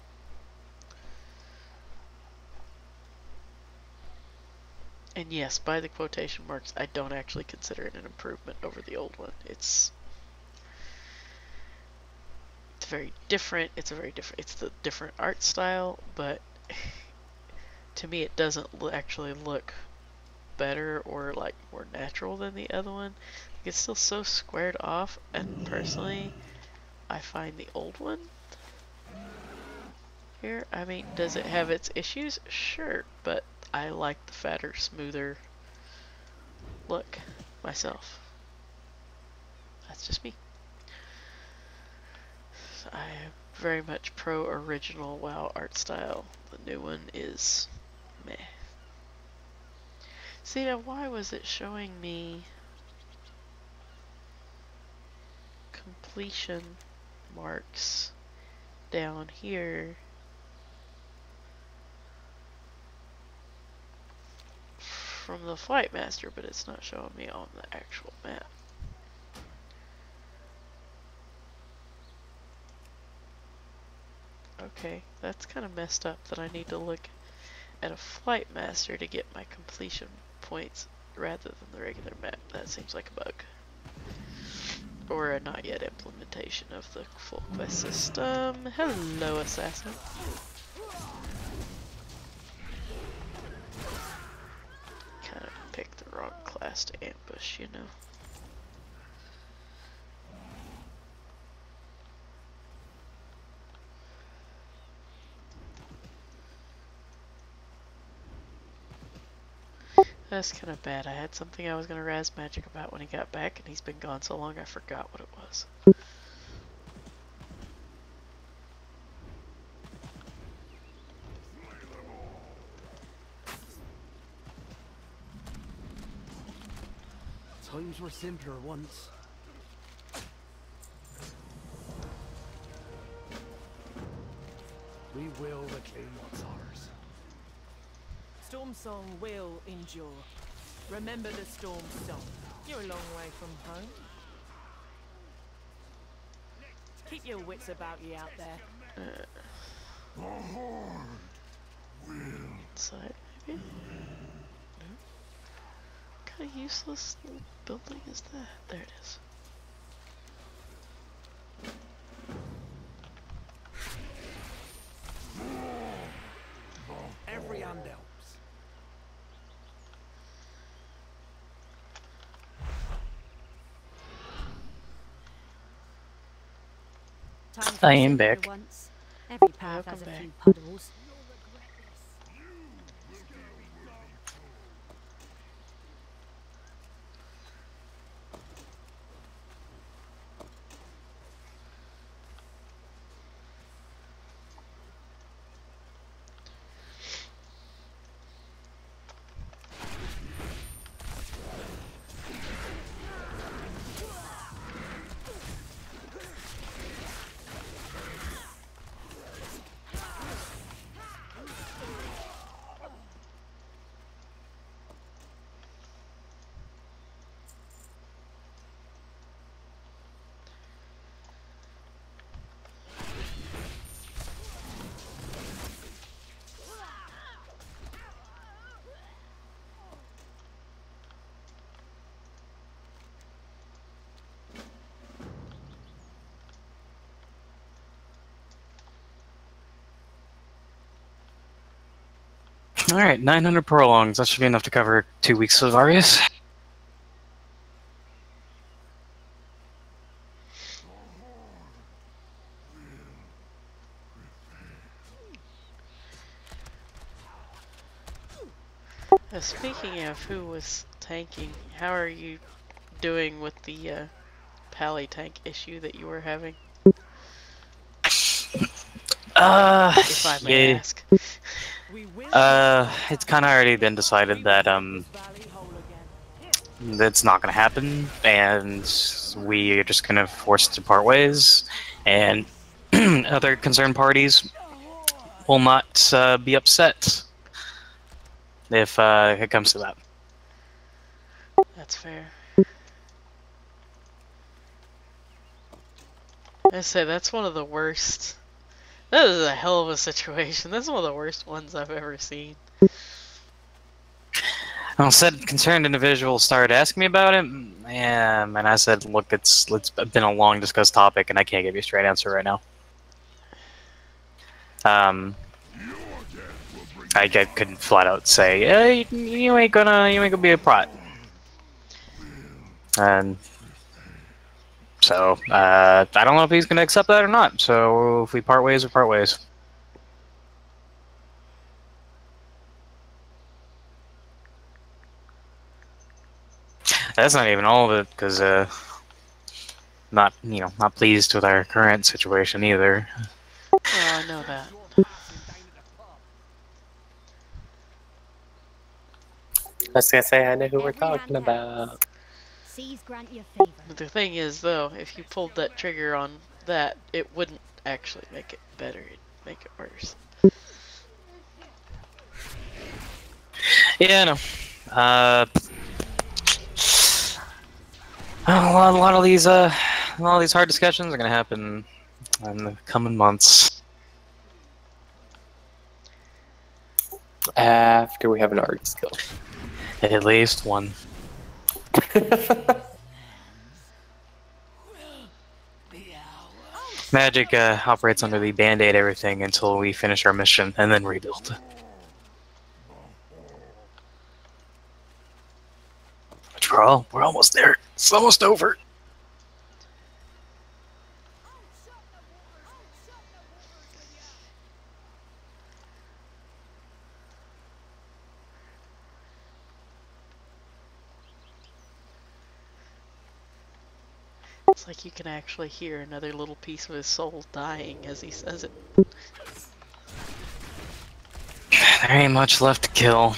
And yes, by the quotation marks, I don't actually consider it an improvement over the old one. It's very different. It's the different art style, but to me it doesn't actually look better or like more natural than the other one. It's still so squared off, and personally I find the old one here, I mean, does it have its issues? Sure, but I like the fatter, smoother look myself. That's just me. I am very much pro original WoW art style. The new one is meh. See, now why was it showing me completion marks down here from the Flight Master, but it's not showing me on the actual map? Okay, that's kind of messed up that I need to look at a Flight Master to get my completion points rather than the regular map. That seems like a bug. Or a not yet implementation of the full quest system. Hello, assassin. Kind of picked the wrong class to ambush, you know. That's kind of bad. I had something I was going to razz magic about when he got back, and he's been gone so long I forgot what it was. Times were simpler once. We will reclaim what's ours. Storm Song will endure. Remember the Storm Song. You're a long way from home. Keep your wits about you out there. The Horde will. Inside, maybe? No. What kind of useless little building is that? There it is. Every hand helps. I am back. Every path has a few puddles. Alright, 900 prolongs. That should be enough to cover 2 weeks of Arius. Speaking of who was tanking, how are you doing with the pally tank issue that you were having? If I may Yeah. ask. It's kind of already been decided that, that's not going to happen, and we are just kind of forced to part ways, and other concerned parties will not be upset if it comes to that. That's fair. I say that's one of the worst. That is a hell of a situation. That's one of the worst ones I've ever seen. Well, said concerned individuals started asking me about it, and I said, look, it's been a long discussed topic, and I can't give you a straight answer right now. I couldn't flat out say, hey, you ain't gonna be a prot. And so, I don't know if he's gonna accept that or not. So if we part ways, we part ways. That's not even all of it, because not pleased with our current situation either. Oh, I know that. I was gonna say, I know who we're talking about. But the thing is, though, if you pulled that trigger on that, it wouldn't actually make it better. It'd make it worse. Yeah, I know. A lot of these hard discussions are gonna happen in the coming months. After we have an art skill. At least one. Magic operates under the band-aid everything until we finish our mission and then rebuild. Which we're almost there. It's almost over. It's like you can actually hear another little piece of his soul dying as he says it. There ain't much left to kill.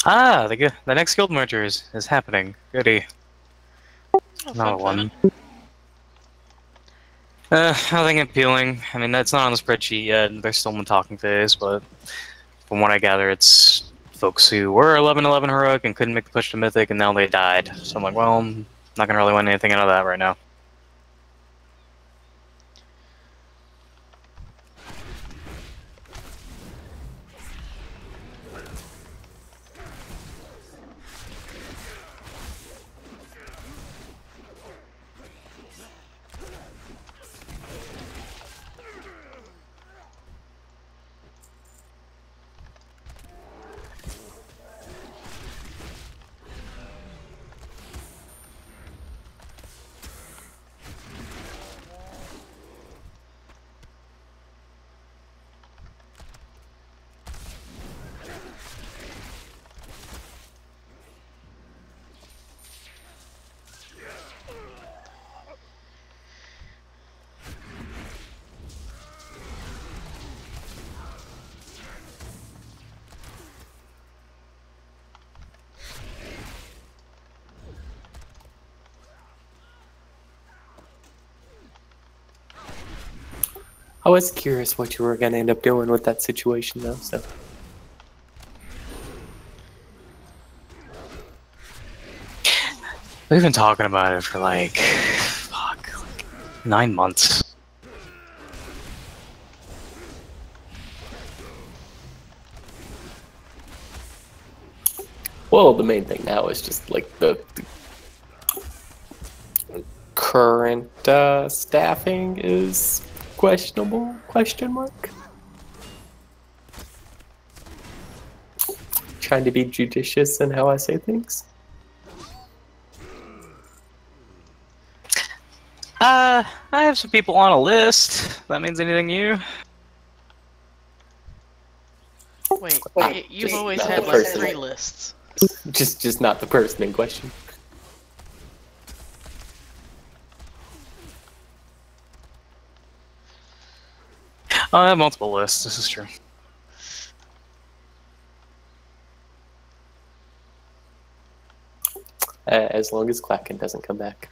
Ah, the next guild merger is happening. Goody. Another one. Nothing appealing. I mean, that's not on the spreadsheet yet. They're still in the talking phase, but from what I gather, it's folks who were 11-11 heroic and couldn't make the push to Mythic, and now they died. So I'm like, well, I'm not gonna really win anything out of that right now. I was curious what you were going to end up doing with that situation, though, so... We've been talking about it for like 9 months. Well, the main thing now is just like the current staffing is questionable, question mark. Trying to be judicious in how I say things. I have some people on a list. If that means anything to you? Wait, you've always had like 3 lists. Just not the person in question. I have multiple lists, this is true. As long as Klacken doesn't come back.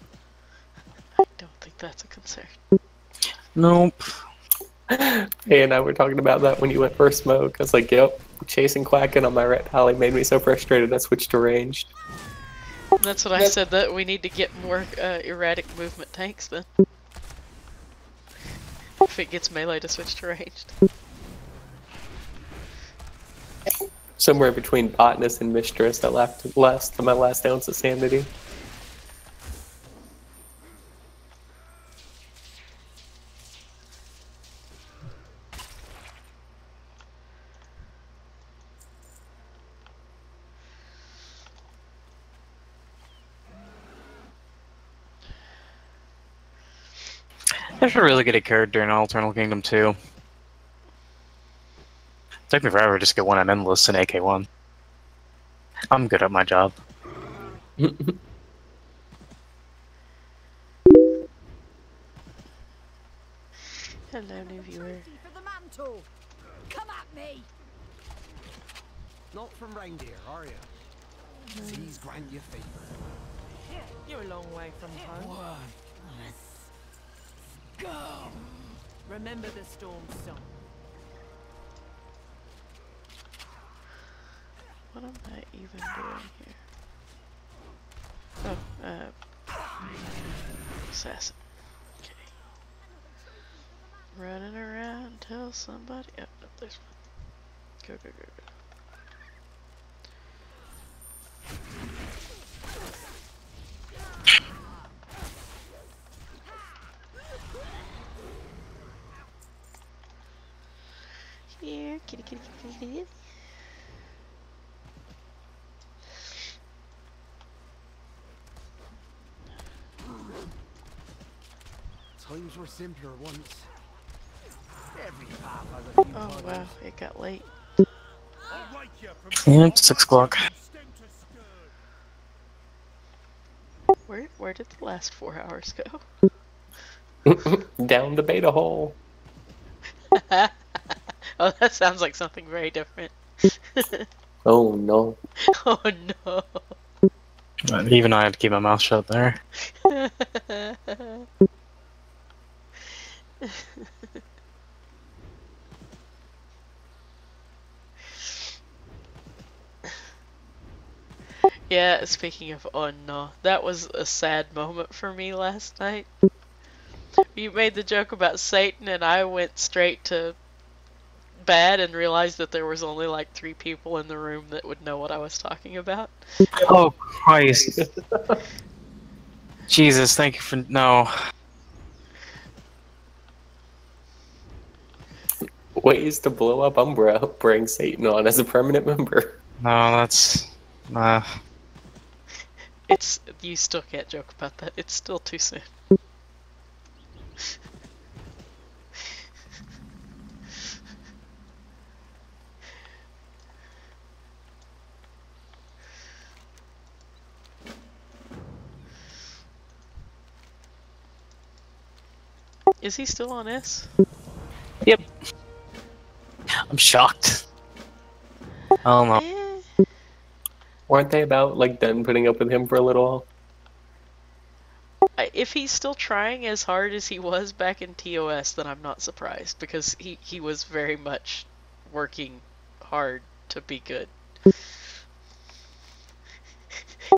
I don't think that's a concern. Nope. Hey and I were talking about that when you went first smoke. I was like, yep, chasing Klacken on my red Holly made me so frustrated I switched to ranged. That's what I said, that we need to get more erratic movement tanks then. If it gets melee to switch to ranged. Somewhere between botanist and mistress, I left to my last ounce of sanity. I should really get a character in Eternal Kingdom too. It took me forever just to get one on Endless and AK1. I'm good at my job. Hello, new viewer. For the mantle. Come at me. Not from reindeer, are you? Please grant your favor. You're a long way from home. Go. Remember the storm song. What am I even doing here? Oh, assassin. Okay. Running around, tell somebody. Oh, no, there's one. Go, go, go, go. Here, kitty, kitty, kitty, kitty. Times were simpler once. Every path has a few Oh wow, it got late. Yeah, it's 6 o'clock. Where did the last 4 hours go? Down the beta hole. Oh, that sounds like something very different. Oh no. Oh no. Even I had to keep my mouth shut there. Yeah, speaking of oh no, that was a sad moment for me last night. You made the joke about Satan and I went straight to bad and realized that there was only like 3 people in the room that would know what I was talking about. Oh Christ. Jesus, thank you for no. Ways to blow up Umbra, bring Satan on as a permanent member. No, that's It's you still can't joke about that. It's still too soon. Is he still on S? Yep. I'm shocked. I don't know. Weren't they about like done putting up with him for a little while? if he's still trying as hard as he was back in TOS, then I'm not surprised, because he was very much working hard to be good.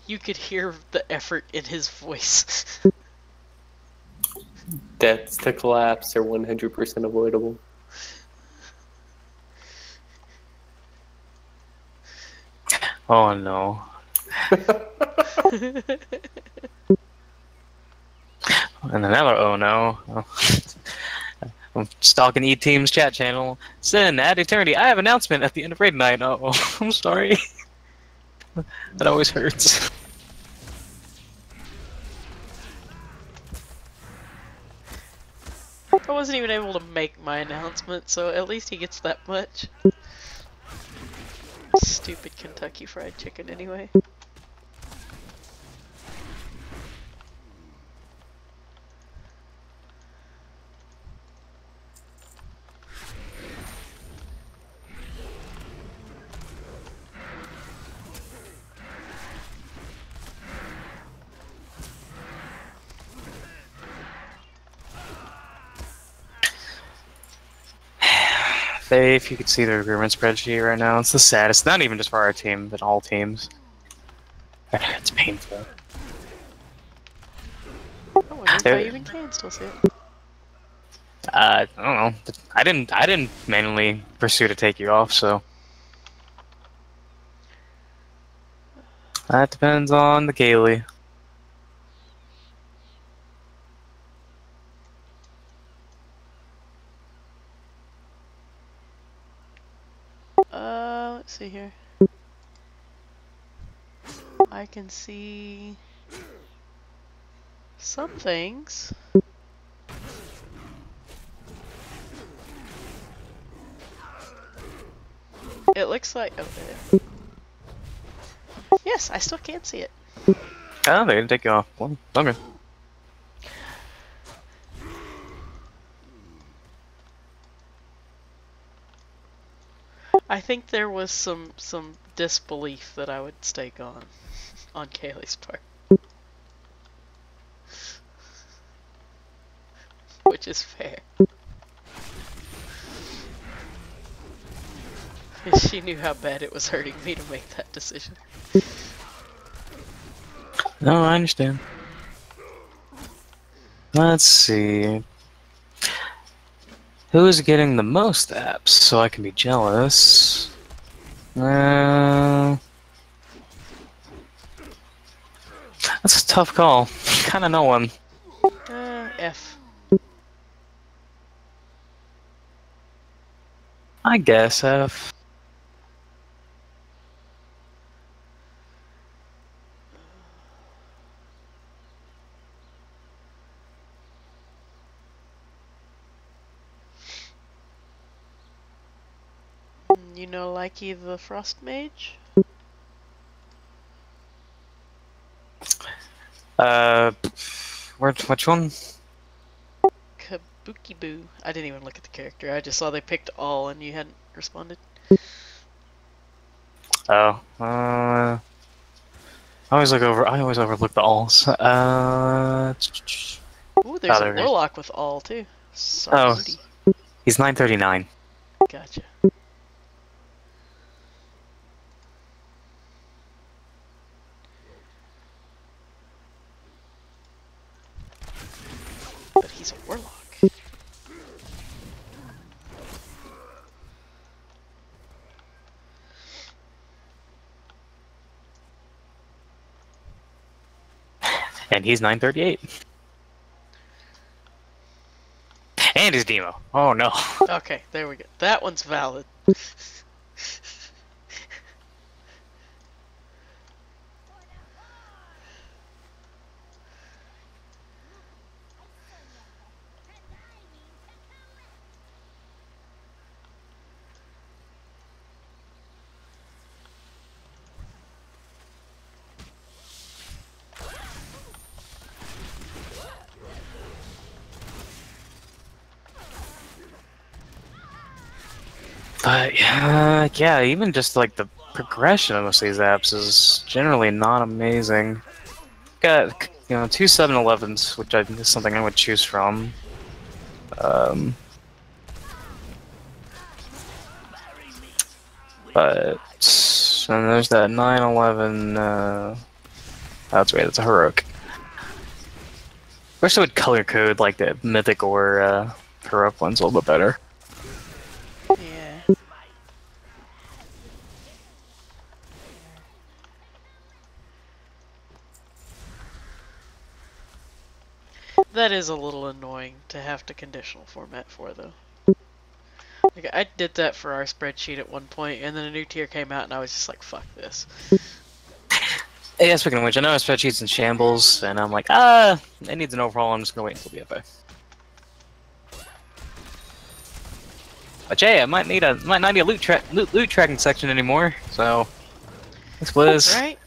You could hear the effort in his voice. Deaths to collapse are 100% avoidable. Oh no. And another oh no. I'm stalking E-Team's chat channel. Sin, add eternity. I have an announcement at the end of raid night. Oh, I'm sorry. That always hurts. I wasn't even able to make my announcement, so at least he gets that much. Stupid Kentucky Fried Chicken, anyway. If you could see the recruitment spreadsheet right now, it's the saddest. Not even just for our team, but all teams. It's painful. I wonder if I even can still see it. I don't know. I didn't manually pursue to take you off, so that depends on the Kaylee. Let's see here. I can see some things. It looks like... oh, there. Yes, I still can't see it. Oh, they didn't take you off. Well, okay. I think there was some disbelief that I would stake on Kaylee's part. Which is fair. She knew how bad it was hurting me to make that decision. No, I understand. Let's see. Who's getting the most apps so I can be jealous? That's a tough call. Kinda no one. F. I guess F. You know Likey the Frost Mage? Which one? Kabuki Boo. I didn't even look at the character. I just saw they picked all and you hadn't responded. Oh, I always overlook the alls. Ooh, there's a warlock with all too. Oh, he's 939. Gotcha. But he's a warlock. And he's 938. And his demo. Oh no. Okay, there we go. That one's valid. But yeah, even just like the progression of most of these apps is generally not amazing. Got you know, 2 7-Elevens, which is something I would choose from. But and there's that 911. That's right. That's a heroic. Wish I would color code like the Mythic or heroic ones a little bit better. Yeah. That is a little annoying to have to conditional format for, though. Like, I did that for our spreadsheet at one point, and then a new tier came out, and I was just like, fuck this. Yeah, speaking of which, I know our spreadsheet's in shambles, and I'm like, it needs an overhaul, I'm just gonna wait until BFA. But yeah, I might not need a loot tracking section anymore, so... Thanks, Blizz. Right?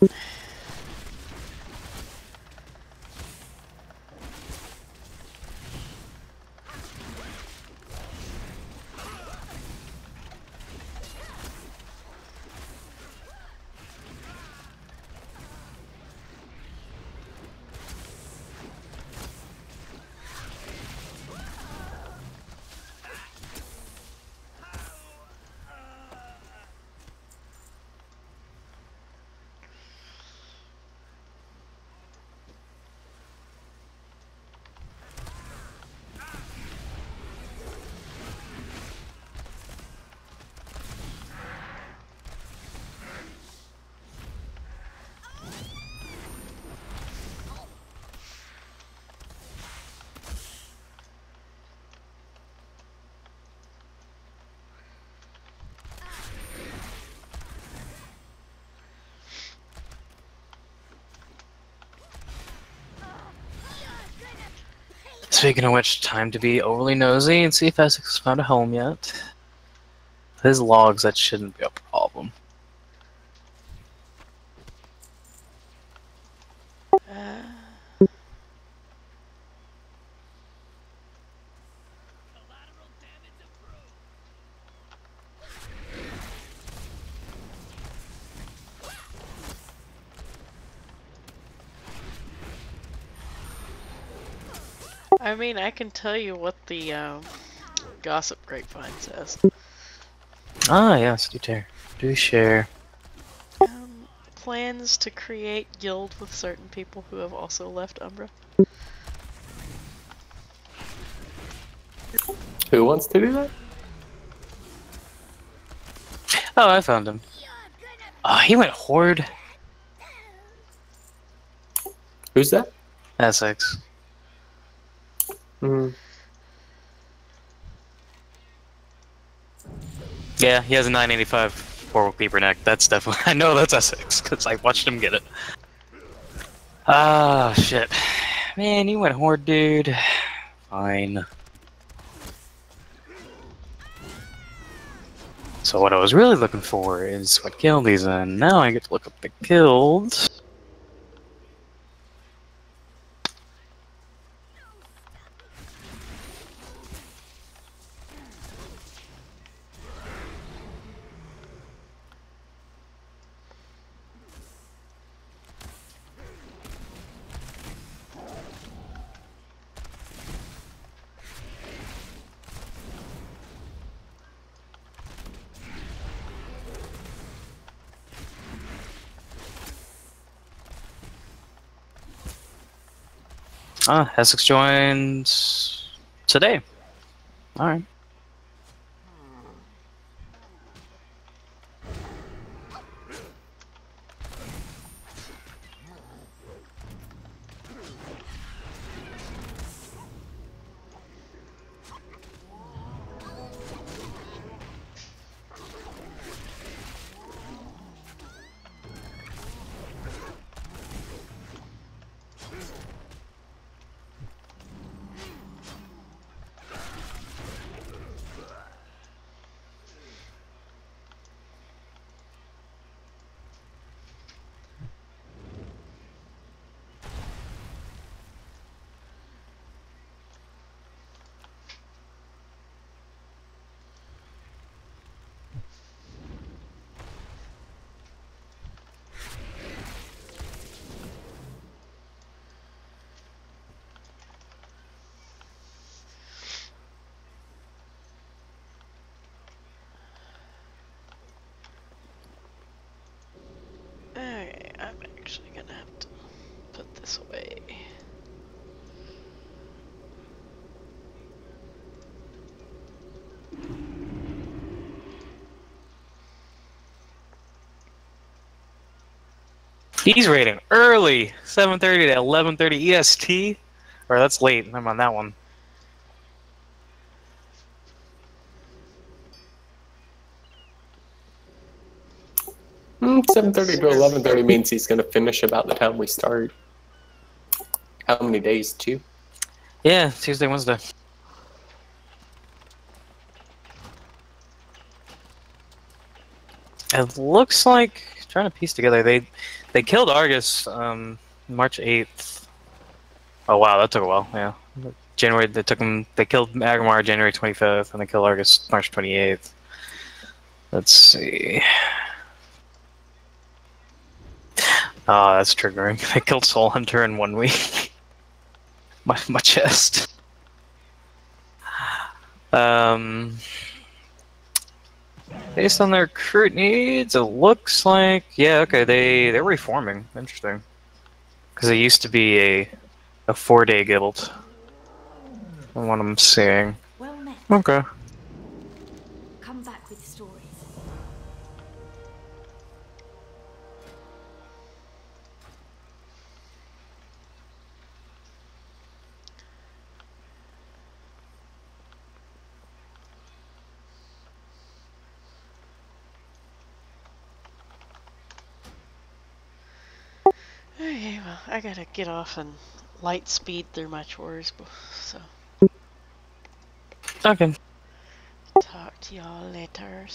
Speaking of which, time to be overly nosy and see if Essex has found a home yet. His logs, that shouldn't be a problem. I mean, I can tell you what the gossip grapevine says. Ah, yes, do share. Plans to create guild with certain people who have also left Umbra. Who wants to do that? Oh, I found him. Oh, he went Horde. Who's that? Essex. Yeah, he has a 985 4-wheel Peeper neck. That's definitely... I know that's Essex, because I watched him get it. Ah, shit. Man, you went Horde, dude. Fine. So what I was really looking for is what guild he's in. Now I get to look up the guild. Ah, Essex joined today. Alright. this way. He's raiding early, 7:30 to 11:30 EST, or that's late. I'm on that one. 7:30 to 11:30 means he's going to finish about the time we start. How many days? 2? Yeah, Tuesday, Wednesday. It looks like, trying to piece together, they killed Argus March 8th. Oh wow, that took a while. Yeah, January they killed Agmar January 25th, and they killed Argus March 28th. Let's see. Ah, that's triggering. They killed Soul Hunter in 1 week. my chest. Based on their recruit needs, it looks like, yeah, okay, they're reforming. Interesting, because it used to be a 4-day guild. From what I'm seeing. Well met. Okay. Come back with stories. Okay, well, I gotta get off and light speed through my chores, so. Okay. Talk to y'all later.